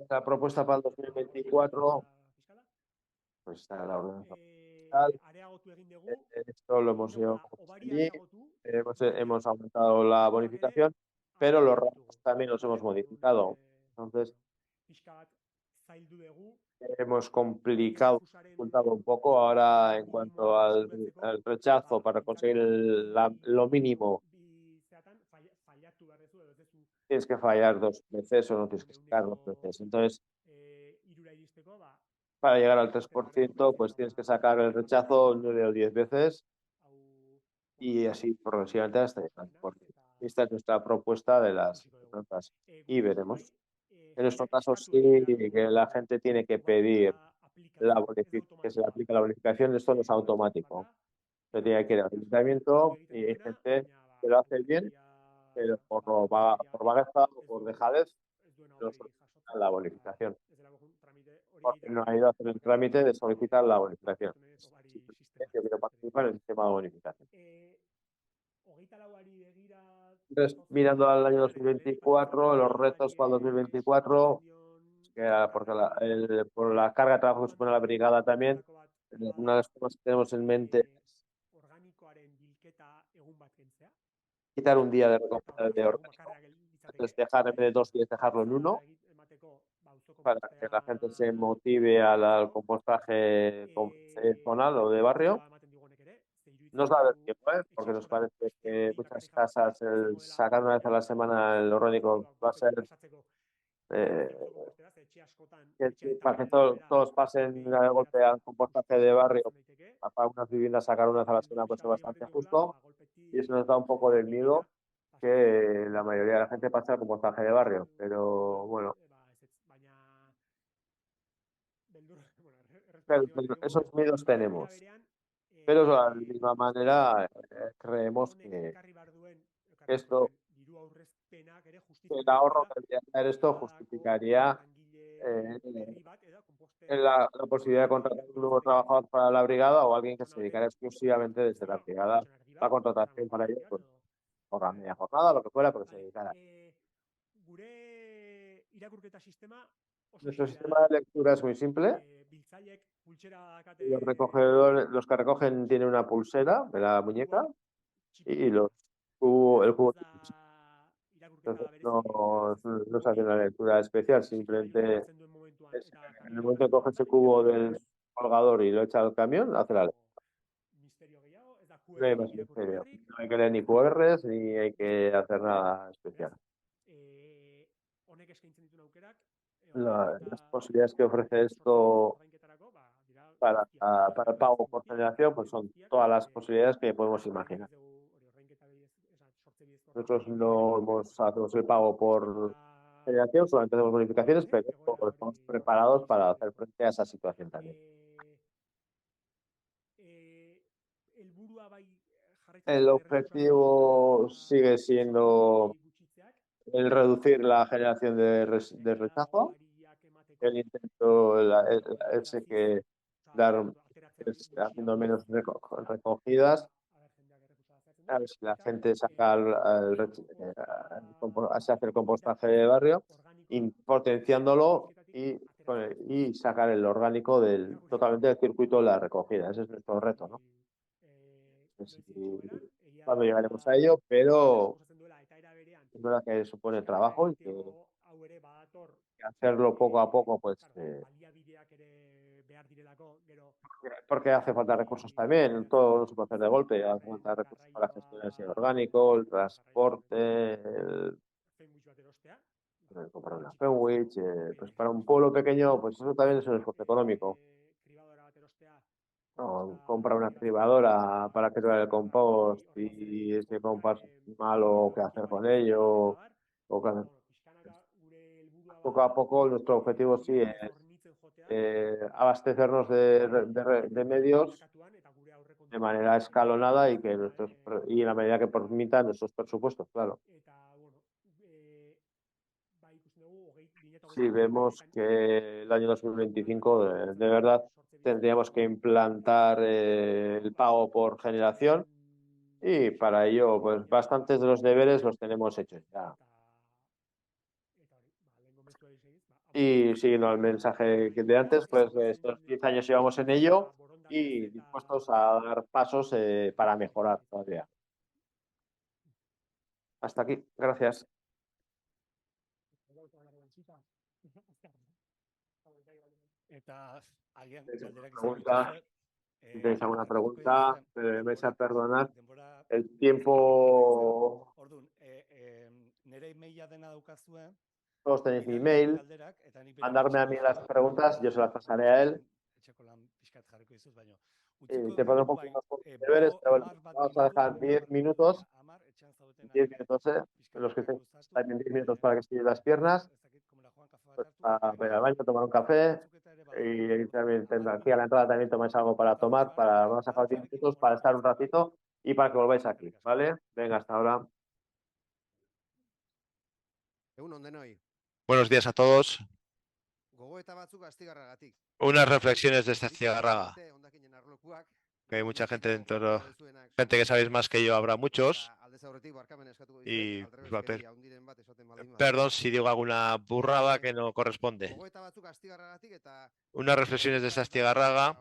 la propuesta para el 2024, pues está la ordenanza fiscal. Esto lo hemos ido allí, hemos aumentado la bonificación, pero los rangos también los hemos modificado. Entonces, hemos dificultado un poco ahora en cuanto al rechazo para conseguir lo mínimo. Tienes que fallar 2 veces o no tienes que sacar 2 veces. Entonces, para llegar al 3%, pues tienes que sacar el rechazo 9 o 10 veces y así progresivamente hasta el 3%. Esta es nuestra propuesta de las notas y veremos. En nuestro caso sí que la gente tiene que pedir que se le aplique la bonificación. Esto no es automático. Se tiene que ir al ayuntamiento y hay gente que lo hace bien, pero por vagueza o por dejadez no solicitan la bonificación. Porque no ha ido a hacer el trámite de solicitar la bonificación. Yo quiero participar en el sistema de bonificación. Entonces, mirando al año 2024, los retos para el 2024, por la carga de trabajo que supone la brigada también, una de las cosas que tenemos en mente es quitar un día de recogida de orgánico, entonces dejar en vez de 2 días, dejarlo en 1, para que la gente se motive al compostaje zonal o de barrio. Nos va a dar tiempo, porque nos parece que muchas casas sacar una vez a la semana el orgánico va a ser para que todos pasen de golpe al compostaje de barrio. Para unas viviendas sacar una vez a la semana puede ser bastante justo, y eso nos da un poco de miedo que la mayoría de la gente pase al compostaje de barrio, pero bueno. Pero esos miedos tenemos, pero de la misma manera creemos que esto, el ahorro que debería hacer esto justificaría la posibilidad de contratar un nuevo trabajador para la brigada o alguien que se dedicara exclusivamente desde la brigada. La contratación para ellos, pues, por la media jornada, lo que fuera, pero que se dedicara. Nuestro sistema de lectura es muy simple. Los que recogen tienen una pulsera de la muñeca y el cubo. Entonces no se hace una lectura especial, simplemente en el momento que coge ese cubo del colgador y lo echa al camión, hace la lectura. No hay más misterio. No hay que leer ni QRs ni hay que hacer nada especial. Las posibilidades que ofrece esto para el pago por generación, pues son todas las posibilidades que podemos imaginar. Nosotros no hacemos el pago por generación, solamente hacemos bonificaciones, pero estamos preparados para hacer frente a esa situación también. El objetivo sigue siendo el reducir la generación de rechazo, el intento ese que dar haciendo menos recogidas, a ver si la gente saca se hace el compostaje de barrio, potenciándolo y sacar el orgánico totalmente del circuito de la recogida. Ese es nuestro reto, ¿no? No sé cuándo llegaremos a ello, pero es verdad que supone trabajo y que hacerlo poco a poco, pues porque hace falta recursos también, todo no se puede hacer de golpe, hace falta recursos para la gestión del residuo orgánico, el transporte, comprar una Fenwich, pues para un pueblo pequeño, pues eso también es un esfuerzo económico. No, compra una cribadora para que el compost y ese compost malo, ¿qué hacer con ello? Poco a poco nuestro objetivo sí es abastecernos de medios de manera escalonada y en la medida que permitan nuestros presupuestos, claro. Sí, vemos que el año 2025 de verdad tendríamos que implantar el pago por generación y para ello pues bastantes de los deberes los tenemos hechos ya. Y siguiendo el mensaje de antes, pues estos 10 años llevamos en ello y dispuestos a dar pasos para mejorar todavía. Hasta aquí, gracias. Si tenéis alguna pregunta, me vais a perdonar. El tiempo... Todos tenéis mi email. Mandarme a mí las preguntas, yo se las pasaré a él. Te pondré un poco más de deberes, pero bueno, vamos a dejar 10 minutos. 10 minutos, en los que también 10 minutos para que estiren las piernas. Pues para ir al baño, tomar un café. Y también aquí a la entrada también tomáis algo para tomar. Vamos a dejar 10 minutos para estar un ratito y para que volváis aquí, ¿vale? Venga, hasta ahora. Buenos días a todos. Unas reflexiones de esta Astigarraga. Que hay mucha gente dentro, gente que sabéis más que yo, habrá muchos. Y perdón si digo alguna burrada que no corresponde. Unas reflexiones de esta Astigarraga.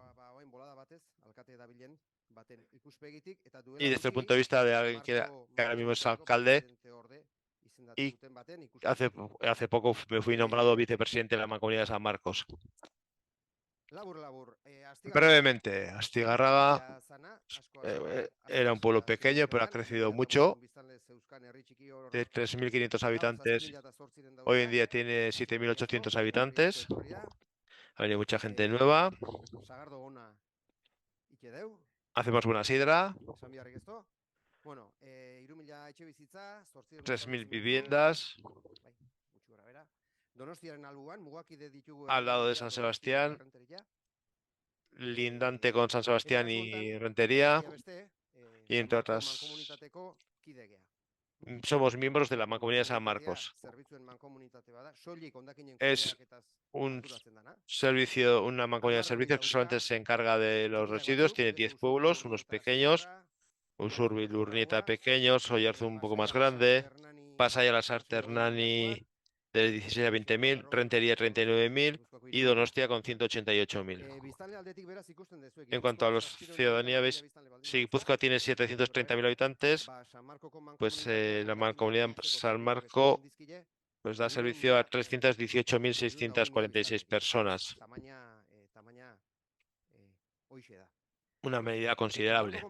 Y desde el punto de vista de alguien que ahora mismo es alcalde. Y hace poco me fui nombrado vicepresidente de la Mancomunidad de San Marcos. Brevemente, Astigarraga era un pueblo pequeño, pero ha crecido mucho. De 3.500 habitantes, hoy en día tiene 7.800 habitantes. Ha venido mucha gente nueva. Hacemos buena sidra. 3.000 viviendas. Al lado de San Sebastián, lindante con San Sebastián y Rentería, y entre otras. Somos miembros de la Mancomunidad de San Marcos. Es un servicio, una mancomunidad de servicios que solamente se encarga de los residuos. Tiene 10 pueblos, unos pequeños, Usurbil, Urnieta pequeños, Oyarzun un poco más grande, Pasaya, Las Arternani de 16 a 20.000, Rentería 39.000 y Donostia con 188.000. En cuanto a los ciudadanía, veis, si Guipúzcoa tiene 730.000 habitantes, pues la Mancomunidad San Marco pues da servicio a 318.646 personas. Una medida considerable.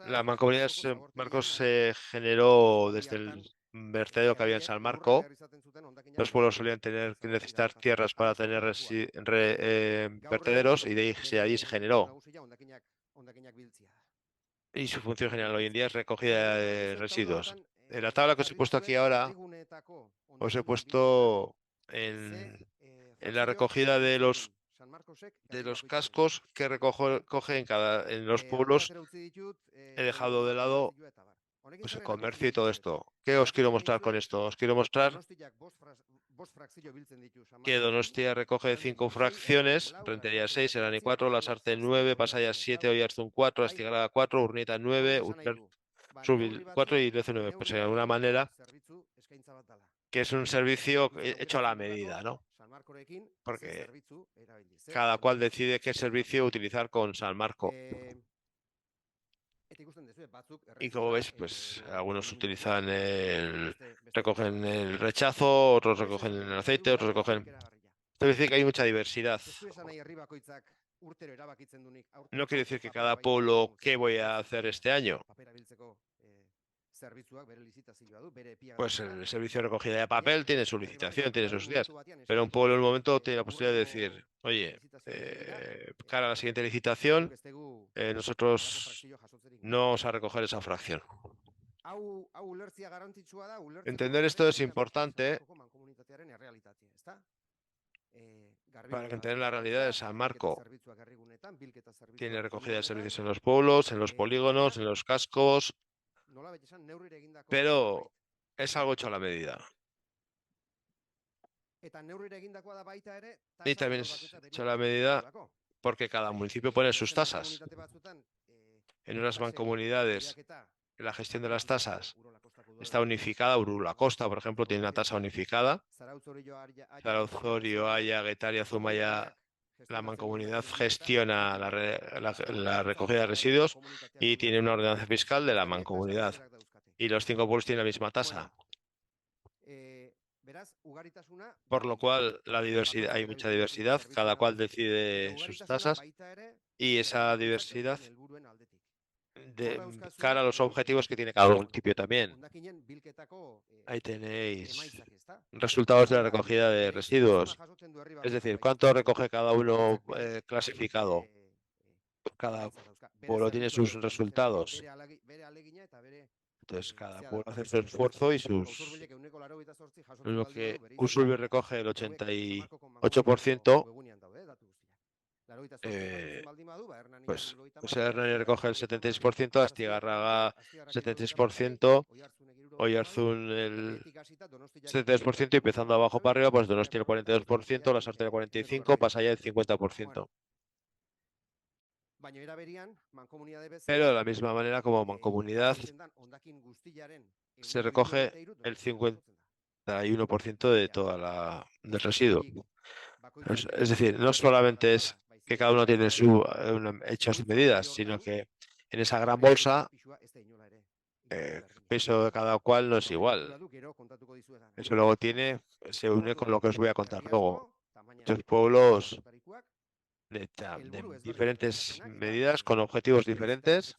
La Mancomunidad de San Marcos se generó desde el vertedero que había en San Marco. Los pueblos solían necesitar tierras para tener vertederos y de allí se generó. Y su función general hoy en día es recogida de residuos. En la tabla que os he puesto aquí ahora, os he puesto en la recogida de los cascos que recoge en los pueblos. He dejado de lado pues el comercio y todo esto. ¿Qué os quiero mostrar con esto? Os quiero mostrar que Donostia recoge 5 fracciones, Rentería 6, Erani 4, Lasarte 9, Pasaya 7, Oiarzun 4, Astigarraga 4, Urnieta 9, Surbil 4 y Lezo 9. Pues de alguna manera que es un servicio hecho a la medida, ¿no? Porque cada cual decide qué servicio utilizar con San Marco. Y como ves, pues algunos utilizan recogen el rechazo, otros recogen el aceite, otros recogen... Esto quiere decir que hay mucha diversidad. No quiere decir que cada pueblo, ¿qué voy a hacer este año? Pues el servicio de recogida de papel tiene su licitación, tiene sus días, pero un pueblo en un momento tiene la posibilidad de decir, oye, cara a la siguiente licitación, nosotros no vamos a recoger esa fracción. Entender esto es importante para entender la realidad de San Marco. Tiene recogida de servicios en los pueblos, en los polígonos, en los cascos, pero es algo hecho a la medida. Y también es hecho a la medida porque cada municipio pone sus tasas. En unas mancomunidades, la gestión de las tasas está unificada. Urula Costa, por ejemplo, tiene una tasa unificada. Zarauzorio, Haya, Getaria, Zumaya, la mancomunidad gestiona la recogida de residuos y tiene una ordenanza fiscal de la mancomunidad. Y los 5 pueblos tienen la misma tasa. Por lo cual hay mucha diversidad, cada cual decide sus tasas y esa diversidad de cara a los objetivos que tiene cada municipio también. Ahí tenéis resultados de la recogida de residuos, es decir, cuánto recoge cada uno clasificado. Cada pueblo tiene sus resultados. Entonces, cada pueblo hace su esfuerzo y sus... Lo que Usurbil recoge el 88%, pues Hernani recoge el 76%, Astigarraga 76%, Oiarzun el 73% y empezando abajo para arriba, pues Donostia el 42%, Lasarte el 45%, Pasaya el 50%. Pero de la misma manera como mancomunidad se recoge el 51% de del residuo. Es decir, no solamente es que cada uno tiene hecho sus medidas, sino que en esa gran bolsa el peso de cada cual no es igual. Eso luego se une con lo que os voy a contar luego. Muchos pueblos de diferentes medidas, con objetivos diferentes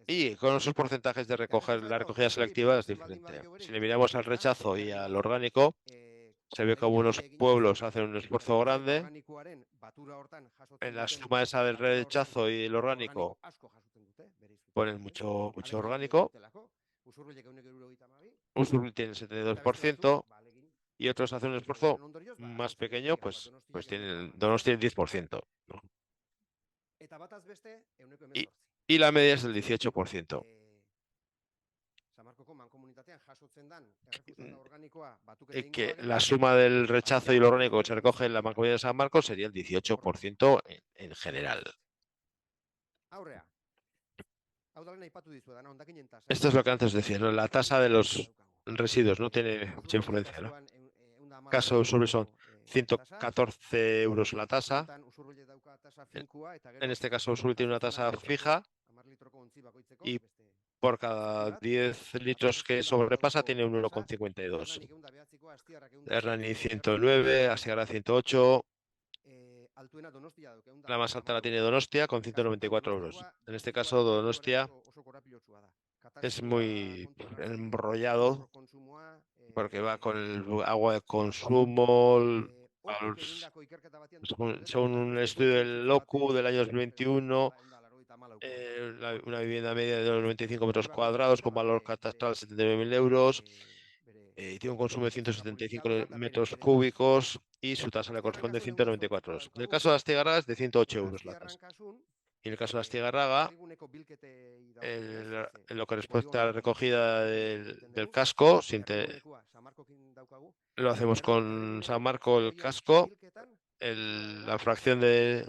y con esos porcentajes de la recogida selectiva es diferente. Si le miramos al rechazo y al orgánico, se ve como unos pueblos hacen un esfuerzo grande. En la suma esa del rechazo y el orgánico ponen mucho orgánico. Usurbil tiene el 72%. Y otros hacen un esfuerzo más pequeño, pues Donostia el 10%. ¿no? Y la media es del 18%. Que la suma del rechazo y lo orgánico que se recoge en la mancomunidad de San Marcos sería el 18% en general. Esto es lo que antes decía, ¿no? La tasa de los residuos no tiene mucha influencia, ¿no? Caso de Usurbil son 114 euros la tasa. En este caso Usurbil tiene una tasa fija y por cada 10 litros que sobrepasa tiene un 1,52. Hernani 109, Astigarraga 108. La más alta la tiene Donostia con 194 euros. En este caso Donostia es muy enrollado porque va con el agua de consumo. Según un estudio del LOCU del año 2021, una vivienda media de 95 metros cuadrados con valor catastral de 79.000 euros. Y tiene un consumo de 175 metros cúbicos y su tasa le corresponde 194 euros. En el caso de Astigarraga es de 108 euros la tasa. Y en el caso de Astigarraga, en lo que respecta a la recogida del casco, lo hacemos con San Marco el casco, la fracción de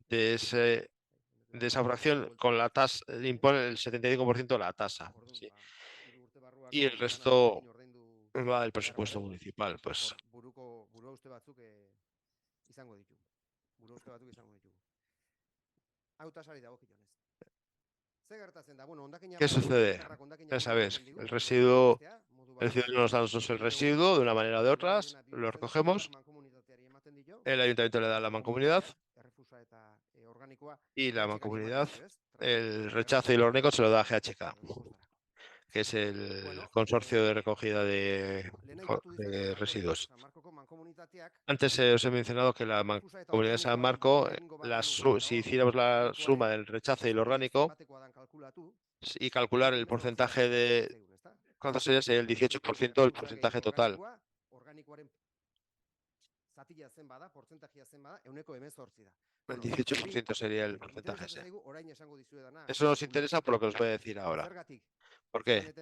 esa fracción con la tasa, impone el 75% de la tasa. Sí. Y el resto va del presupuesto municipal, pues. ¿Qué sucede? Ya sabes, el ciudadano nos da nosotros el residuo de una manera o de otras, lo recogemos, el ayuntamiento le da a la mancomunidad y la mancomunidad el rechazo y lo orgánico se lo da a GHK, que es el consorcio de recogida de residuos. Antes os he mencionado que la Mancomunidad de San Marco, si hiciéramos la suma del rechazo y el orgánico y calcular el porcentaje de... ¿Cuánto sería? Sería el 18% del porcentaje total. El 18% sería el porcentaje ese. Eso nos interesa por lo que os voy a decir ahora. ¿Por qué?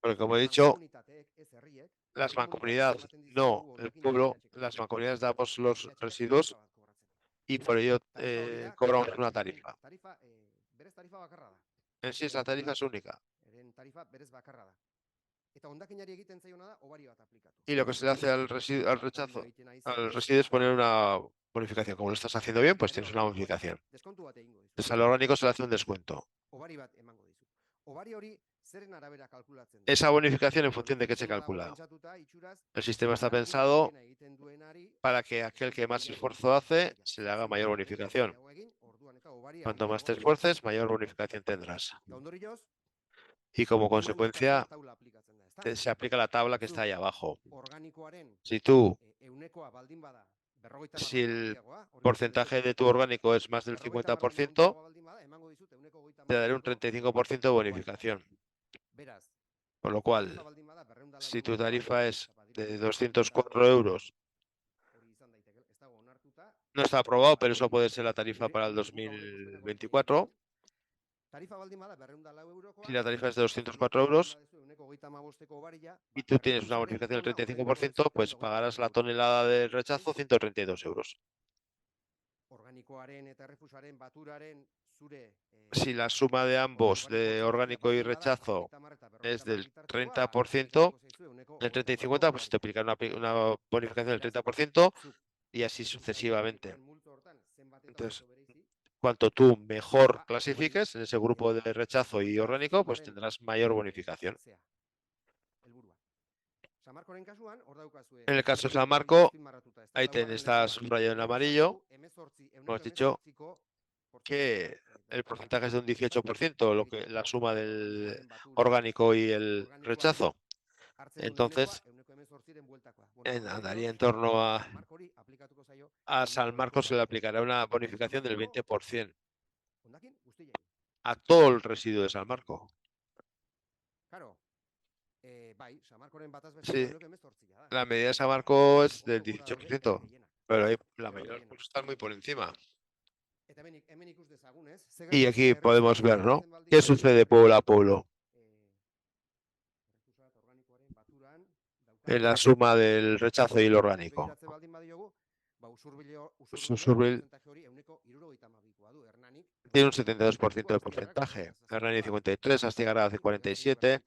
Porque como he dicho, las mancomunidades, no el pueblo, las mancomunidades damos los residuos y por ello cobramos una tarifa. En sí, esa tarifa es única. Y lo que se le hace al rechazo, al residuo es poner una bonificación. Como lo estás haciendo bien, pues tienes una bonificación. Entonces al orgánico se le hace un descuento. Esa bonificación, ¿en función de qué se calcula? El sistema está pensado para que aquel que más esfuerzo hace se le haga mayor bonificación. Cuanto más te esfuerces, mayor bonificación tendrás. Y como consecuencia, se aplica la tabla que está ahí abajo. Si el porcentaje de tu orgánico es más del 50%, te daré un 35% de bonificación. Con lo cual, si tu tarifa es de 204 euros, no está aprobado, pero eso puede ser la tarifa para el 2024. Si la tarifa es de 204 euros y tú tienes una bonificación del 35%, pues pagarás la tonelada de rechazo 132 euros. Si la suma de ambos, de orgánico y rechazo, es del 30%, del 30 y 50, pues te aplica una bonificación del 30% y así sucesivamente. Entonces, cuanto tú mejor clasifiques en ese grupo de rechazo y orgánico, pues tendrás mayor bonificación. En el caso de San Marco, ahí está subrayado en amarillo. Hemos dicho que el porcentaje es de un 18%, la suma del orgánico y el rechazo. Entonces, andaría en torno a San Marcos se le aplicará una bonificación del 20% a todo el residuo de San Marco. Sí, la medida de San Marco es del 18%, pero la mayoría de los pueblos están muy por encima. Y aquí podemos ver, ¿no? ¿Qué sucede pueblo a pueblo? En la suma del rechazo y el orgánico. Usurbil tiene un 72% de porcentaje, Hernani 53%, Astigarraga hace 47%,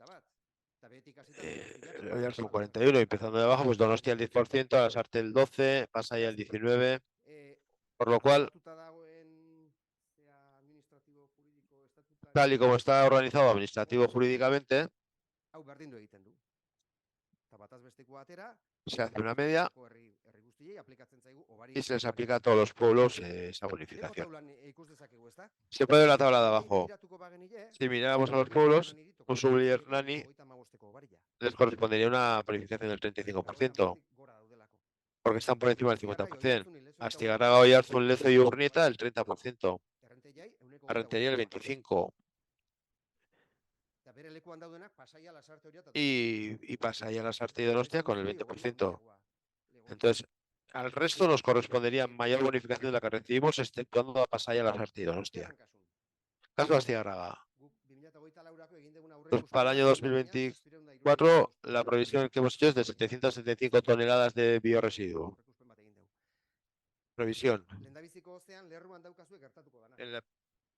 Oyarzun 41%, empezando de abajo, pues Donostia el 10%, Lasarte el 12%, Pasaya el 19%, por lo cual, tal y como está organizado administrativo jurídicamente, se hace una media y se les aplica a todos los pueblos esa bonificación. Se puede ver la tabla de abajo. Si miráramos a los pueblos, Usurbil y Hernani les correspondería una bonificación del 35%, porque están por encima del 50%. Astigarraga, Oyarzun, Lezo y Urnieta el 30%. Arrentería el 25%. Y Pasaya, Lasarte y Donostia con el 20%. Entonces, Al resto nos correspondería mayor bonificación de la que recibimos, exceptuando a Pasaya y Lasarte y Donostia. Caso Astigarraga. Pues para el año 2024, la previsión que hemos hecho es de 775 toneladas de bioresiduo. Previsión. En la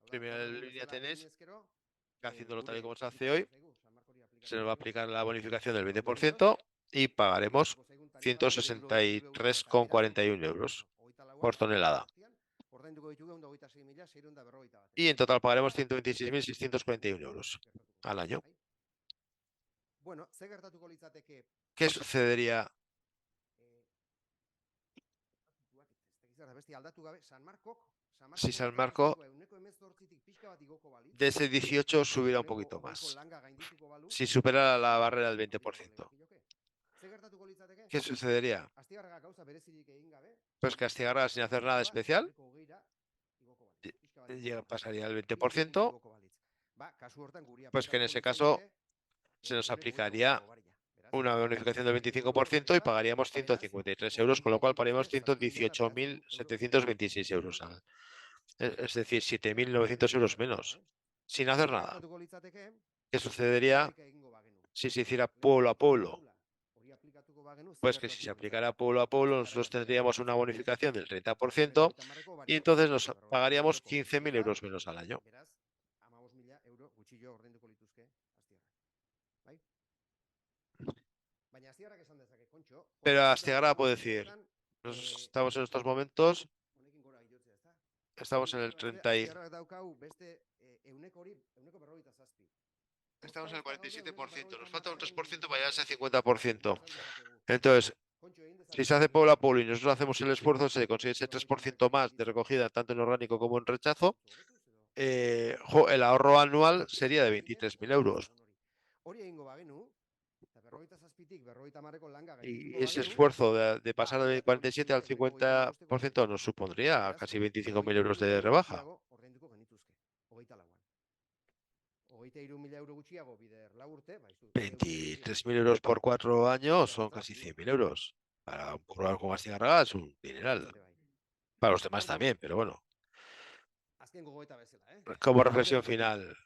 primera línea tenéis que, haciéndolo tal y como se hace hoy, se nos va a aplicar la bonificación del 20% y pagaremos 163,41 euros por tonelada. Y en total pagaremos 126.641 euros al año. ¿Qué sucedería si San Marco de ese 18 subiera un poquito más? Si superara la barrera del 20%. ¿Qué sucedería? Pues que Astigarraga, sin hacer nada especial, pasaría el 20%, pues que en ese caso se nos aplicaría una bonificación del 25% y pagaríamos 153 euros, con lo cual pagaríamos 118.726 euros. Es decir, 7.900 euros menos, sin hacer nada. ¿Qué sucedería si se hiciera pueblo a pueblo? Pues que si se aplicara pueblo a pueblo, nosotros tendríamos una bonificación del 30% y entonces nos pagaríamos 15.000 euros menos al año. Pero Astigarraga puede decir, estamos en estos momentos, estamos en el 30 y... Estamos en el 47%, nos falta un 3% para llegar a ese 50%. Entonces, si se hace pueblo a pueblo y nosotros hacemos el esfuerzo, se consigue ese 3% más de recogida tanto en orgánico como en rechazo, el ahorro anual sería de 23.000 euros. Y ese esfuerzo de pasar del 47 al 50% nos supondría casi 25.000 euros de rebaja. 23.000 euros por 4 años son casi 100.000 euros. Para un pueblo como Astigarraga es un dineral. Para los demás también, pero bueno. Como reflexión final.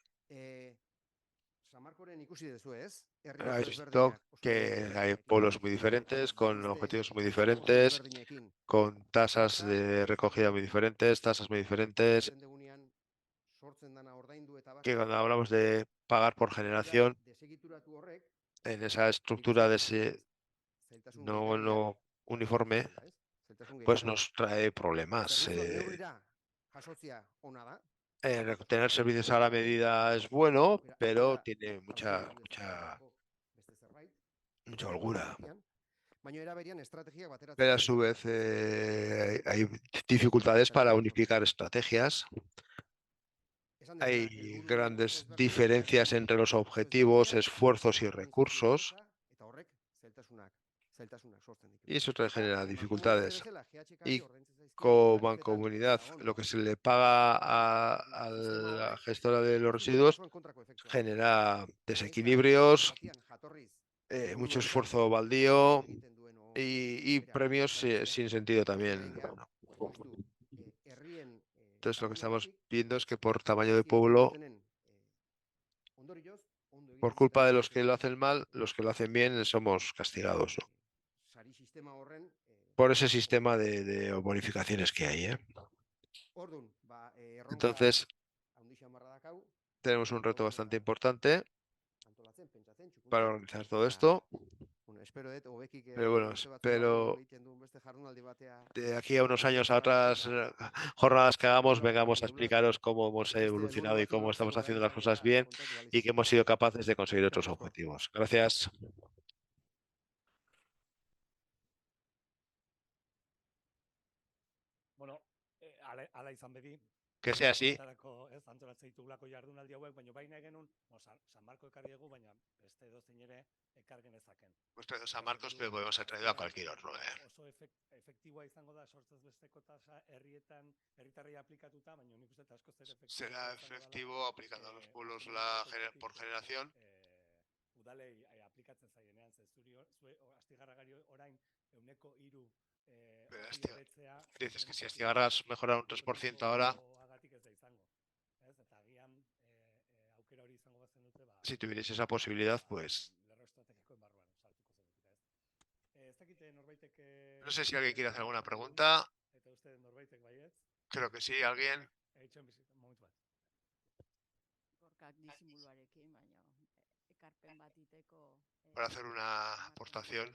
Habéis visto que hay pueblos muy diferentes, con objetivos muy diferentes, con tasas de recogida muy diferentes, tasas muy diferentes. Que cuando hablamos de pagar por generación, en esa estructura de ese no uniforme, pues nos trae problemas. Tener servicios a la medida es bueno, pero tiene mucha holgura. Pero a su vez hay dificultades para unificar estrategias. Hay grandes diferencias entre los objetivos, esfuerzos y recursos. Y eso genera dificultades. Y como mancomunidad, lo que se le paga a la gestora de los residuos genera desequilibrios, mucho esfuerzo baldío y premios sin sentido también. Entonces lo que estamos viendo es que por tamaño de pueblo, por culpa de los que lo hacen mal, los que lo hacen bien somos castigados, ¿no? Por ese sistema de bonificaciones que hay, ¿eh? Entonces, tenemos un reto bastante importante para organizar todo esto. Pero bueno, espero de aquí a unos años a otras jornadas que hagamos, vengamos a explicaros cómo hemos evolucionado y cómo estamos haciendo las cosas bien y que hemos sido capaces de conseguir otros objetivos. Gracias. Bueno, ala izan bedi. Que sea así. Hemos traído a San Marcos, pero podemos haber traído a cualquier otro. Será efectivo aplicando a los pueblos por generación. Dices que si Astigarraga mejora un 3% ahora, si tuvierais esa posibilidad, pues... No sé si alguien quiere hacer alguna pregunta. Creo que sí, alguien. Para hacer una aportación.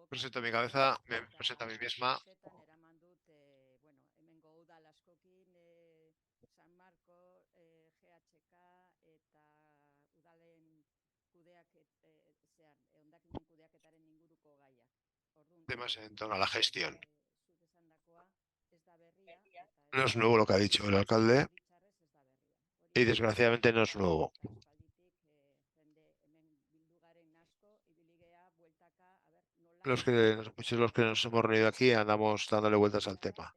Presento mi cabeza, me presento a mí misma. Temas en torno a la gestión. No es nuevo lo que ha dicho el alcalde y desgraciadamente no es nuevo. Muchos de los que nos hemos reunido aquí andamos dándole vueltas al tema.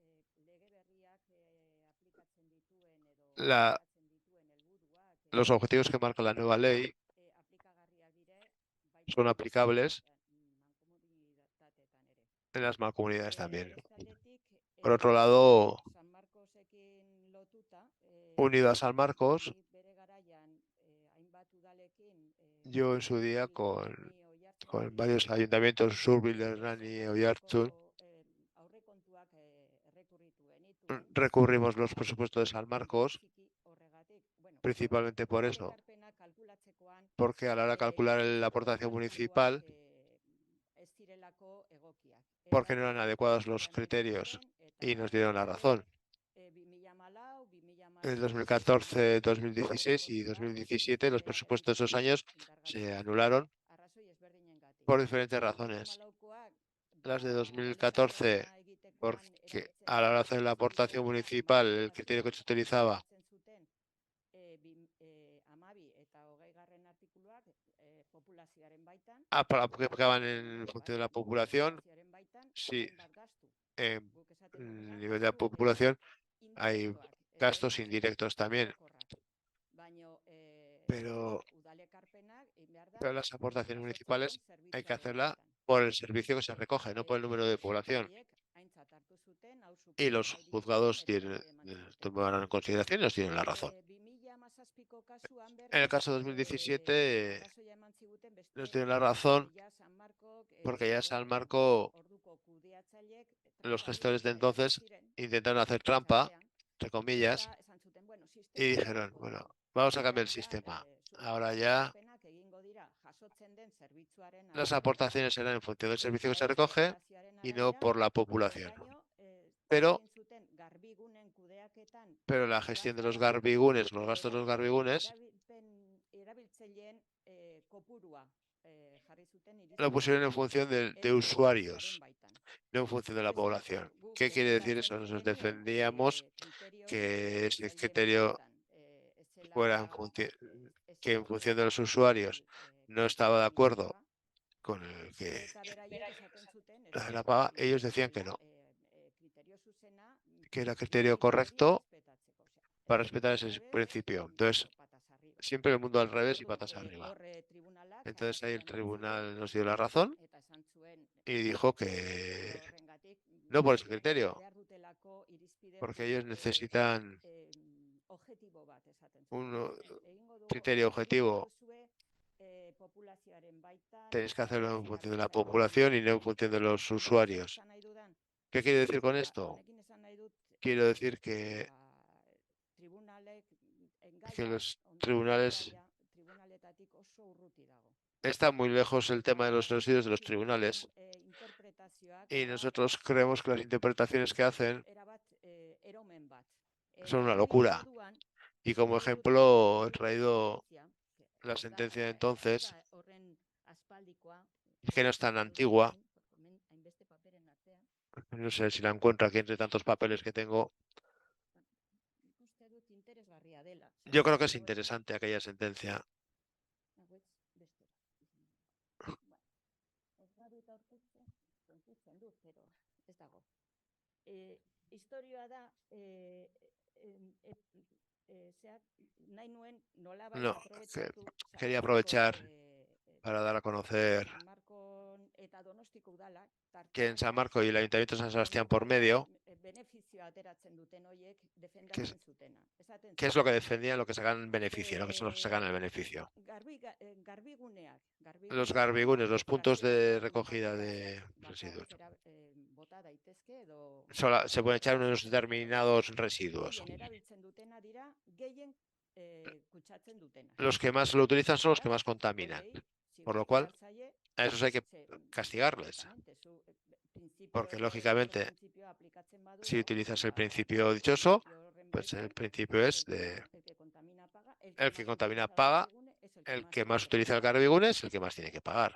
Los objetivos que marca la nueva ley son aplicables en las mancomunidades también. Por otro lado, unido a San Marcos, yo en su día con varios ayuntamientos, Surbil, Hernani, Oiartzun, recurrimos los presupuestos de San Marcos, principalmente por eso, porque a la hora de calcular la aportación municipal, porque no eran adecuados los criterios y nos dieron la razón. En 2014, 2016 y 2017 los presupuestos de esos años se anularon por diferentes razones. Las de 2014, porque a la hora de hacer la aportación municipal, el criterio que se utilizaba aplicaban en función de la población. Sí, en nivel de la población hay gastos indirectos también. Pero las aportaciones municipales hay que hacerla por el servicio que se recoge, no por el número de población. Y los juzgados tomarán en consideración y nos tienen la razón. En el caso de 2017 nos tienen la razón porque ya San Marco, los gestores de entonces intentaron hacer trampa, entre comillas, y dijeron, bueno, vamos a cambiar el sistema. Ahora ya las aportaciones serán en función del servicio que se recoge y no por la población. Pero la gestión de los garbigunes, los gastos de los garbigunes, lo pusieron en función de usuarios, no en función de la población. ¿Qué quiere decir eso? Nosotros defendíamos que ese criterio fuera en función de los usuarios. No estaba de acuerdo con el que la paga. Ellos decían que no, que era criterio correcto para respetar ese principio. Entonces, siempre el mundo al revés y patas arriba. Entonces ahí el tribunal nos dio la razón y dijo que no por ese criterio, porque ellos necesitan un criterio objetivo. Tenéis que hacerlo en función de la población y no en función de los usuarios. ¿Qué quiere decir con esto? Quiero decir que los tribunales... Está muy lejos el tema de los residuos de los tribunales y nosotros creemos que las interpretaciones que hacen son una locura. Y como ejemplo he traído la sentencia de entonces, que no es tan antigua. No sé si la encuentro aquí entre tantos papeles que tengo. Yo creo que es interesante aquella sentencia. No, quería aprovechar para dar a conocer que en San Marco y el Ayuntamiento de San Sebastián por medio, ¿qué es lo que defendían? Lo que sacan beneficio, lo que son los que sacan el beneficio. Los garbigunes, los puntos de recogida de residuos. Se pueden echar unos determinados residuos. Los que más lo utilizan son los que más contaminan, por lo cual a esos hay que castigarles. Porque lógicamente, si utilizas el principio dichoso, pues el principio es de el que contamina paga, el que más utiliza el garbigune es el que más tiene que pagar.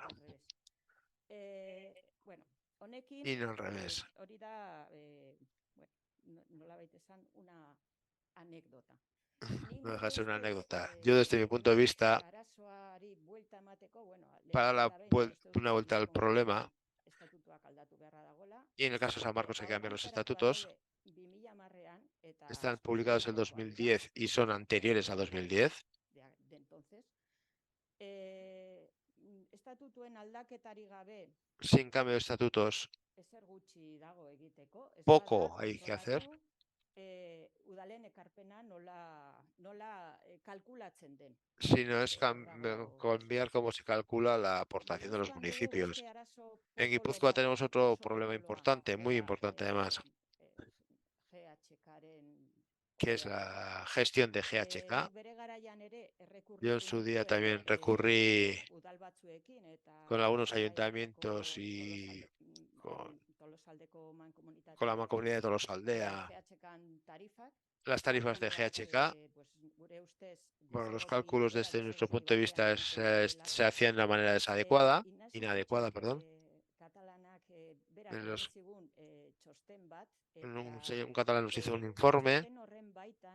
Y no al revés. No deja de ser una anécdota. Yo desde mi punto de vista, para una vuelta al problema, y en el caso de San Marcos hay que cambiar los estatutos, están publicados en 2010 y son anteriores a 2010. Sin cambio de estatutos, poco hay que hacer. Si no es cambiar cómo se calcula la aportación de los municipios. En Guipúzcoa tenemos otro problema importante, muy importante además, que es la gestión de GHK. Yo en su día también recurrí con algunos ayuntamientos y con la Mancomunidad de Tolosaldea las tarifas de GHK. Bueno, los cálculos desde nuestro punto de vista se hacían de una manera inadecuada, perdón. Un catalán nos hizo un informe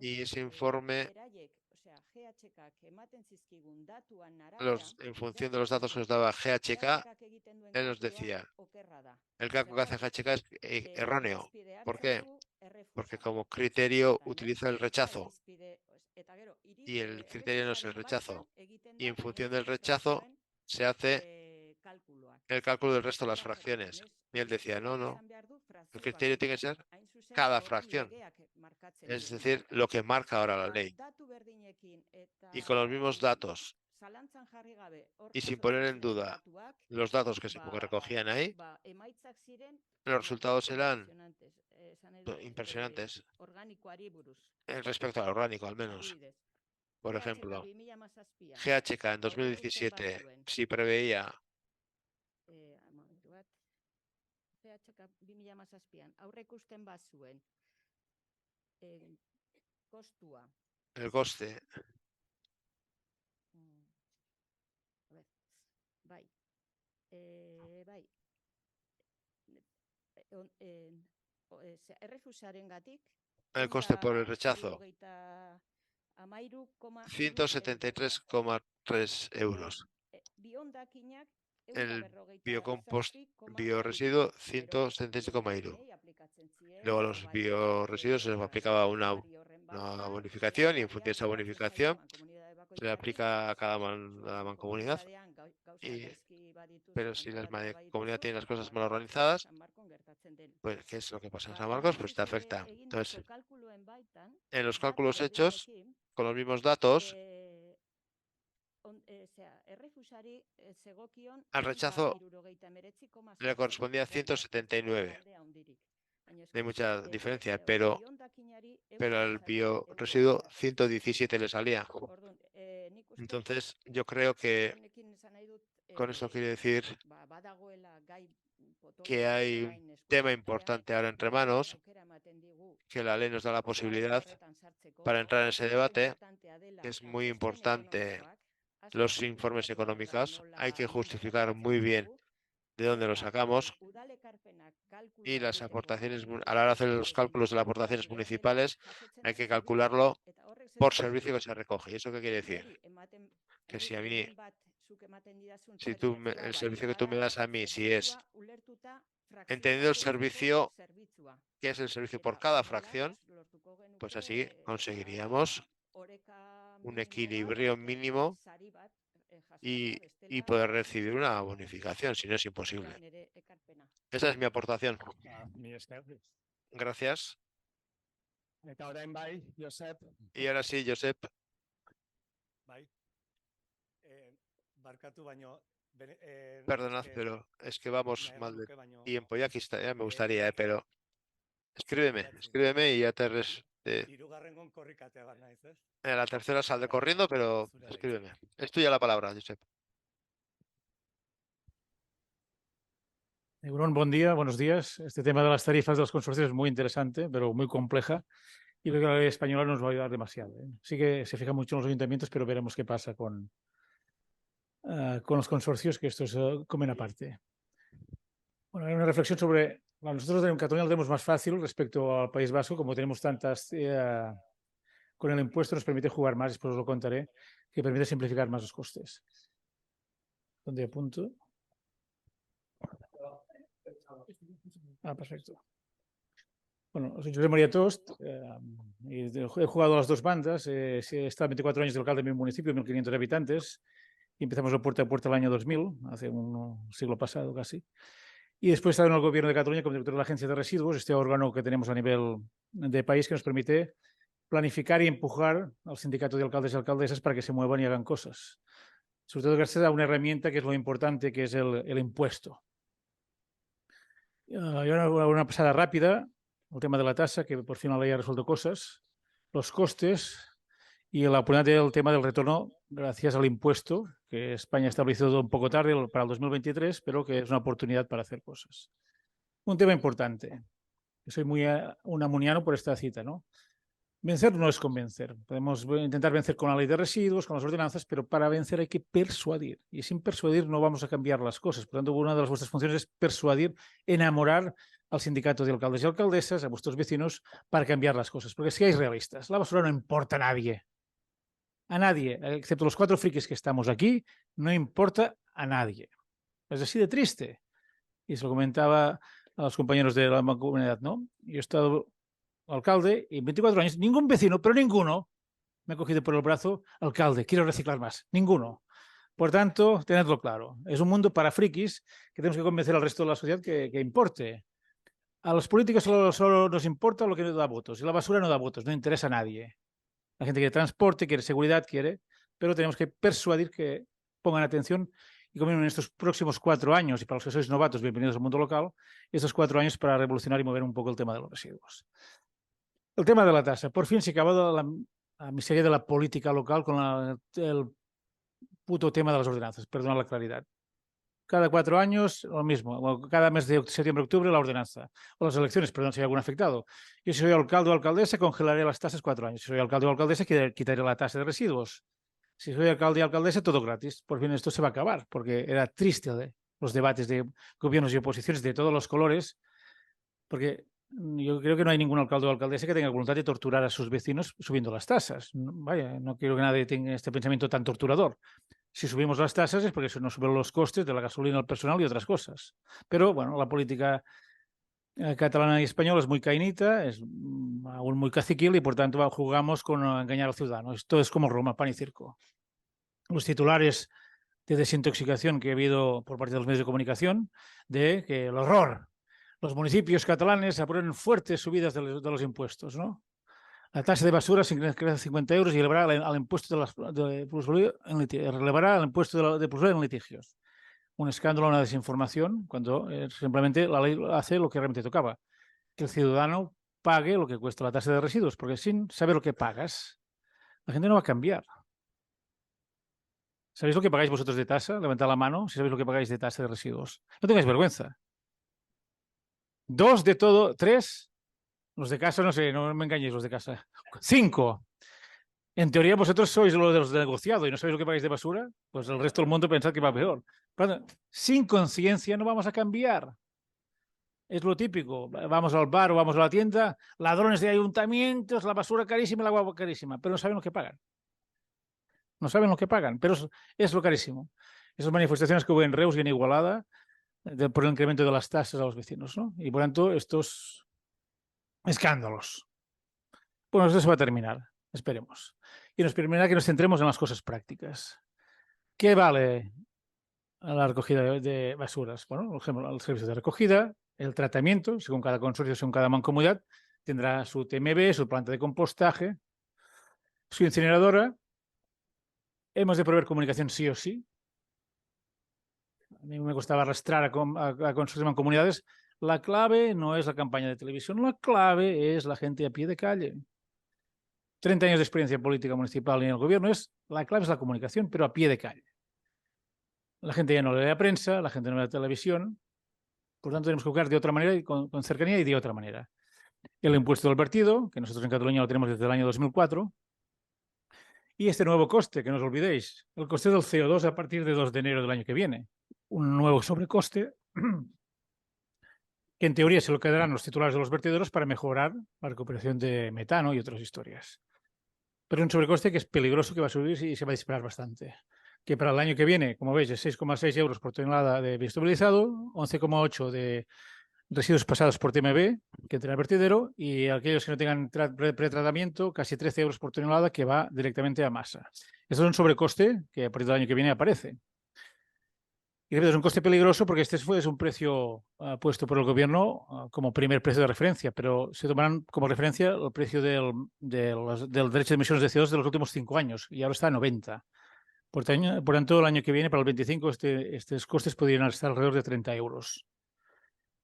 y ese informe, en función de los datos que nos daba GHK, él nos decía, el cálculo que hace GHK es erróneo. ¿Por qué? Porque como criterio utiliza el rechazo y el criterio no es el rechazo. Y en función del rechazo se hace el cálculo del resto de las fracciones. Y él decía, no, el criterio tiene que ser cada fracción, es decir, lo que marca ahora la ley. Y con los mismos datos y sin poner en duda los datos que se recogían ahí, los resultados eran impresionantes respecto al orgánico, al menos. Por ejemplo, GHK en 2017, si preveía el coste por el rechazo, 173,3 euros. El bioresiduo, 176,1. Luego a los bioresiduos se les aplicaba una bonificación y en función de esa bonificación se le aplica a cada mancomunidad. Pero si la mancomunidad tiene las cosas mal organizadas, pues ¿qué es lo que pasa en San Marcos? Pues te afecta. Entonces, en los cálculos hechos, con los mismos datos, al rechazo le correspondía 179. No hay mucha diferencia, pero al bioresiduo 117 le salía. Entonces, yo creo que con eso quiere decir que hay un tema importante ahora entre manos, que la ley nos da la posibilidad para entrar en ese debate, que es muy importante. Los informes económicos hay que justificar muy bien de dónde los sacamos y las aportaciones, a la hora de hacer los cálculos de las aportaciones municipales, hay que calcularlo por servicio que se recoge. ¿Y eso qué quiere decir? Que si a mí, el servicio que tú me das a mí, si es entendido el servicio qué es el servicio por cada fracción, pues así conseguiríamos un equilibrio mínimo y poder recibir una bonificación, si no es imposible. Esa es mi aportación. Gracias. Y ahora sí, Josep. Perdonad, pero es que vamos mal de tiempo. Ya aquí está, ya me gustaría, pero escríbeme y ya en la tercera saldré corriendo, pero escríbeme. Es tuya la palabra, Josep. Buen día, buenos días. Este tema de las tarifas de los consorcios es muy interesante, pero muy compleja. Y creo que la ley española nos va a ayudar demasiado. Sí que se fija mucho en los ayuntamientos, pero veremos qué pasa con los consorcios, que estos comen aparte. Bueno, hay una reflexión sobre... Bueno, nosotros en Cataluña lo tenemos más fácil respecto al País Vasco, como tenemos tantas... con el impuesto nos permite jugar más, después os lo contaré, que permite simplificar más los costes. ¿Dónde apunto? Perfecto. Bueno, soy Josep María Tost, y he jugado a las dos bandas, he estado 24 años de alcalde en mi municipio, 1.500 habitantes, y empezamos a puerta el año 2000, hace un siglo pasado casi. Y después he estado en el gobierno de Cataluña como director de la Agencia de Residuos, este órgano que tenemos a nivel de país que nos permite planificar y empujar al sindicato de alcaldes y alcaldesas para que se muevan y hagan cosas. Sobre todo gracias a una herramienta que es lo importante, que es el impuesto. Y una pasada rápida, el tema de la tasa, que por fin la ley ha resuelto cosas, los costes y la oportunidad del tema del retorno gracias al impuesto, que España ha establecido un poco tarde para el 2023, pero que es una oportunidad para hacer cosas. Un tema importante. Yo soy muy unamuniano por esta cita, ¿no? Vencer no es convencer. Podemos intentar vencer con la ley de residuos, con las ordenanzas, pero para vencer hay que persuadir. Y sin persuadir no vamos a cambiar las cosas. Por tanto, una de vuestras funciones es persuadir, enamorar al sindicato de alcaldes y alcaldesas, a vuestros vecinos, para cambiar las cosas. Porque si hay realistas, la basura no importa a nadie. A nadie, excepto los 4 frikis que estamos aquí, no importa a nadie. Es así de triste. Y se lo comentaba a los compañeros de la comunidad, ¿no? Yo he estado alcalde y en 24 años, ningún vecino, pero ninguno, me ha cogido por el brazo, alcalde, quiero reciclar más. Ninguno. Por tanto, tenedlo claro. Es un mundo para frikis que tenemos que convencer al resto de la sociedad que importe. A los políticos solo nos importa lo que nos da votos. Y la basura no da votos, no interesa a nadie. La gente quiere transporte, quiere seguridad, pero tenemos que persuadir que pongan atención y como en estos próximos 4 años, y para los que sois novatos, bienvenidos al mundo local, estos 4 años para revolucionar y mover un poco el tema de los residuos. El tema de la tasa. Por fin se ha acabado la miseria de la política local con el puto tema de las ordenanzas, perdona la claridad. Cada 4 años lo mismo, cada mes de septiembre-octubre la ordenanza, o las elecciones, perdón si hay algún afectado. Yo si soy alcalde o alcaldesa congelaré las tasas 4 años, si soy alcalde o alcaldesa quitaré la tasa de residuos. Si soy alcalde y alcaldesa todo gratis. Por fin esto se va a acabar, porque era triste los debates de gobiernos y oposiciones de todos los colores, porque yo creo que no hay ningún alcalde o alcaldesa que tenga voluntad de torturar a sus vecinos subiendo las tasas. Vaya, no quiero que nadie tenga este pensamiento tan torturador. Si subimos las tasas es porque eso nos suben los costes de la gasolina, el personal y otras cosas. Pero bueno, la política catalana y española es muy cainita, es aún muy caciquil y por tanto jugamos con engañar al ciudadano. Esto es como Roma, pan y circo. Los titulares de desintoxicación que ha habido por parte de los medios de comunicación de que el horror, los municipios catalanes aprueban fuertes subidas de los impuestos, ¿no? La tasa de basura se incrementará a 50 euros y elevará al impuesto de plusvalía en litigios. Un escándalo, una desinformación, cuando simplemente la ley hace lo que realmente tocaba, que el ciudadano pague lo que cuesta la tasa de residuos, porque sin saber lo que pagas, la gente no va a cambiar. ¿Sabéis lo que pagáis vosotros de tasa? Levantad la mano si sabéis lo que pagáis de tasa de residuos. No tengáis vergüenza. 2 de todo, 3. Los de casa, no sé, no me engañéis, los de casa. 5. En teoría vosotros sois los de los de negociado y no sabéis lo que pagáis de basura, pues el resto del mundo pensad que va peor. Pero sin conciencia no vamos a cambiar. Es lo típico. Vamos al bar o vamos a la tienda, ladrones de ayuntamientos, la basura carísima, el agua carísima, pero no saben lo que pagan. No saben lo que pagan, pero es lo carísimo. Esas manifestaciones que hubo en Reus y en Igualada por el incremento de las tasas a los vecinos, ¿no? Y por tanto, estos escándalos. Bueno, esto se va a terminar, esperemos. Y nos permitirá que nos centremos en las cosas prácticas. ¿Qué vale la recogida de basuras? Bueno, por ejemplo, el servicio de recogida, el tratamiento, según cada consorcio, según cada mancomunidad, tendrá su TMB, su planta de compostaje, su incineradora. Hemos de proveer comunicación sí o sí. A mí me costaba arrastrar a consorcios de mancomunidades. La clave no es la campaña de televisión, la clave es la gente a pie de calle. 30 años de experiencia política municipal y en el gobierno, la clave es la comunicación, pero a pie de calle. La gente ya no lee la prensa, la gente no ve la televisión, por tanto tenemos que buscar de otra manera, y con cercanía y de otra manera. El impuesto del vertido, que nosotros en Cataluña lo tenemos desde el año 2004, y este nuevo coste, que no os olvidéis, el coste del CO2 a partir de 2 de enero del año que viene. Un nuevo sobrecoste que en teoría se lo quedarán los titulares de los vertederos para mejorar la recuperación de metano y otras historias. Pero un sobrecoste que es peligroso, que va a subir y se va a disparar bastante. Que para el año que viene, como veis, es 6,6 euros por tonelada de biostabilizado, 11,8 de residuos pasados por TMB, que entra el vertedero, y aquellos que no tengan pretratamiento, casi 13 euros por tonelada, que va directamente a masa. Esto es un sobrecoste que a partir del año que viene aparece. Y es un coste peligroso porque este es un precio puesto por el gobierno como primer precio de referencia, pero se tomarán como referencia el precio del derecho de emisiones de CO2 de los últimos 5 años, y ahora está a 90. Por tanto, el año que viene, para el 25, estos costes podrían estar alrededor de 30 euros,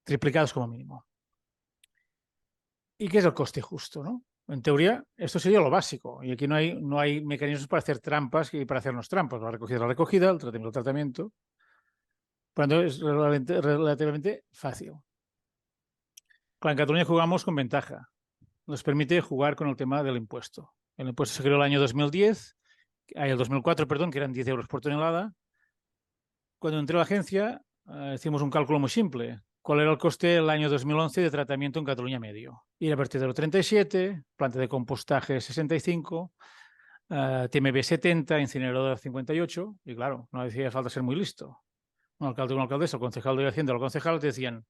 triplicados como mínimo. ¿Y qué es el coste justo, no? En teoría, esto sería lo básico, y aquí no hay mecanismos para hacer trampas y para hacernos trampas. La recogida es la recogida, el tratamiento. Por lo tanto, es relativamente fácil. Claro, en Cataluña jugamos con ventaja. Nos permite jugar con el tema del impuesto. El impuesto se creó el año 2004, perdón, que eran 10 euros por tonelada. Cuando entré a la agencia, hicimos un cálculo muy simple. ¿Cuál era el coste el año 2011 de tratamiento en Cataluña medio? Y era vertedero 37, planta de compostaje 65, TMB 70, incineradora 58. Y claro, no hacía falta ser muy listo. Un alcalde o una alcaldesa, el concejal de Hacienda o el concejal te decían: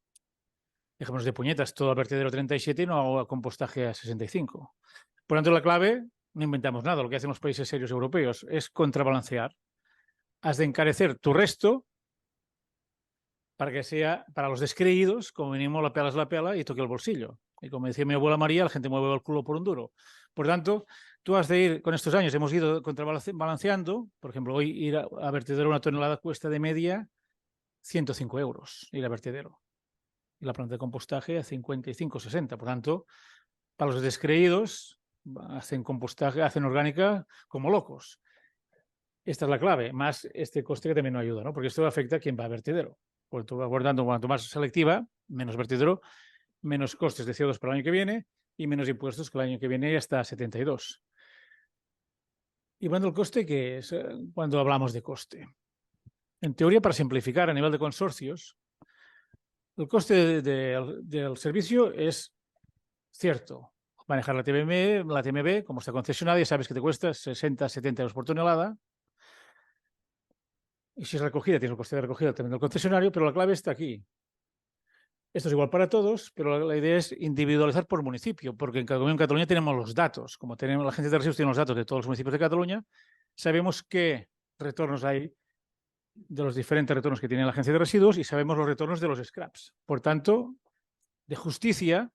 dejémonos de puñetas, todo al vertedero 37 y no hago compostaje a 65. Por lo tanto, la clave, no inventamos nada, lo que hacen los países serios europeos es contrabalancear. Has de encarecer tu resto para que sea para los descreídos, como mínimo la pela es la pela y toque el bolsillo. Y como decía mi abuela María, la gente mueve el culo por un duro. Por tanto, tú has de ir, con estos años hemos ido contrabalanceando. Por ejemplo, hoy ir a vertedero una tonelada cuesta de media 105 euros ir a vertedero. Y la planta de compostaje a 55, 60. Por tanto, para los descreídos, hacen compostaje, hacen orgánica como locos. Esta es la clave, más este coste que también no ayuda, ¿no? Porque esto afecta a quien va a vertedero. Por tanto, cuanto más selectiva, menos vertedero, menos costes de CO2 para el año que viene y menos impuestos, que el año que viene ya está a 72. Y bueno, el coste, ¿qué es cuando hablamos de coste? En teoría, para simplificar a nivel de consorcios, el coste del servicio es cierto. Manejar la TMB, como está concesionada, ya sabes que te cuesta 60, 70 euros por tonelada. Y si es recogida, tienes el coste de recogida también del concesionario, pero la clave está aquí. Esto es igual para todos, pero la idea es individualizar por municipio, porque en Cataluña tenemos los datos. Como tenemos la agencia de residuos tiene los datos de todos los municipios de Cataluña, sabemos qué retornos hay de los diferentes retornos que tiene la agencia de residuos y sabemos los retornos de los scraps. Por tanto, de justicia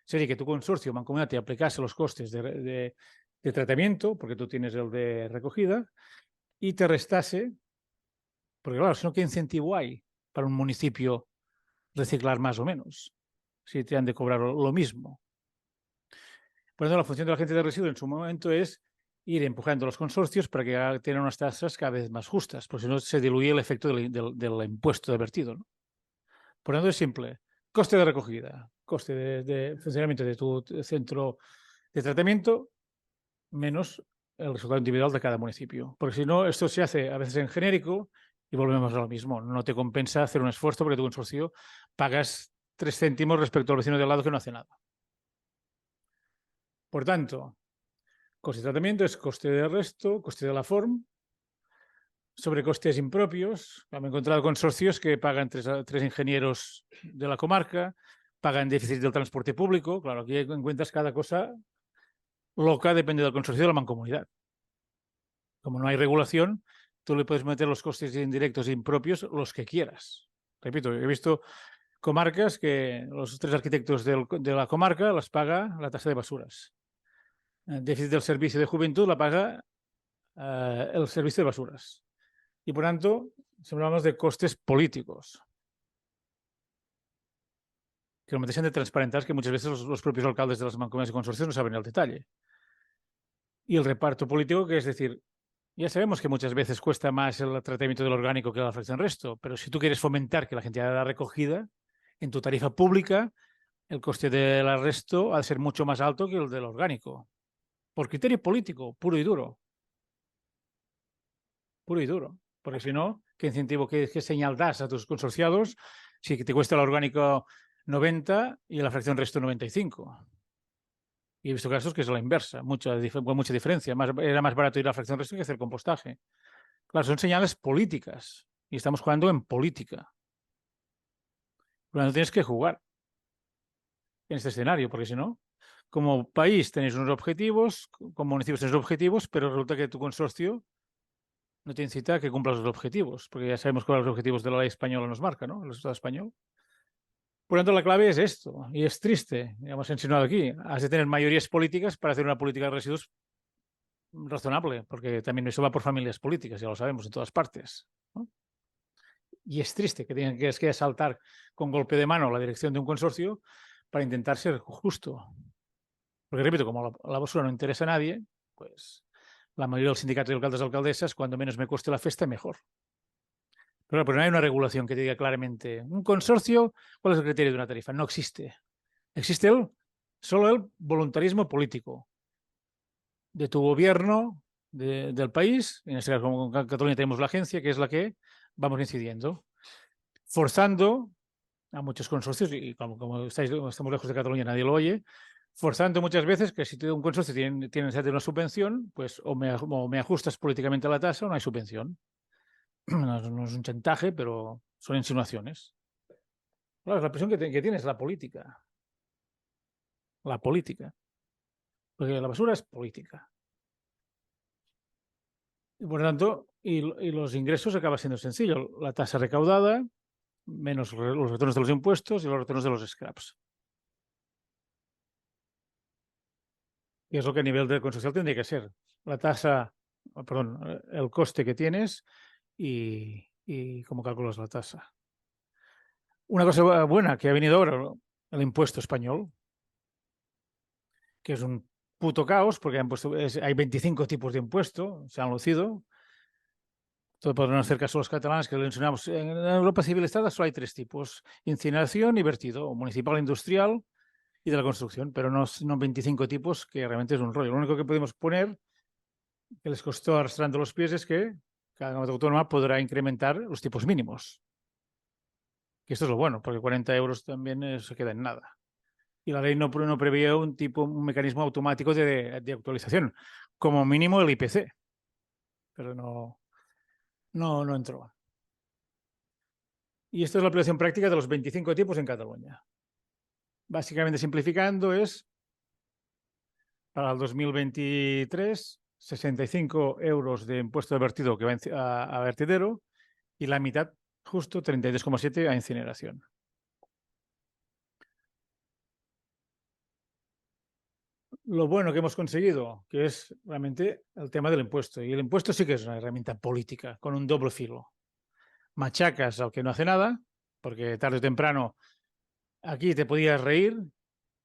sería que tu consorcio, mancomunidad, te aplicase los costes de tratamiento, porque tú tienes el de recogida, y te restase, porque claro, si no, ¿qué incentivo hay para un municipio reciclar más o menos? Si te han de cobrar lo mismo. Por lo tanto, la función de la agencia de residuos en su momento es ir empujando los consorcios para que tengan unas tasas cada vez más justas, porque si no se diluye el efecto del impuesto de vertido, ¿no? Por lo tanto, es simple. Coste de recogida, coste de funcionamiento de tu centro de tratamiento, menos el resultado individual de cada municipio. Porque si no, esto se hace a veces en genérico y volvemos a lo mismo. No te compensa hacer un esfuerzo porque tu consorcio pagas 3 céntimos respecto al vecino de al lado que no hace nada. Por tanto, coste de tratamiento es coste de resto, coste de la forma, sobrecostes impropios. Me he encontrado consorcios que pagan tres ingenieros de la comarca, pagan déficit del transporte público. Claro, aquí encuentras cada cosa loca, depende del consorcio de la mancomunidad. Como no hay regulación, tú le puedes meter los costes indirectos e impropios los que quieras. Repito, he visto comarcas que los 3 arquitectos de la comarca las paga la tasa de basuras. El déficit del servicio de juventud la paga el servicio de basuras. Y por tanto, hablamos de costes políticos, que lo mateixen de transparentar, que muchas veces los propios alcaldes de las mancomunidades y consorcios no saben el detalle. Y el reparto político, que es decir, ya sabemos que muchas veces cuesta más el tratamiento del orgánico que la fracción resto, pero si tú quieres fomentar que la gente haga la recogida, en tu tarifa pública, el coste del resto ha de ser mucho más alto que el del orgánico. Por criterio político, puro y duro. Puro y duro. Porque si no, ¿qué incentivo, qué señal das a tus consorciados si te cuesta el orgánico 90 y la fracción resto 95? Y he visto casos que es la inversa, con mucha diferencia. Era más barato ir a la fracción resto que hacer compostaje. Claro, son señales políticas y estamos jugando en política. Cuando tienes que jugar en este escenario, porque si no, como país tenéis unos objetivos, como municipios tenéis objetivos, pero resulta que tu consorcio no te incita a que cumplas los objetivos, porque ya sabemos cuáles los objetivos de la ley española nos marca, ¿no? El Estado español. Por lo tanto, la clave es esto, y es triste, ya hemos insinuado aquí, has de tener mayorías políticas para hacer una política de residuos razonable, porque también eso va por familias políticas, ya lo sabemos, en todas partes, ¿no? Y es triste que tengan que asaltar con golpe de mano la dirección de un consorcio para intentar ser justo. Porque, repito, como la basura no interesa a nadie, pues la mayoría de los sindicatos de alcaldes y alcaldesas, cuando menos me cueste la fiesta, mejor. Pero no hay una regulación que te diga claramente, un consorcio, ¿cuál es el criterio de una tarifa? No existe. Existe solo el voluntarismo político de tu gobierno, del país. En este caso, como en Cataluña tenemos la agencia, que es la que vamos incidiendo, forzando a muchos consorcios, y como estamos lejos de Cataluña, nadie lo oye, forzando muchas veces que si un consorcio tiene necesidad de una subvención, pues o me ajustas políticamente a la tasa o no hay subvención. No es un chantaje, pero son insinuaciones. Claro, la presión que tiene es la política. La política. Porque la basura es política. Y por tanto, y los ingresos acaba siendo sencillo. La tasa recaudada, menos los retornos de los impuestos y los retornos de los scraps. Y es lo que a nivel de consorcial tendría que ser. La tasa, perdón, el coste que tienes y cómo calculas la tasa. Una cosa buena que ha venido ahora, el impuesto español, que es un puto caos, porque hay 25 tipos de impuesto, se han lucido. Todo por no hacer caso a los catalanes, que lo enseñamos. En Europa civilizada solo hay 3 tipos: incineración y vertido, municipal, industrial y de la construcción, pero no 25 tipos, que realmente es un rollo. Lo único que podemos poner, que les costó arrastrando los pies, es que cada comunidad autónoma podrá incrementar los tipos mínimos. Que esto es lo bueno, porque 40 euros también se queda en nada. Y la ley no preveía un mecanismo automático de actualización, como mínimo el IPC, pero no entró. Y esta es la aplicación práctica de los 25 tipos en Cataluña. Básicamente, simplificando, es para el 2023 65 euros de impuesto de vertido que va a vertedero y la mitad, justo 32,7 a incineración. Lo bueno que hemos conseguido, que es realmente el tema del impuesto. Y el impuesto sí que es una herramienta política, con un doble filo. Machacas al que no hace nada, porque tarde o temprano aquí te podías reír,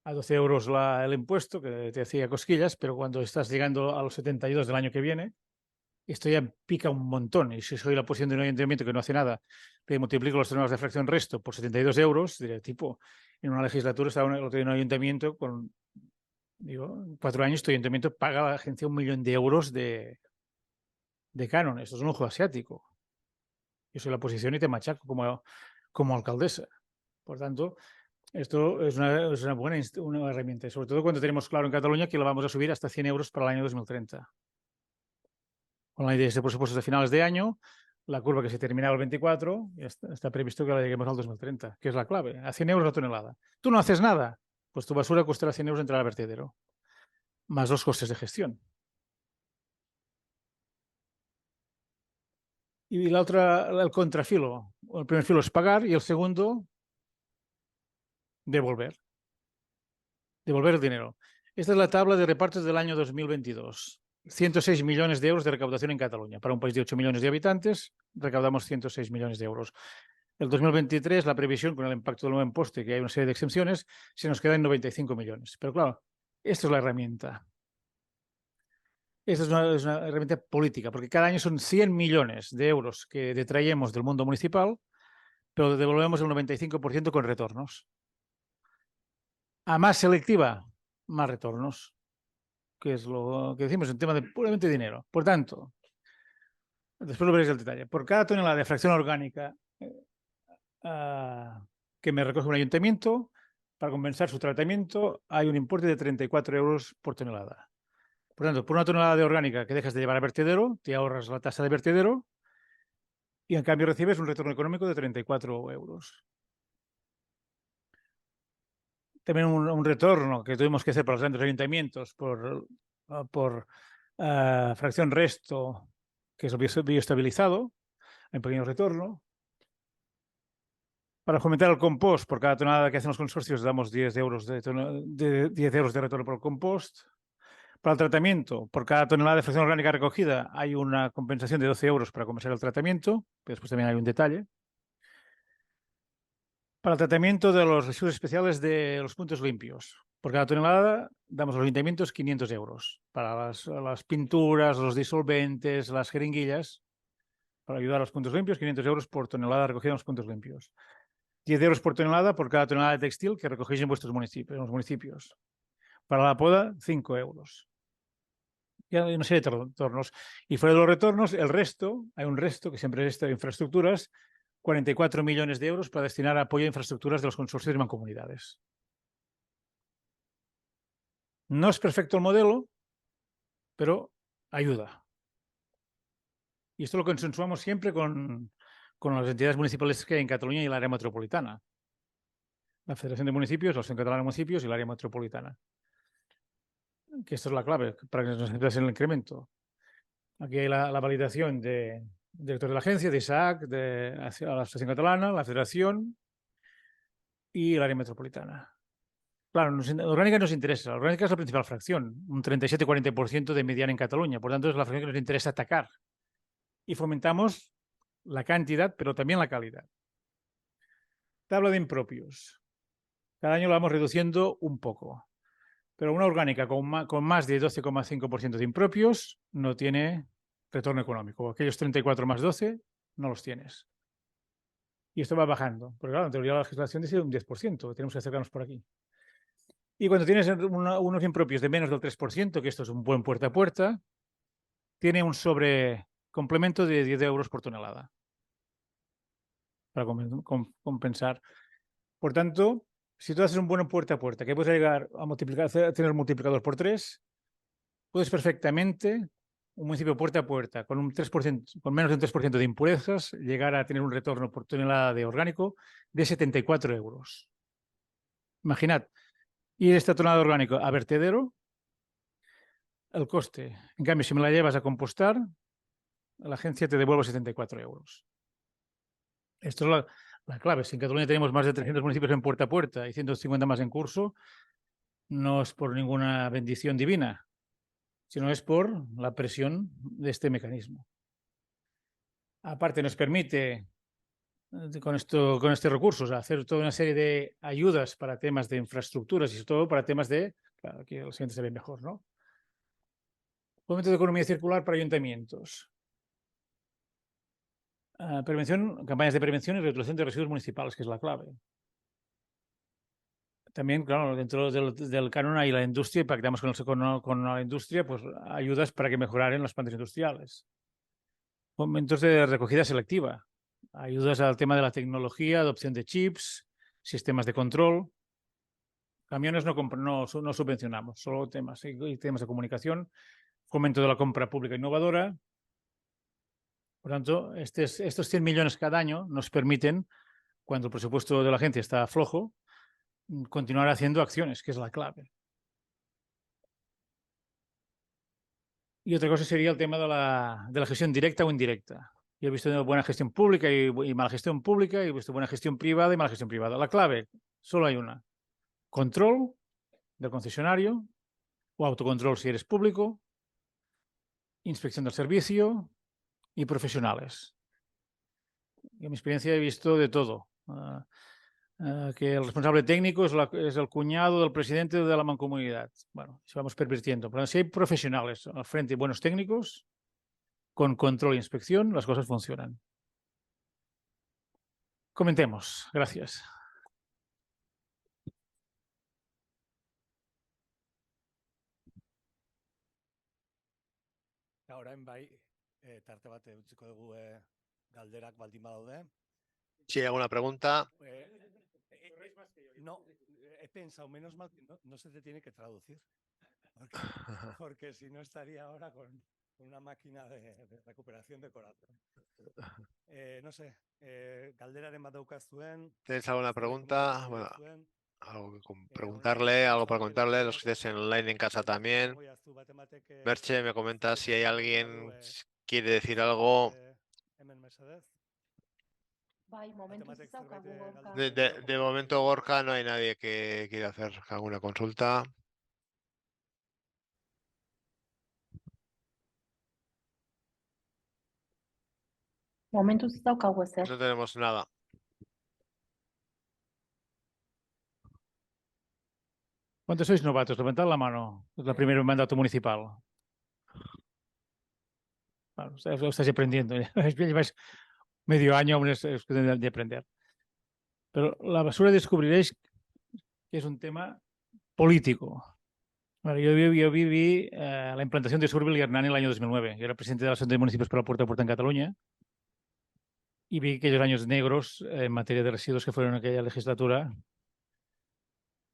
a 12 euros el impuesto, que te hacía cosquillas, pero cuando estás llegando a los 72 del año que viene, esto ya pica un montón. Y si soy la posición de un ayuntamiento que no hace nada, pero multiplico los términos de fracción resto por 72 euros, diré, tipo, en una legislatura estaba un ayuntamiento con... Digo, 4 años tu ayuntamiento paga a la agencia 1 millón de euros de canon. Esto es un ojo asiático. Yo soy la oposición y te machaco como alcaldesa. Por tanto, esto es una buena herramienta. Sobre todo cuando tenemos claro en Cataluña que lo vamos a subir hasta 100 euros para el año 2030. Con la idea de presupuestos de finales de año, la curva que se terminaba el 24 y está previsto que la lleguemos al 2030, que es la clave, a 100 euros la tonelada. Tú no haces nada, pues tu basura costará 100 euros entrar al vertedero, más los costes de gestión. Y la otra, el contrafilo, el primer filo es pagar y el segundo, devolver el dinero. Esta es la tabla de repartos del año 2022. 106 millones de euros de recaudación en Cataluña. Para un país de 8 millones de habitantes, recaudamos 106 millones de euros. El 2023, la previsión, con el impacto del nuevo impuesto, que hay una serie de exenciones, se nos queda en 95 millones. Pero claro, esta es la herramienta. Esta es una herramienta política, porque cada año son 100 millones de euros que detraemos del mundo municipal, pero devolvemos el 95% con retornos. A más selectiva, más retornos, que es lo que decimos en tema de puramente dinero. Por tanto, después lo veréis el detalle. Por cada tonelada de fracción orgánica que me recoge un ayuntamiento, para compensar su tratamiento, hay un importe de 34 euros por tonelada. Por tanto, por una tonelada de orgánica que dejas de llevar a vertedero, te ahorras la tasa de vertedero y en cambio recibes un retorno económico de 34 euros. También un retorno que tuvimos que hacer para los grandes ayuntamientos por fracción resto, que es el bioestabilizado, hay un pequeño retorno. Para fomentar el compost, por cada tonelada que hacen los consorcios damos 10 euros de retorno por el compost. Para el tratamiento, por cada tonelada de fracción orgánica recogida hay una compensación de 12 euros para compensar el tratamiento, pero después también hay un detalle. Para el tratamiento de los residuos especiales de los puntos limpios, por cada tonelada damos a los ayuntamientos 500 euros. Para las pinturas, los disolventes, las jeringuillas, para ayudar a los puntos limpios, 500 euros por tonelada recogida en los puntos limpios. 10 euros por tonelada por cada tonelada de textil que recogéis en vuestros municipios, en los municipios. Para la poda, 5 euros. Y hay una serie de retornos. Y fuera de los retornos, el resto, hay un resto que siempre es de infraestructuras, 44 millones de euros para destinar a apoyo a infraestructuras de los consorcios y mancomunidades. No es perfecto el modelo, pero ayuda. Y esto lo consensuamos siempre con las entidades municipales que hay en Cataluña y el área metropolitana. La Federación de Municipios, la Asociación Catalana de Municipios y el área metropolitana. Que esto es la clave para que nos necesites el incremento. Aquí hay la validación del director de la agencia, de ISAC, de la Asociación Catalana, la Federación y el área metropolitana. Claro, la orgánica nos interesa. La orgánica es la principal fracción, un 37-40% de mediana en Cataluña. Por tanto, es la fracción que nos interesa atacar. Y fomentamos la cantidad, pero también la calidad. Tabla de impropios. Cada año lo vamos reduciendo un poco. Pero una orgánica con más de 12,5% de impropios no tiene retorno económico. Aquellos 34 más 12 no los tienes. Y esto va bajando. Porque claro, en teoría la legislación dice un 10%. Tenemos que acercarnos por aquí. Y cuando tienes unos impropios de menos del 3%, que esto es un buen puerta a puerta, tiene un sobrecomplemento de 10 euros por tonelada. Para compensar. Por tanto, si tú haces un buen puerta a puerta, que puedes llegar a tener multiplicador por 3, puedes perfectamente, un municipio puerta a puerta, con un 3%, con menos de un 3% de impurezas, llegar a tener un retorno por tonelada de orgánico de 74 euros. Imaginad, ir esta tonelada de orgánico a vertedero, el coste. En cambio, si me la llevas a compostar, la agencia te devuelve 74 euros. Esto es la clave. Si en Cataluña tenemos más de 300 municipios en puerta a puerta y 150 más en curso, no es por ninguna bendición divina, sino es por la presión de este mecanismo. Aparte, nos permite, con este recurso, hacer toda una serie de ayudas para temas de infraestructuras y sobre todo para temas de, claro, aquí el siguiente se ve mejor, ¿no? Fomento de economía circular para ayuntamientos. Campañas de prevención y reutilización de residuos municipales, que es la clave. También, claro, dentro del canon hay la industria y pactamos con la industria pues, ayudas para que mejoren las plantas industriales. Fomentos de recogida selectiva. Ayudas al tema de la tecnología, adopción de chips, sistemas de control. Camiones no subvencionamos, solo temas de comunicación. Fomento de la compra pública innovadora. Por tanto, estos 100 millones cada año nos permiten, cuando el presupuesto de la agencia está flojo, continuar haciendo acciones, que es la clave. Y otra cosa sería el tema de la gestión directa o indirecta. Yo he visto buena gestión pública y mala gestión pública, y he visto buena gestión privada y mala gestión privada. La clave solo hay una: control del concesionario o autocontrol si eres público, inspección del servicio y profesionales. En mi experiencia he visto de todo. Que el responsable técnico es el cuñado del presidente de la mancomunidad. Bueno, se vamos pervirtiendo. Pero si hay profesionales al frente y buenos técnicos, con control e inspección, las cosas funcionan. Comentemos. Gracias. Orain bai, tarte bat utziko dugu galderak baldin badaude. Si hay alguna pregunta. No, he pensado, menos mal que no se te tiene que traducir. Porque si no estaría ahora con una máquina de recuperación de corazón. No sé, galderaren bat daukazuen. ¿Tenéis alguna pregunta? Bueno, algo que preguntarle, algo para contarle, los que estéis en online en casa también. Merche, me comenta si hay alguien que quiere decir algo. De momento, Gorka, no hay nadie que quiera hacer alguna consulta. Momentuz ez daukagu ezer. No tenemos nada. ¿Cuántos sois novatos? Levantad la mano. Es el primer mandato municipal. Bueno, estáis aprendiendo. Lleváis medio año aún de aprender. Pero la basura descubriréis que es un tema político. Bueno, yo viví la implantación de Surbil y Hernán en el año 2009. Yo era presidente de la Asociación de Municipios para la Puerta a Puerta en Cataluña y vi aquellos años negros en materia de residuos que fueron en aquella legislatura.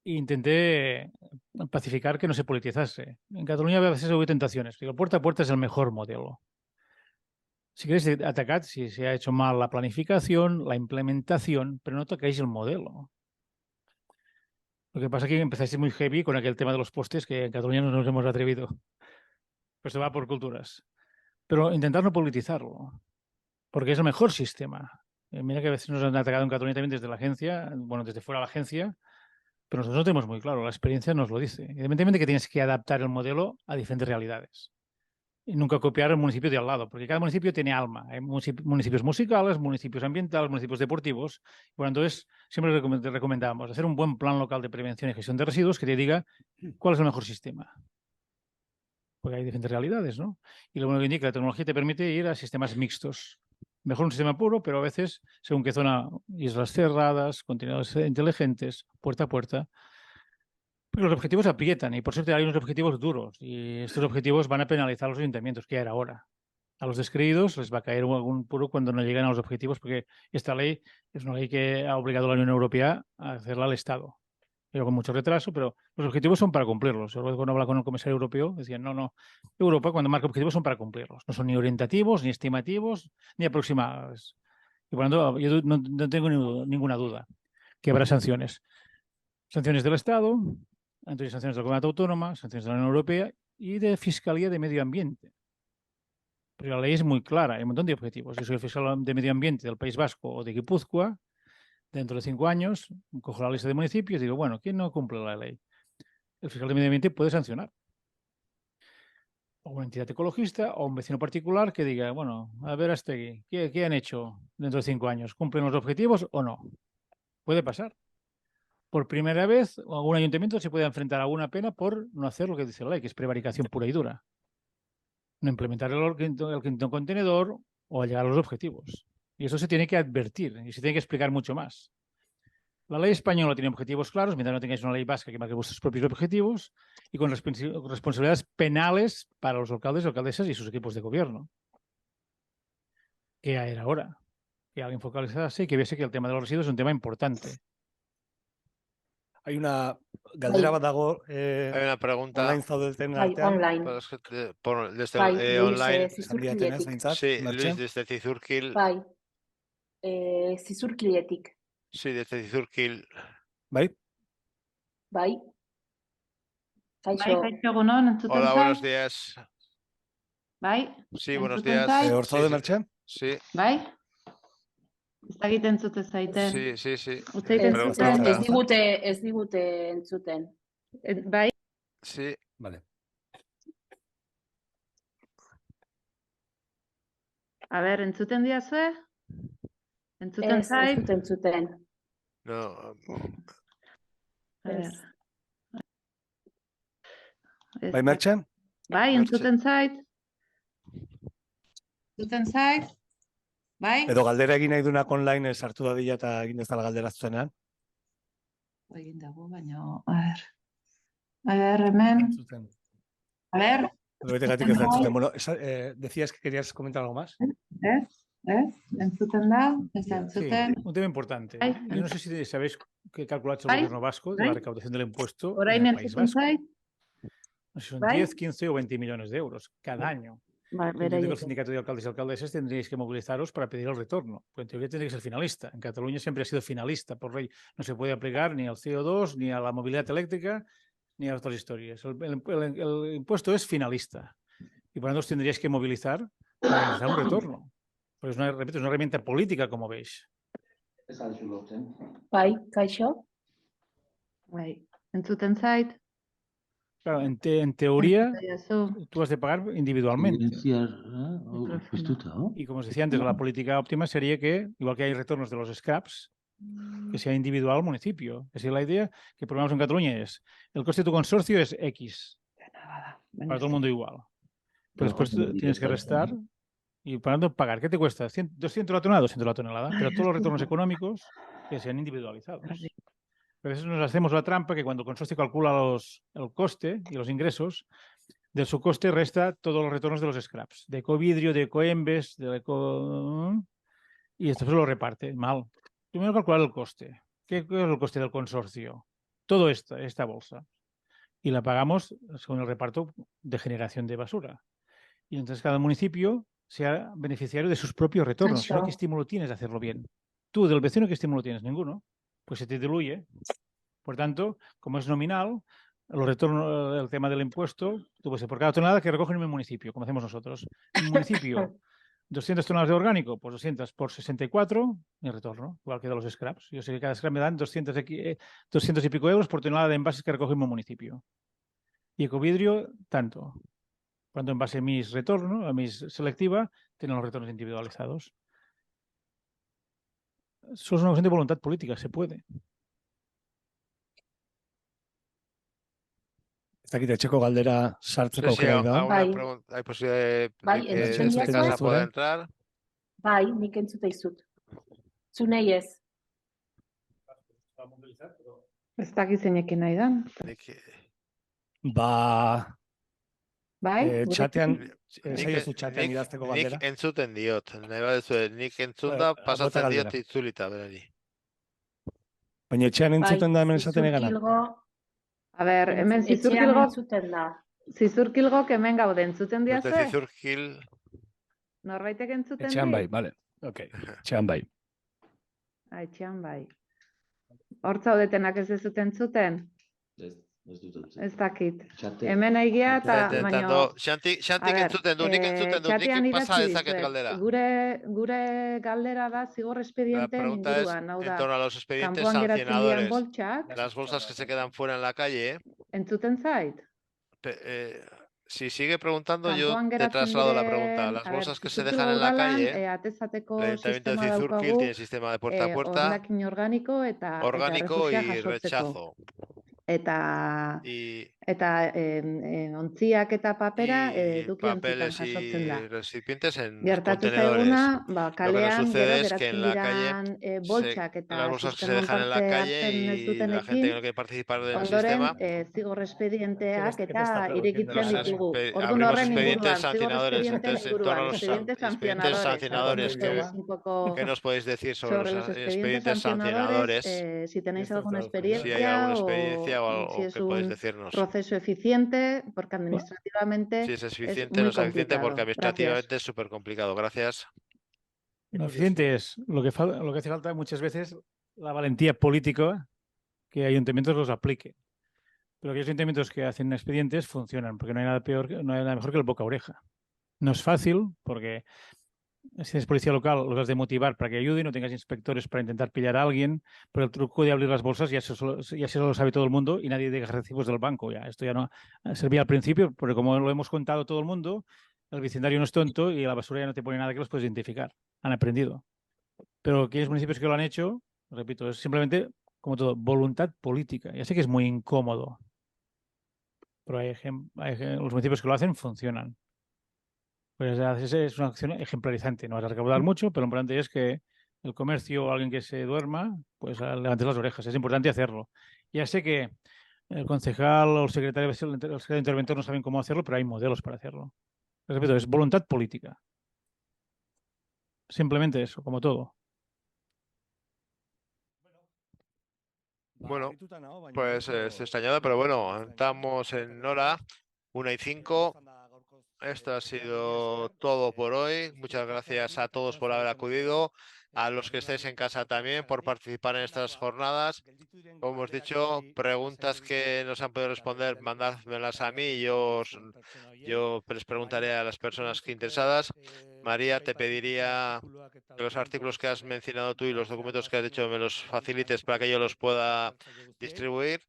E intenté pacificar que no se politizase. En Cataluña a veces hubo tentaciones. Digo, puerta a puerta es el mejor modelo. Si queréis atacar, si se ha hecho mal la planificación, la implementación, pero no tocáis el modelo. Lo que pasa es que empezáis muy heavy con aquel tema de los postes, que en Cataluña no nos hemos atrevido. Pues se va por culturas. Pero intentar no politizarlo, porque es el mejor sistema. Mira que a veces nos han atacado en Cataluña también desde la agencia, bueno, desde fuera de la agencia, pero nosotros no tenemos muy claro, la experiencia nos lo dice. Evidentemente que tienes que adaptar el modelo a diferentes realidades. Y nunca copiar el municipio de al lado, porque cada municipio tiene alma. Hay municipios musicales, municipios ambientales, municipios deportivos. Bueno, entonces, siempre recomendamos hacer un buen plan local de prevención y gestión de residuos que te diga cuál es el mejor sistema. Porque hay diferentes realidades, ¿no? Y lo bueno que indica, la tecnología te permite ir a sistemas mixtos. Mejor un sistema puro, pero a veces, según qué zona, islas cerradas, contenedores inteligentes, puerta a puerta. Pero los objetivos aprietan y por suerte hay unos objetivos duros y estos objetivos van a penalizar a los ayuntamientos, que era ahora. A los descreídos les va a caer algún puro cuando no llegan a los objetivos, porque esta ley es una ley que ha obligado a la Unión Europea a hacerla al Estado. Pero con mucho retraso, pero los objetivos son para cumplirlos. Yo cuando hablaba con el comisario europeo decían, no, Europa cuando marca objetivos son para cumplirlos. No son ni orientativos, ni estimativos, ni aproximados. Y por lo tanto, yo no tengo ninguna duda que habrá sanciones. Sanciones del Estado, entonces sanciones de la Comunidad Autónoma, sanciones de la Unión Europea y de Fiscalía de Medio Ambiente. Pero la ley es muy clara, hay un montón de objetivos. Yo soy el fiscal de Medio Ambiente del País Vasco o de Guipúzcoa. Dentro de 5 años, cojo la lista de municipios y digo, bueno, ¿quién no cumple la ley? El fiscal de Medio Ambiente puede sancionar. O una entidad ecologista o un vecino particular que diga, bueno, a ver hasta aquí, ¿qué han hecho dentro de 5 años? ¿Cumplen los objetivos o no? Puede pasar. Por primera vez, algún ayuntamiento se puede enfrentar a una pena por no hacer lo que dice la ley, que es prevaricación pura y dura. No implementar el quinto contenedor o llegar a los objetivos. Y eso se tiene que advertir y se tiene que explicar mucho más. La ley española tiene objetivos claros, mientras no tengáis una ley vasca que marque vuestros propios objetivos y con responsabilidades penales para los alcaldes, alcaldesas y sus equipos de gobierno. ¿Qué era ahora? Que alguien focalizase y que viese que el tema de los residuos es un tema importante. Hay una galdera bat dago Hay una pregunta. online zaudeten Bai, artean. online. Desde Bai, Luis, online. Zizurkiletik. Sí, Merche. Luis desde Zizurkil. Bai, Zizurkiletik. Sí, desde Zizurkil. Bai? Bai. Bai, Kaixo. kaixo egunon, entzuten Hola, zait? buenos días. Bai, Sí, buenos entzuten días. zait? Hor zaude, Merche? Sí. Bai? Ez dakit entzuten zaiten. Sí, sí, sí. Utzait entzuten? Ez digute entzuten. Bai? Sí. Vale. A ber, entzuten diazue? Entzuten Ez zait? dut entzuten. No. A ber. Ez Bai, Merche? Bai, entzuten zait? Entzuten zait? Bai? Edo galdera egin nahi dunak online sartu dadila eta egin dezala galdera zuzenean. Egin dago, baina... A ber, hemen... A ber... Betegatik ez da entzuten. Bueno, decías que querías comentar algo más. ¿Entzuten da? Ez da entzuten? Sí, un tema importante. Bai, Yo no sé si sabéis qué calculáis el Bai, gobierno vasco de la bai. recaudación del impuesto Orain en el País entzuten Vasco. zait? No sé si son Bai. 10, 15 o 20 millones de euros cada año. Bai, Entiendo que el beraiek. sindicato de alcaldes y alcaldesas tendríais que movilizaros para pedir el retorno. Pues en teoría tendréis que ser finalista. En Cataluña siempre ha sido finalista por ley. No se puede aplicar ni al CO2, ni a la movilidad eléctrica, ni a otras historias. El impuesto es finalista. Y por lo tanto os tendríais que movilizar para realizar un retorno. Porque repito, es una herramienta política, como veis. Bai, kaixo. Bai, entzuten zait? Claro, en teoría, Entzuten diazu. tú has de pagar individualmente. Mikrofono. Y como os decía antes, la política óptima sería que, igual que hay retornos de los scraps, que sea individual al municipio. Así la idea que ponemos en Cataluña es, el coste de tu consorcio es X, para todo el mundo igual. Pero después tienes que restar y para tanto pagar. ¿Qué te cuesta? 200 la tonelada, 200 la tonelada, pero todos los retornos económicos que sean individualizados. A veces nos hacemos la trampa que cuando el consorcio calcula el coste y los ingresos, del su coste resta todos los retornos de los scraps, de Ecovidrio, de Ecoembes, de Eco... y esto se lo reparte. Mal. Primero calcular el coste. ¿Qué es el coste del consorcio? Todo esta bolsa. Y la pagamos según el reparto de generación de basura. Y entonces cada municipio sea beneficiario de sus propios retornos. Eso. ¿Qué estímulo tienes de hacerlo bien? Tú, del vecino, ¿qué estímulo tienes? Ninguno. Pues se te diluye. Por tanto, como es nominal, los retornos, el tema del impuesto, tú puedes por cada tonelada que recogen en mi municipio, como hacemos nosotros. En mi municipio, 200 toneladas de orgánico, pues 200 por 64, mi retorno, igual que de los scraps. Yo sé que cada scrap me dan 200 y pico euros por tonelada de envases que recoge en mi municipio. Y Ecovidrio, tanto. Cuando en base a mis retornos, a mis selectiva, tienen los retornos individualizados. Eso es una cuestión de voluntad política, se puede. Ez dakit etxeko galdera sartzeko Sí, aukera da. alguna pregunta. ¿Hay posibilidad Bai, de que entzuten desde diazue? casa pueda entrar? Bai, nik entzute izut. Zunei ez. Ez dakit zeinekin nahi da. Ba... Bai? Txatean, zaiozu txatean idazteko galdera. Nik entzuten diot. Nahi baduzu, nik entzunda pasatzen bota diot galdera. itzulita berari. Baina etxean entzuten da hemen esaten egana. A ber, hemen Etxean entzuten da. zizurkilgok hemen gaude entzuten Desde diazue? Zizurkil. Norbaitek entzuten Etxean di? bai, vale. Ok, etxean bai. Etxean bai. Hor zaudetenak ez dezuten entzuten? Ez dakit. Hemen egia eta Intentando, Xantik entzuten du, nik entzuten du, nik pasa dezaket galdera. Gure galdera da zigor La espedienteen pregunta es inguruan, hau en da, torno a los expedientes kanpoan geratzen diren sancionadores, boltsak, las bolsas que se quedan fuera en la calle. entzuten zait? Si sigue preguntando, yo Kanpoan te geratzen traslado la diren, pregunta. Las a ber, bolsas que se Zizurkilgo dejan en la udalan, calle, atezateko el Ayuntamiento de sistema Zizurkil daukagu, tiene sistema de puerta a puerta, hondakin organiko eta orgánico errefusia y jasotzeko. rechazo. Eta eta ontziak eta papera y edukiontzitan papeles jasotzen da. y recipientes en Gertatu contenedores. zaiguna, Lo que nos kalean sucede gero es que geratzen en la calle diran boltsak las eta bolsas que se sisteman dejan en la parte calle hartzen ez y la gente que dutenekin, no quiere participar del ondoren sistema, zigor espedienteak ¿Qué te eta está traduciendo irekitzen eso? ditugu. Ordun abrimos horren expedientes inguruan, zigor sancionadores. expedienten Entonces, en torno a inguruan, los expedientes expedientes sancionadores. sancionadores, Entonces, un poco ¿qué nos podéis decir sobre sobre los los expedientes sancionadores, sancionadores? si tenéis alguna Si hay alguna experiencia experiencia o si o es qué podéis un decirnos. proceso eficiente, porque Si administrativamente es es eficiente o no muy es eficiente, porque complicado. Gracias. administrativamente es súper complicado. Gracias. Lo eficiente es lo que hace falta muchas veces la valentía política que ayuntamientos los apliquen. Pero aquellos ayuntamientos que hacen expedientes funcionan, porque no hay nada peor, no hay nada mejor que el boca a oreja. No es fácil, porque si eres policía local, los has de motivar para que ayude y no tengas inspectores para intentar pillar a alguien. Pero el truco de abrir las bolsas ya se lo sabe todo el mundo y nadie deja recibos del banco. Ya. Esto ya no servía al principio, porque como lo hemos contado todo el mundo, el vecindario no es tonto y la basura ya no te pone nada que los puedes identificar. Han aprendido. Pero aquellos municipios que lo han hecho, repito, es simplemente, como todo, voluntad política. Ya sé que es muy incómodo, pero los municipios que lo hacen funcionan. Pues es una acción ejemplarizante. No vas a recaudar mucho, pero lo importante es que el comercio o alguien que se duerma, pues levante las orejas. Es importante hacerlo. Ya sé que el concejal o el secretario interventor no saben cómo hacerlo, pero hay modelos para hacerlo. Repito, es voluntad política. Simplemente eso, como todo. Bueno, pues se extrañado, pero bueno, estamos en hora 1:05. Esto ha sido todo por hoy. Muchas gracias a todos por haber acudido, a los que estáis en casa también por participar en estas jornadas. Como hemos dicho, preguntas que nos han podido responder, mandádmelas a mí y yo les preguntaré a las personas que interesadas. María, te pediría que los artículos que has mencionado tú y los documentos que has dicho me los facilites para que yo los pueda distribuir.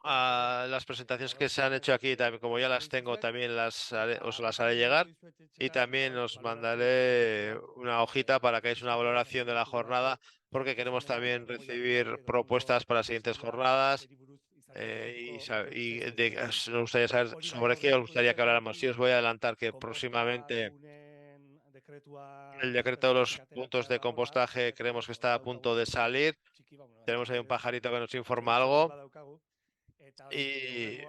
Las presentaciones que se han hecho aquí, también, como ya las tengo, también os las haré llegar y también os mandaré una hojita para que hagáis una valoración de la jornada, porque queremos también recibir propuestas para las siguientes jornadas nos gustaría saber sobre qué os gustaría que habláramos. Sí, os voy a adelantar que próximamente el decreto de los puntos de compostaje creemos que está a punto de salir. Tenemos ahí un pajarito que nos informa algo. Y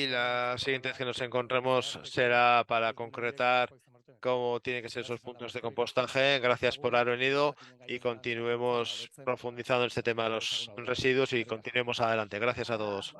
la siguiente vez que nos encontremos será para concretar cómo tienen que ser esos puntos de compostaje. Gracias por haber venido y continuemos profundizando en este tema de los residuos y continuemos adelante. Gracias a todos.